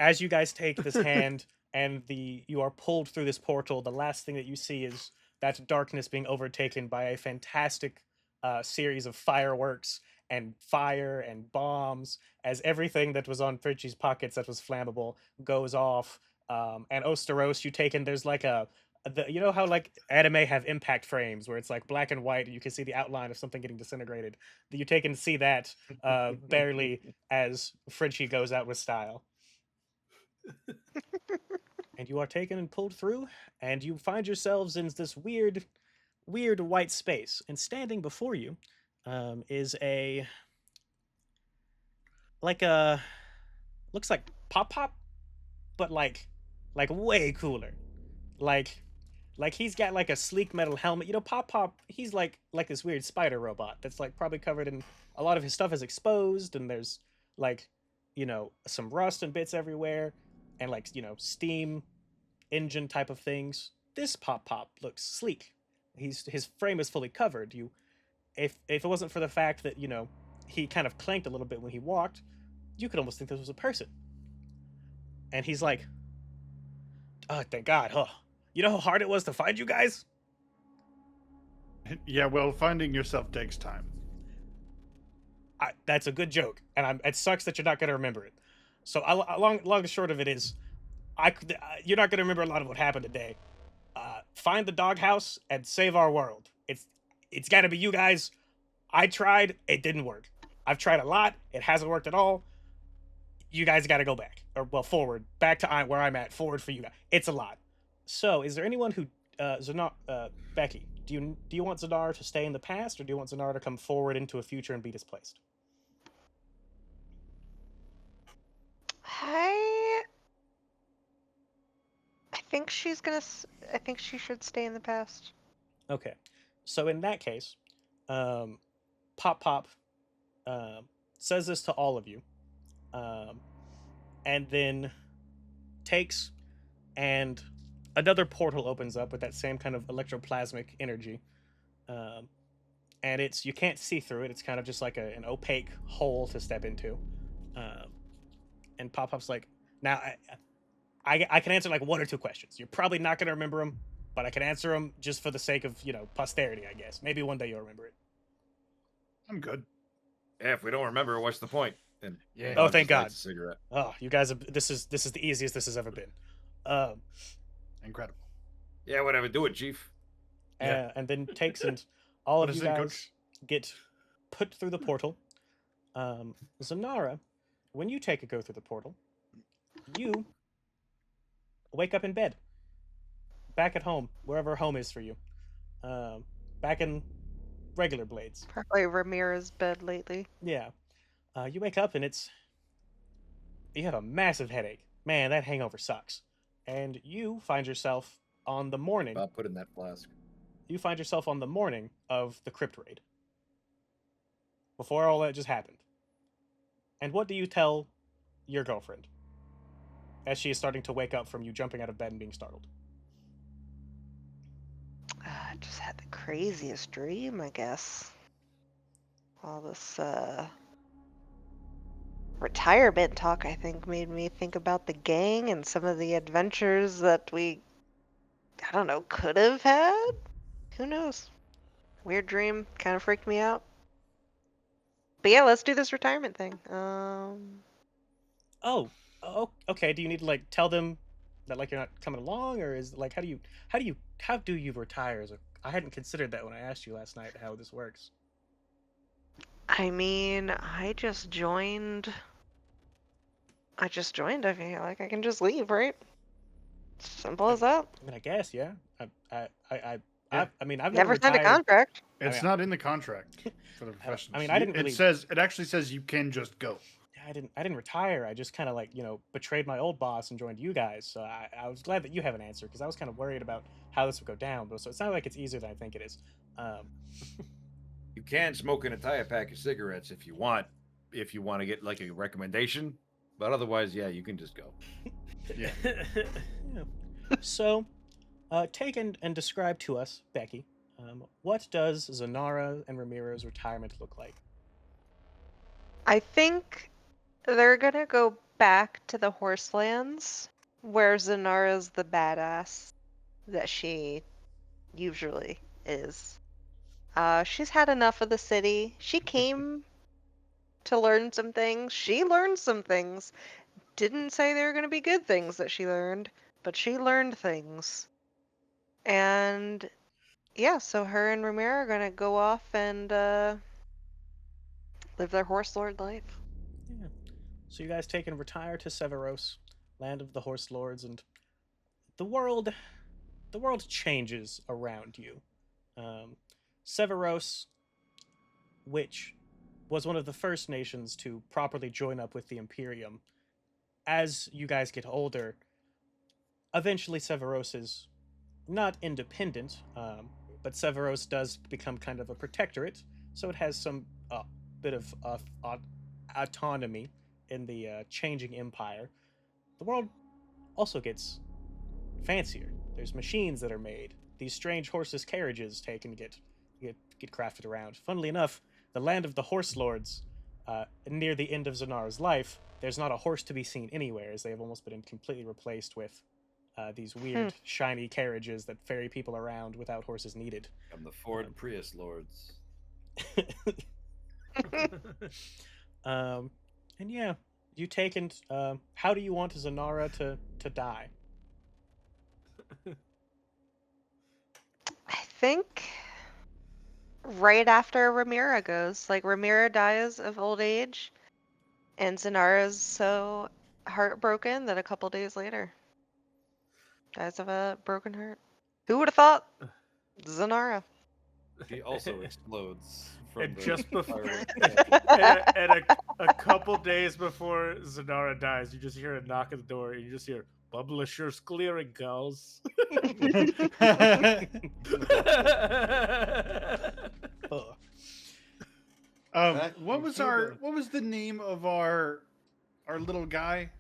as you guys take this hand and you are pulled through this portal, the last thing that you see is that darkness being overtaken by a fantastic series of fireworks and fire and bombs, as everything that was on Frenchie's pockets that was flammable goes off. And Osteros, you take in, there's you know how anime have impact frames where it's black and white and you can see the outline of something getting disintegrated? You take and see that barely as Frenchie goes out with style. And you are taken and pulled through, and you find yourselves in this weird white space. And standing before you is looks like Pop, but like way cooler. Like he's got a sleek metal helmet. Pop, he's like this weird spider robot that's probably covered in, a lot of his stuff is exposed, and there's some rust and bits everywhere, and steam engine type of things. This Pop looks sleek. His frame is fully covered. If it wasn't for the fact that he kind of clanked a little bit when he walked, you could almost think this was a person. And he's like, "Oh, thank God! Huh? You know how hard it was to find you guys?" Yeah, well, finding yourself takes time. That's a good joke, and it sucks that you're not gonna remember it. So long and short of it is, you're not gonna remember a lot of what happened today. Find the doghouse and save our world. It's got to be you guys. I tried, it didn't work. I've tried a lot, it hasn't worked at all. You guys got to go back, or well, forward, back to where I'm at. Forward for you guys. It's a lot. So, is there anyone who, Becky? Do you want Zadar to stay in the past, or do you want Zadar to come forward into a future and be displaced? I think she's gonna. I think she should stay in the past. Okay. So in that case, Pop Pop says this to all of you, um, and then takes and another portal opens up with that same kind of electroplasmic energy, um, and you can't see through it. It's kind of just like an opaque hole to step into, um, and Pop Pop's like, now I can answer like one or two questions. You're probably not gonna remember them, but I can answer them just for the sake of posterity, I guess. Maybe one day you'll remember it. I'm good. Yeah, if we don't remember, what's the point? And Yeah. Oh, Bob thank just lights God. a cigarette. Oh, you guys! This is the easiest this has ever been. Um, Incredible. Yeah, whatever. Do it, Chief. Yeah. and then takes and all of What you is it, guys Coach? get put through the portal. Zanara, when you take a go through the portal, you wake up in bed, back at home, wherever home is for you. Back in regular Blades. Probably Ramirez's bed lately. Yeah. You wake up and you have a massive headache. Man, that hangover sucks. And you find yourself on the morning. Bob put in that flask. You find yourself on the morning of the crypt raid. Before all that just happened. And what do you tell your girlfriend as she is starting to wake up from you jumping out of bed and being startled? I just had the craziest dream, I guess. All this retirement talk, I think, made me think about the gang and some of the adventures that we, I don't know, could have had. Who knows? Weird dream, kind of freaked me out. But yeah, let's do this retirement thing. Oh, okay. Do you need to like tell them that like you're not coming along, or is like how do you retire? I hadn't considered that when I asked you last night how this works. I mean, I just joined. I feel like I can just leave, right? Simple as that. I mean, I guess, yeah. Yeah. I mean, I've Never signed a retired. contract. It's mean, not in the contract for the professionals. I mean, I didn't really. It actually says you can just go. I didn't retire. I just kind of like betrayed my old boss and joined you guys. So I was glad that you have an answer because I was kind of worried about how this would go down. But so it sounds like it's easier than I think it is. You can smoke an entire pack of cigarettes if you want to get like a recommendation. But otherwise, yeah, you can just go. Yeah. Yeah. So, take and describe to us, Becky, what does Zanara and Ramiro's retirement look like? I think they're gonna go back to the Horselands, where Zanara's the badass that she usually is. She's had enough of the city. She came to learn some things. She learned some things. Didn't say they were gonna be good things that she learned, but she learned things. And yeah, so her and Ramiro are gonna go off and live their horse lord life. Yeah. So you guys take and retire to Severos, land of the horse lords, and the world changes around you. Severos, which was one of the first nations to properly join up with the Imperium, as you guys get older, eventually Severos is not independent, but Severos does become kind of a protectorate, so it has some bit of autonomy in the changing empire. The world also gets fancier. There's machines that are made. These strange horseless carriages take and get crafted around. Funnily enough, the land of the horse lords, near the end of Zanara's life, there's not a horse to be seen anywhere, as they have almost been completely replaced with these weird, shiny carriages that ferry people around without horses needed. I'm the Ford Prius lords. And yeah, you taken. How do you want Zanara to die? I think right after Ramira goes. Like, Ramira dies of old age, and Zanara's so heartbroken that a couple days later dies of a broken heart. Who would have thought? Zanara. She also explodes from And the just before, fireworks. and a couple days before Zanara dies, you just hear a knock at the door, and you just hear "Publishers clearing, girls." Ugh. Back What in was Cuba. what was the name of our little guy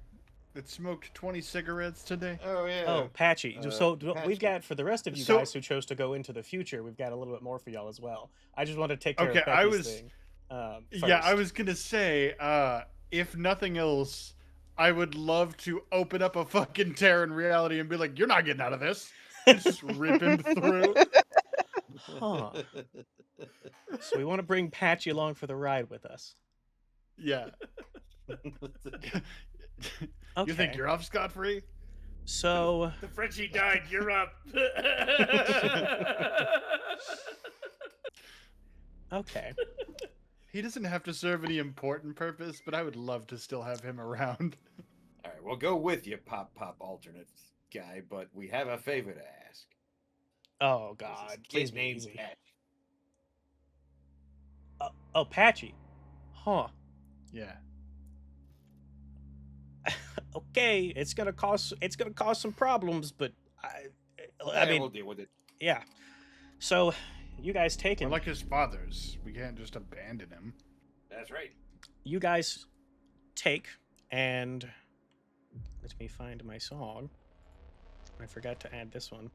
that smoked 20 cigarettes today? Oh yeah. Oh, Patchy. So Patchy. we've got, for the rest of you So- guys who chose to go into the future, we've got a little bit more for y'all as well. I just want to take care Okay, of Becky's I was- thing. Yeah, I first. was gonna say, if nothing else, I would love to open up a fucking tear in reality and be like, "You're not getting out of this." And just rip him through. Huh. So we want to bring Patchy along for the ride with us. Yeah. Okay. You think you're off scot free? So The Frenchie died. You're up. okay. He doesn't have to serve any important purpose, but I would love to still have him around. All right, we'll go with you, pop alternate guy, but we have a favor to ask. Oh There's this God, kid please be named easy. Patch. Oh, Patchy. Huh. Yeah. Okay, it's gonna cause some problems, but I Yeah, mean, we'll deal with it. yeah. So, you guys We're taken. like his fathers. We can't just abandon him. That's right. You guys take and let me find my song. I forgot to add this one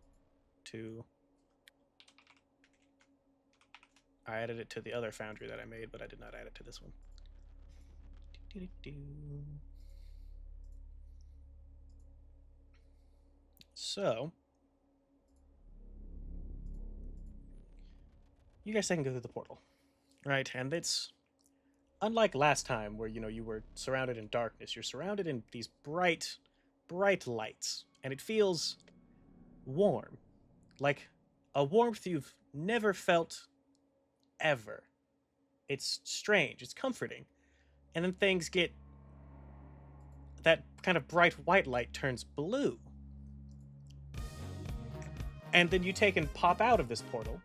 to. I added it to the other foundry that I made, but I did not add it to this one. So, you guys can go through the portal, right? And it's unlike last time where you were surrounded in darkness. You're surrounded in these bright lights, and it feels warm, like a warmth you've never felt ever. It's strange, it's comforting. And then things get, that kind of bright white light turns blue. And then you take and pop out of this portal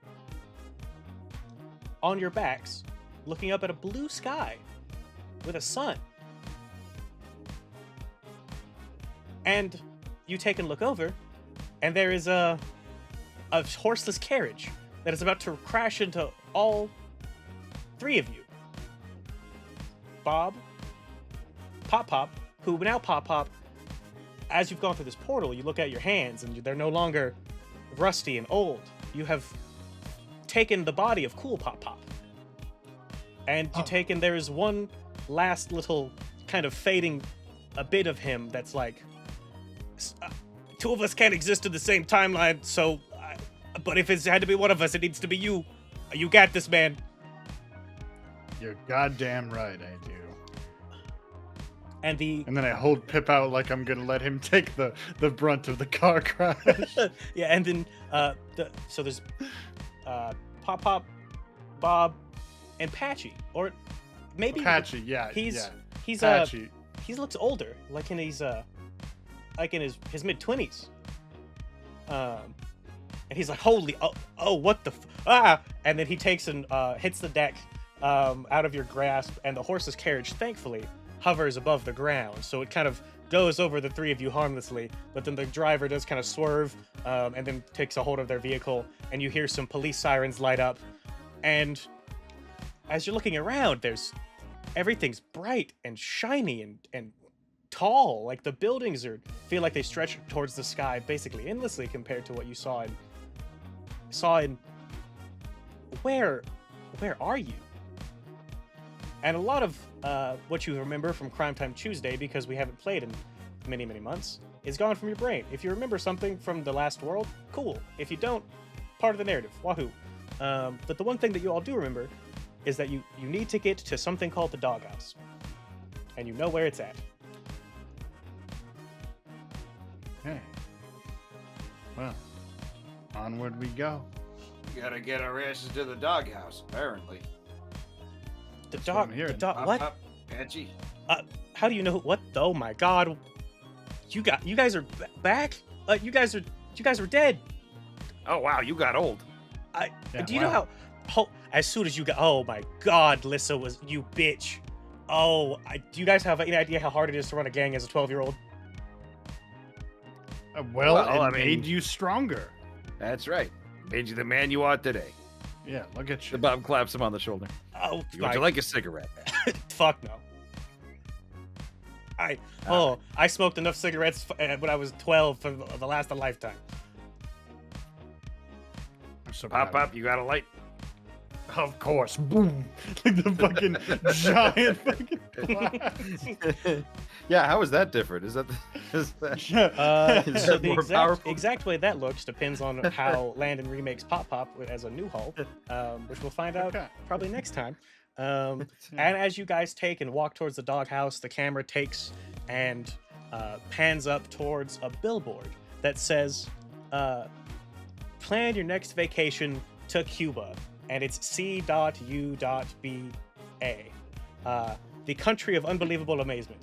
on your backs, looking up at a blue sky with a sun. And you take and look over, and there is a horseless carriage that is about to crash into all three of you. Bob, Pop, who now Pop, as you've gone through this portal, you look at your hands, and they're no longer rusty and old. You have taken the body of cool Pop. And you take, and there is one last little kind of fading a bit of him that's like, two of us can't exist in the same timeline, so, but if it's had to be one of us, it needs to be you. You got this, man. You're goddamn right, I do. And And then I hold Pip out like I'm gonna let him take the brunt of the car crash. yeah, and then so there's Pop, Bob, and Patchy, or maybe Patchy, yeah. he's Patchy. he looks older, like in his his mid-20s. And he's like, holy, oh, what the, and then he takes and hits the deck out of your grasp, and the horse's carriage, thankfully, hovers above the ground, so it kind of goes over the three of you harmlessly, but then the driver does kind of swerve, and then takes a hold of their vehicle, and you hear some police sirens light up, and as you're looking around, everything's bright and shiny and tall, like the buildings feel like they stretch towards the sky basically endlessly compared to what you saw in where are you? And a lot of what you remember from Croime Toime Chewsday, because we haven't played in many months, is gone from your brain. If you remember something from the last world, cool. If you don't, part of the narrative, wahoo. But the one thing that you all do remember is that you need to get to something called the doghouse. and you know where it's at. Okay. Well, onward we go. We gotta get our asses to the doghouse, apparently. The what dog. I'm hearing. The dog. Up, What? up, Patchy. How do you know what? Oh my God! You guys are back. You guys are dead. Oh wow, you got old. Yeah, Do you know wow. how? As soon as you got. Oh my God, Lissa was you bitch. Oh, do you guys have any idea how hard it is to run a gang as a 12-year-old? Well, Well, it I mean- made you stronger. That's right. Made you the man you are today. Yeah, look at The you. Bob claps him on the shoulder. Oh, Would you like a cigarette? Fuck no. I smoked enough cigarettes when I was 12 for the last a lifetime. I'm so Pop proud of up, you got a light. you. Of course. Boom. Like the fucking giant fucking blast. Yeah, how is that different? Is that Yeah. Is So that the more powerful? exact way that looks depends on how Landon remakes Pop Pop as a new Hulk, which we'll find out Okay. probably next time. And as you guys take and walk towards the doghouse, the camera takes and pans up towards a billboard that says, plan your next vacation to Cuba. And it's C.U.B.A. The country of unbelievable amazement.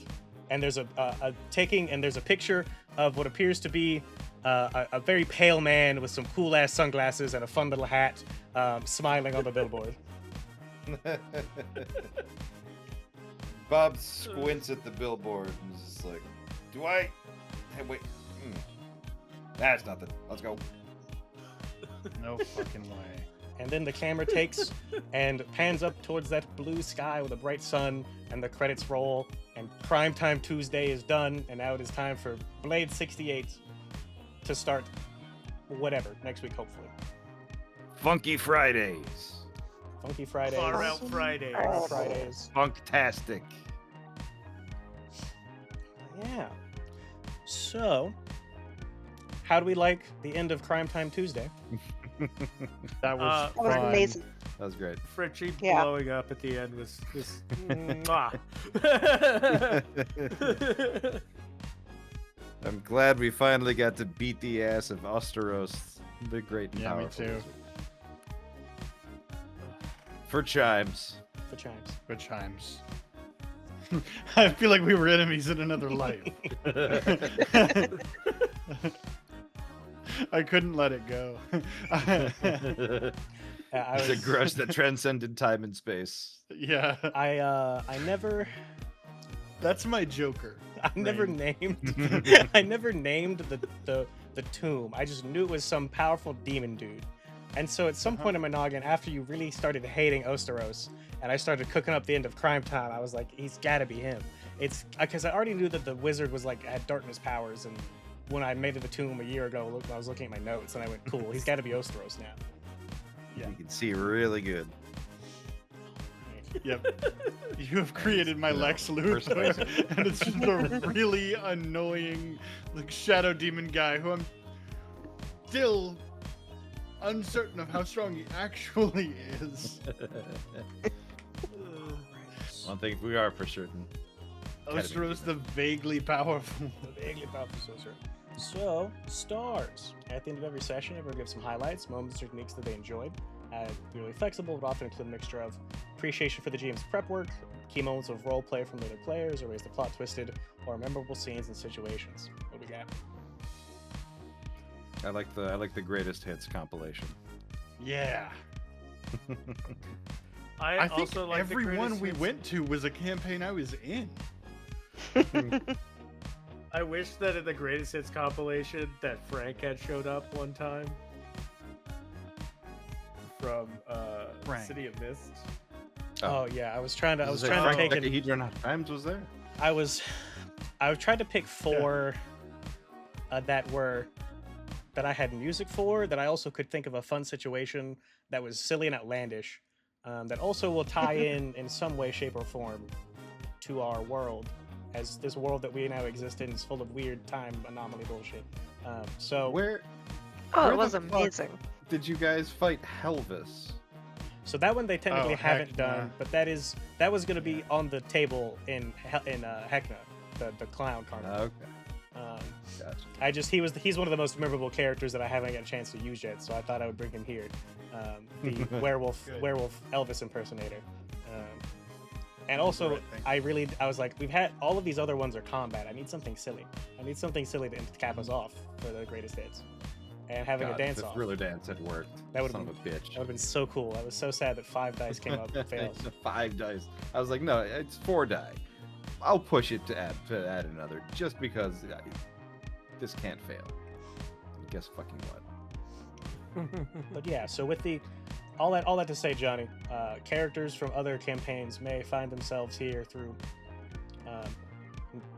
And there's there's a picture of what appears to be a very pale man with some cool ass sunglasses and a fun little hat, smiling on the billboard. Bob squints at the billboard and is just like, do I? Hey, wait. That's nothing. Let's go. No fucking way. And then the camera takes and pans up towards that blue sky with a bright sun, and the credits roll, and Croime Toime Chewsday is done, and now it is time for Blade 68 to start whatever, next week, hopefully. Funky Fridays. Funky Fridays. Far Out Friday. Far Out Fridays. Funktastic. Yeah. So, how do we like the end of Croime Toime Tuesday? That was That was fun. amazing. That was great. Fritchie Yeah. blowing up at the end was mwah. I'm glad we finally got to beat the ass of Osteros, the great and Yeah, me powerful. too. wizard. For chimes. For chimes. Good chimes. I feel like we were enemies in another life. I couldn't let it go. I It's a was- grudge that transcended time and space. Yeah, I never that's my Joker. I never Name. named I never named the tomb. I just knew it was some powerful demon dude. And so at some point in my noggin, after you really started hating Osteros, and I started cooking up the end of Croime Time, I was like, he's got to be him. It's because I already knew that the wizard was like had darkness powers, and when I made it the tomb a year ago, I was looking at my notes, and I went, cool, he's got to be Osteros now. Yeah. You can see really good. Yep. You have created my Yeah, Lex Luthor, persuasive. and it's just a really annoying, like shadow demon guy who I'm still uncertain of how strong he actually is. One thing we are for certain. Osteros the vaguely powerful. The vaguely powerful sorcerer. So, stars. At the end of every session, everyone gives some highlights, moments, or techniques that they enjoyed. Be really flexible, but often include a mixture of appreciation for the GM's prep work, key moments of role play from later players, or ways the plot twisted, or memorable scenes and situations. What do we got? I like the greatest hits compilation. Yeah. I I think also like the every one greatest we hits. went to was a campaign I was in. I wish that in the greatest hits compilation that Frank had showed up one time from Frank. City of Mist. Oh, yeah, I was trying to Frank take it. Decahedron Times was there. I tried to pick four that I had music for, that I also could think of a fun situation that was silly and outlandish, that also will tie in some way, shape, or form to our world, as this world that we now exist in is full of weird time anomaly bullshit. So Where Oh, Where it was the fuck- amazing. did you guys fight Helvis? So that one they technically Oh, haven't heck nah. done, but that was going to be on the table in Hecna, the clown carnival. Okay. Gotcha. He's one of the most memorable characters that I haven't got a chance to use yet, so I thought I would bring him here. The werewolf Good. Elvis impersonator. And also, Right, thank I was like, we've had all of these other ones are combat. I need something silly. I need something silly to cap us off for the greatest hits. And having God, a dance if off. Thriller Dance had worked. That would've Son of a bitch. That would have been so cool. I was so sad that 5 dice came up and failed. 5 dice. I was like, no, it's 4 die. I'll push it to add another, just because this can't fail. And guess fucking what? But yeah, so with all that to say, Johnny, characters from other campaigns may find themselves here through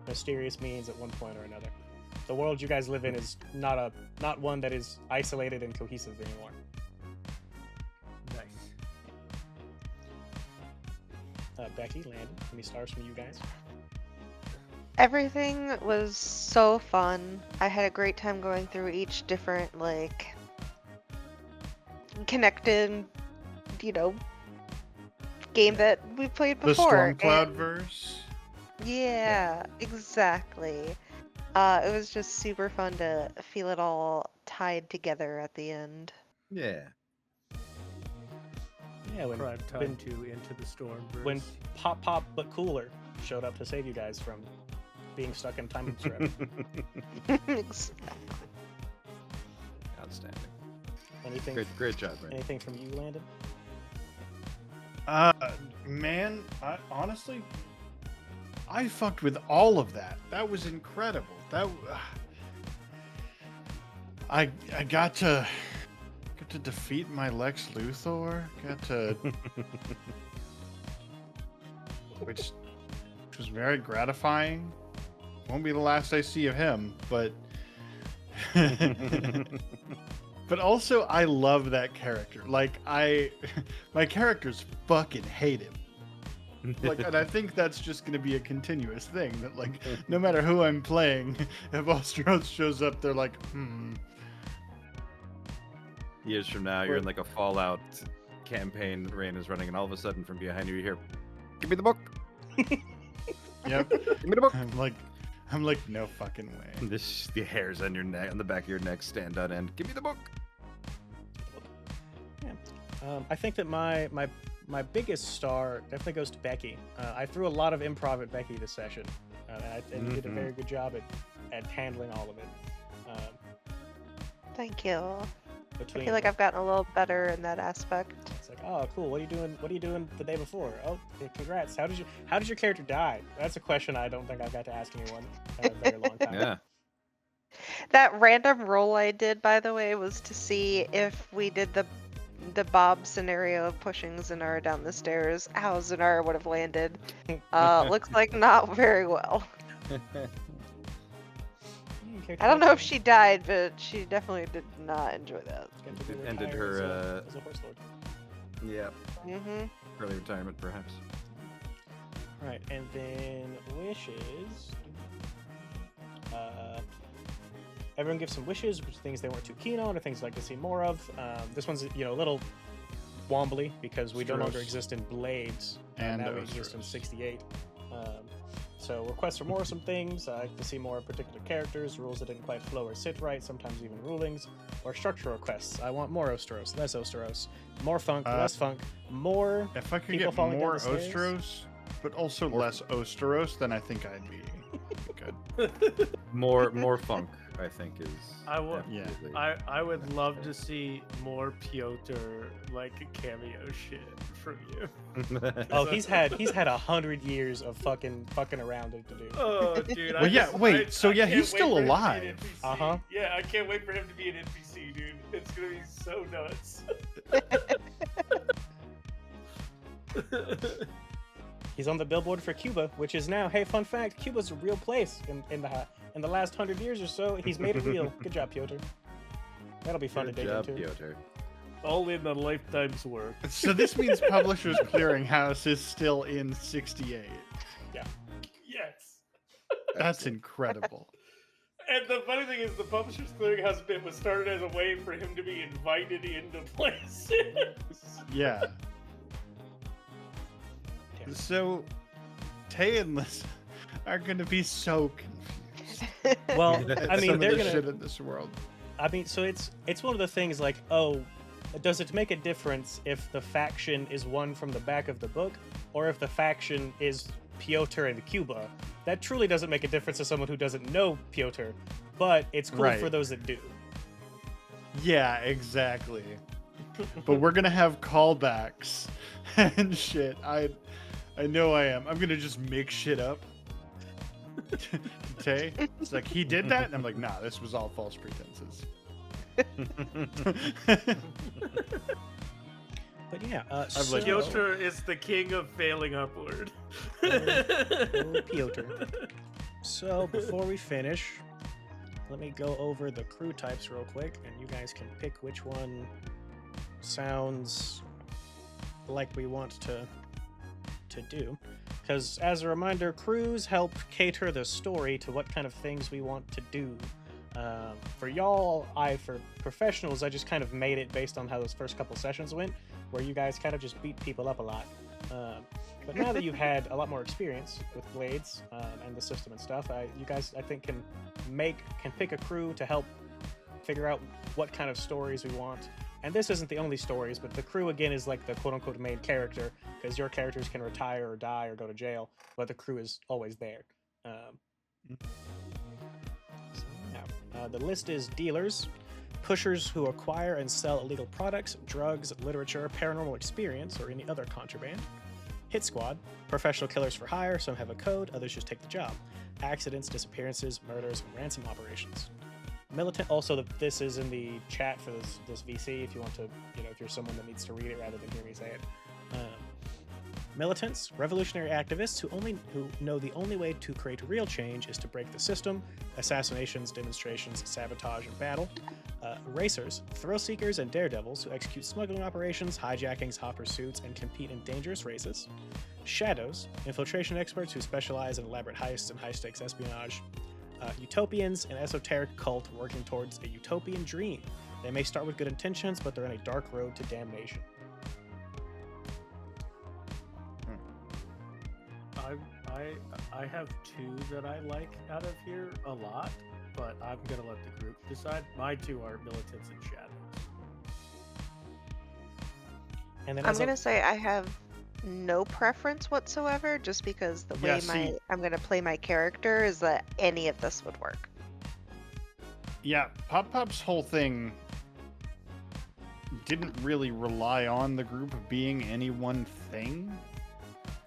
mysterious means at one point or another. The world you guys live in is not one that is isolated and cohesive anymore. Nice. Becky, Landon, any stars from you guys? Everything was so fun. I had a great time going through each different, like, connected, game that we played The before. Stormcloud and- verse. Yeah, exactly. It was just super fun to feel it all tied together at the end. Yeah. Yeah, when Crime Time when- 2 Into the Storm. when Pop but Cooler showed up to save you guys from being stuck in time loops forever. Outstanding. Anything Great job, man. anything from you, Landon? Man, honestly, I fucked with all of that. That was incredible. I got to defeat my Lex Luthor. Got to, which was very gratifying. Won't be the last I see of him, but but also I love that character. Like my characters fucking hate him. Like, and I think that's just going to be a continuous thing. That like, no matter who I'm playing, if Ostros shows up, they're like, Years from now, you're in like a Fallout campaign. Rain is running, and all of a sudden, from behind you, you hear, "Give me the book! Yep. Give me the book!" I'm like, no fucking way. The hairs on your neck, on the back of your neck, stand on end. Give me the book. Yeah. I think that my biggest star definitely goes to Becky. I threw a lot of improv at Becky this session, and you did a very good job at handling all of it. Thank you. I Between feel like I've gotten a little better in that aspect. it's like, oh, cool. What are you doing the day before? Oh, hey, congrats. How did your character die? That's a question I don't think I've got to ask anyone in a very long time. Yeah. That random roll I did, by the way, was to see if we did the Bob scenario of pushing Zanara down the stairs, how Zanara would have landed. Looks like not very well. I don't know if she died, but she definitely did not enjoy that. It ended her, as a horse lord. Yeah. Mm-hmm. Early retirement, perhaps. Right, and then wishes. Everyone gives some wishes, which things they weren't too keen on, or things they'd like to see more of. This one's a little wombly because we no longer Stros. exist in Blades, And now we exist in Ostros. 68. So requests for more of some things. I like to see more particular characters, rules that didn't quite flow or sit right, sometimes even rulings, or structural requests. I want more Osteros, less Osteros, more funk, less funk, more. If I could People get falling down more the stairs? Ostros, but also less Osteros, then I think I'd be good. More funk, I think, is. I would- Yeah. definitely- I would love to see more Piotr like cameo shit from you. Oh, he's had 100 years of fucking around to do. Oh, dude. Well, yeah, wait, so yeah, he's can't wait still for him to be an alive. NPC. Uh-huh. Yeah, I can't wait for him to be an NPC, dude. It's gonna be so nuts. He's on the billboard for Cuba, which is now, hey, fun fact, Cuba's a real place in the last 100 years or so. He's made it real. Good job, Piotr. That'll be fun Good to dig job, into. Piotr. All in a lifetime's work. So this means Publishers Clearinghouse is still in 68. Yes. That's incredible. And the funny thing is, the Publishers Clearinghouse bit was started as a way for him to be invited into places. Yeah. So, Tay and Liz are gonna be so confused Well, at I mean, some of they're the gonna. shit in this world. I mean, so it's one of the things like, oh, does it make a difference if the faction is one from the back of the book, or if the faction is Piotr and Cuba? That truly doesn't make a difference to someone who doesn't know Piotr, but it's cool Right. for those that do. Yeah, exactly. But we're gonna have callbacks and shit. I know I am. I'm gonna just make shit up. Tay, it's like he did that, and I'm like, nah, this was all false pretenses. But yeah, I've let so, Piotr is the king of failing upward. oh, Piotr. So before we finish, let me go over the crew types real quick, and you guys can pick which one sounds like we want to do. Because as a reminder, crews help cater the story to what kind of things we want to do. For y'all, for professionals, I just kind of made it based on how those first couple sessions went, where you guys kind of just beat people up a lot. But now that you've had a lot more experience with Blades and the system and stuff, you guys, I think, can pick a crew to help figure out what kind of stories we want. And this isn't the only stories, but the crew, again, is like the quote-unquote main character, because your characters can retire or die or go to jail, but the crew is always there. The list is dealers, pushers who acquire and sell illegal products, drugs, literature, paranormal experience, or any other contraband. Hit squad, professional killers for hire, some have a code, others just take the job. Accidents, disappearances, murders, and ransom operations. Militant, also this is in the chat for this VC if you want to, if you're someone that needs to read it rather than hear me say it. Militants, revolutionary activists who know the only way to create real change is to break the system, assassinations, demonstrations, sabotage, and battle. Racers, thrill seekers, and daredevils who execute smuggling operations, hijackings, hot pursuits, and compete in dangerous races. Shadows, infiltration experts who specialize in elaborate heists and high-stakes espionage. Utopians, an esoteric cult working towards a utopian dream. They may start with good intentions, but they're on a dark road to damnation. I have two that I like out of here a lot, but I'm gonna let the group decide. My two are militants and shadows. And then I'm gonna say I have no preference whatsoever, just because the way see- I'm gonna play my character is that any of this would work. Yeah, Pop's whole thing didn't really rely on the group being any one thing.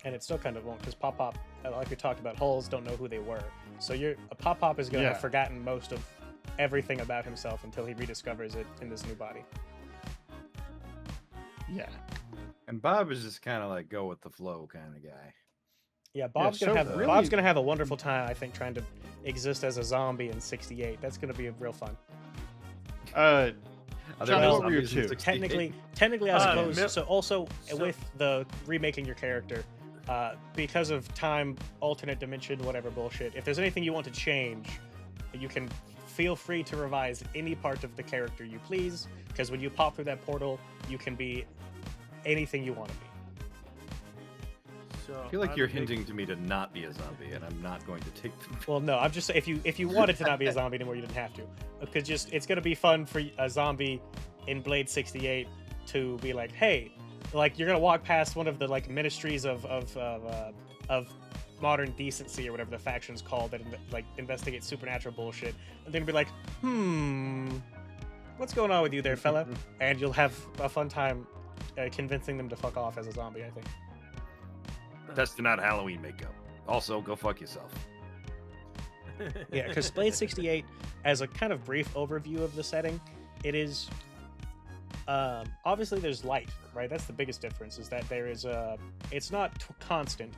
and it still kind of won't, because Pop, like we talked about, Hulls don't know who they were. So Pop is going to Yeah. have forgotten most of everything about himself until he rediscovers it in this new body. Yeah. And Bob is just kind of like go with the flow kind of guy. Yeah, Bob's so gonna have really- Bob's gonna have a wonderful time, I think, trying to exist as a zombie in '68. That's gonna be real fun. Are there Johnny, no what were your zombies in two? 68? Technically, I suppose. Mil- So also so- with the remaking your character, because of time, alternate dimension, whatever bullshit. If there's anything you want to change, you can feel free to revise any part of the character you please. Because when you pop through that portal, you can be anything you want to be. So I feel like I'm you're a big- hinting to me to not be a zombie, and I'm not going to take the. Well, no, I'm just saying if you wanted to not be a zombie anymore, you didn't have to. Because it's gonna be fun for a zombie in Blade 68 to be like, hey, like you're gonna walk past one of the like ministries of modern decency or whatever the faction's called that like investigate supernatural bullshit, and then be like, what's going on with you there, fella? And you'll have a fun time convincing them to fuck off as a zombie, I think. Testing out Halloween makeup. Also, go fuck yourself. Yeah, because Blade 68, as a kind of brief overview of the setting, it is obviously there's light, right? That's the biggest difference, is that there is it's not constant.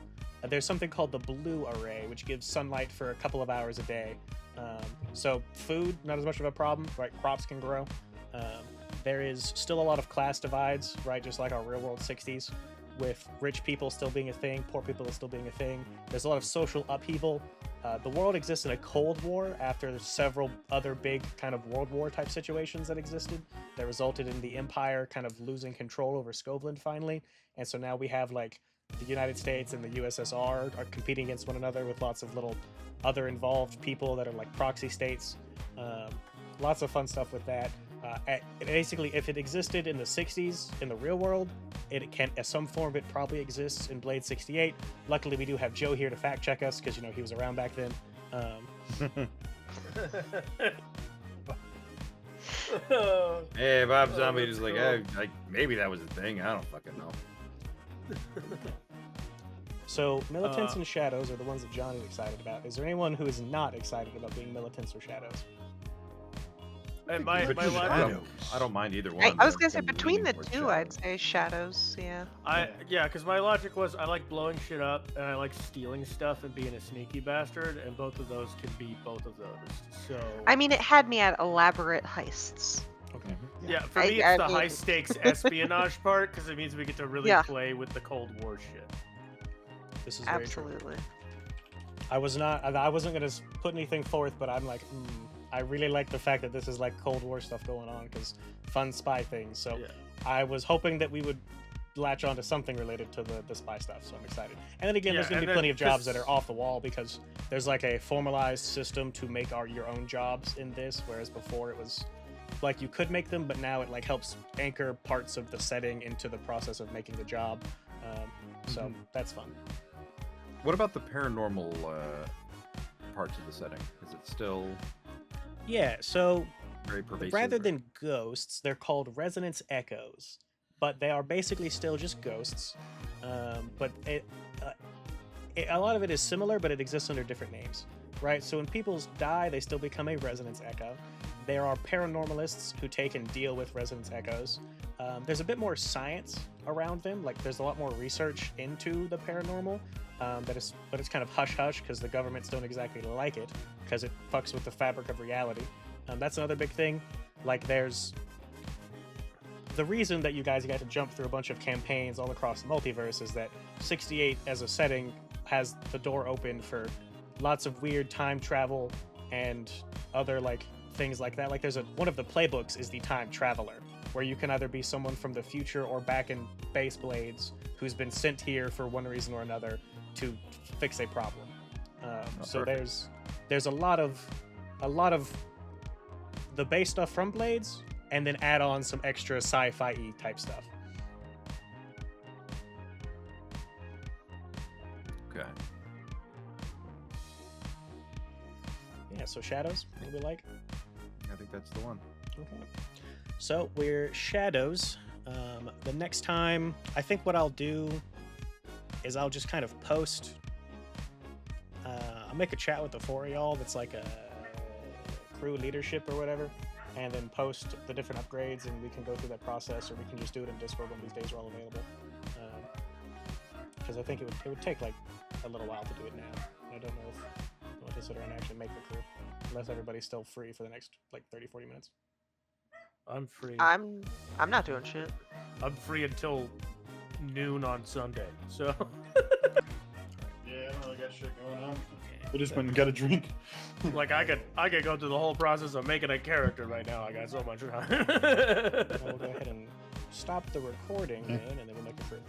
There's something called the blue array, which gives sunlight for a couple of hours a day. So food, not as much of a problem, right? Crops can grow. There is still a lot of class divides, right? Just like our real world 60s, with rich people still being a thing, poor people still being a thing. There's a lot of social upheaval. The world exists in a Cold War after several other big kind of World War type situations that existed that resulted in the Empire kind of losing control over Scotland finally. And so now we have like the United States and the USSR are competing against one another with lots of little other involved people that are like proxy states. Lots of fun stuff with that. Basically, if it existed in the 60s in the real world, it can, in some form, it probably exists in Blade 68. Luckily, we do have Joe here to fact check us because he was around back then. Hey, Bob Zombie is like, maybe that was a thing. I don't fucking know. So, militants and shadows are the ones that John is excited about. Is there anyone who is not excited about being militants or shadows? And my But logic, I don't mind either one. I was but gonna say I'm between the leaning towards two, I'd say shadows. Yeah. because my logic was I like blowing shit up and I like stealing stuff and being a sneaky bastard, and both of those can be both of those. So I mean, it had me at elaborate heists. Okay. yeah, for I- me it's I the mean- high stakes espionage part because it means we get to really Yeah. play with the Cold War shit. This is very true. Absolutely. I wasn't gonna put anything forth, but I'm like, I really like the fact that this is like Cold War stuff going on because fun spy things. So Yeah. I was hoping that we would latch on to something related to the spy stuff. So I'm excited. And then again, Yeah, there's gonna and be then plenty of jobs that this- are off the wall because there's like a formalized system to make your own jobs in this, whereas before it was like you could make them, but now it like helps anchor parts of the setting into the process of making the job. So that's fun. What about the paranormal parts of the setting? Is it still Yeah. So very pervasive? rather or- than ghosts, they're called resonance echoes, but they are basically still just ghosts. But a lot of it is similar, but it exists under different names, right? So when people die, they still become a resonance echo. There are paranormalists who take and deal with resonance echoes. There's a bit more science around them. Like there's a lot more research into the paranormal. But it's kind of hush hush because the governments don't exactly like it because it fucks with the fabric of reality. That's another big thing. Like there's the reason that you guys got to jump through a bunch of campaigns all across the multiverse is that 68 as a setting has the door open for lots of weird time travel and other like things like that. Like there's one of the playbooks is the time traveler, where you can either be someone from the future or back in base Blades who's been sent here for one reason or another to fix a problem. So perfect. there's a lot of the base stuff from Blades, and then add on some extra sci-fi type stuff. Okay. Yeah, so shadows, what do we like? I think that's the one. Okay. So we're shadows. The next time, I think what I'll do is I'll just kind of post. I'll make a chat with the four of y'all that's like a crew leadership or whatever, and then post the different upgrades, and we can go through that process, or we can just do it in Discord when these days are all available. Because I think it would take like a little while to do it now. I don't know if I want to sit around and actually make the crew, unless everybody's still free for the next like 30-40 minutes. I'm free. I'm not doing shit. I'm free until noon on Sunday. So Yeah, I don't really got shit going on. We just went and got a drink. like I could go through the whole process of making a character right now. I got so much time. We'll go ahead and stop the recording then, and then we'll make a crew.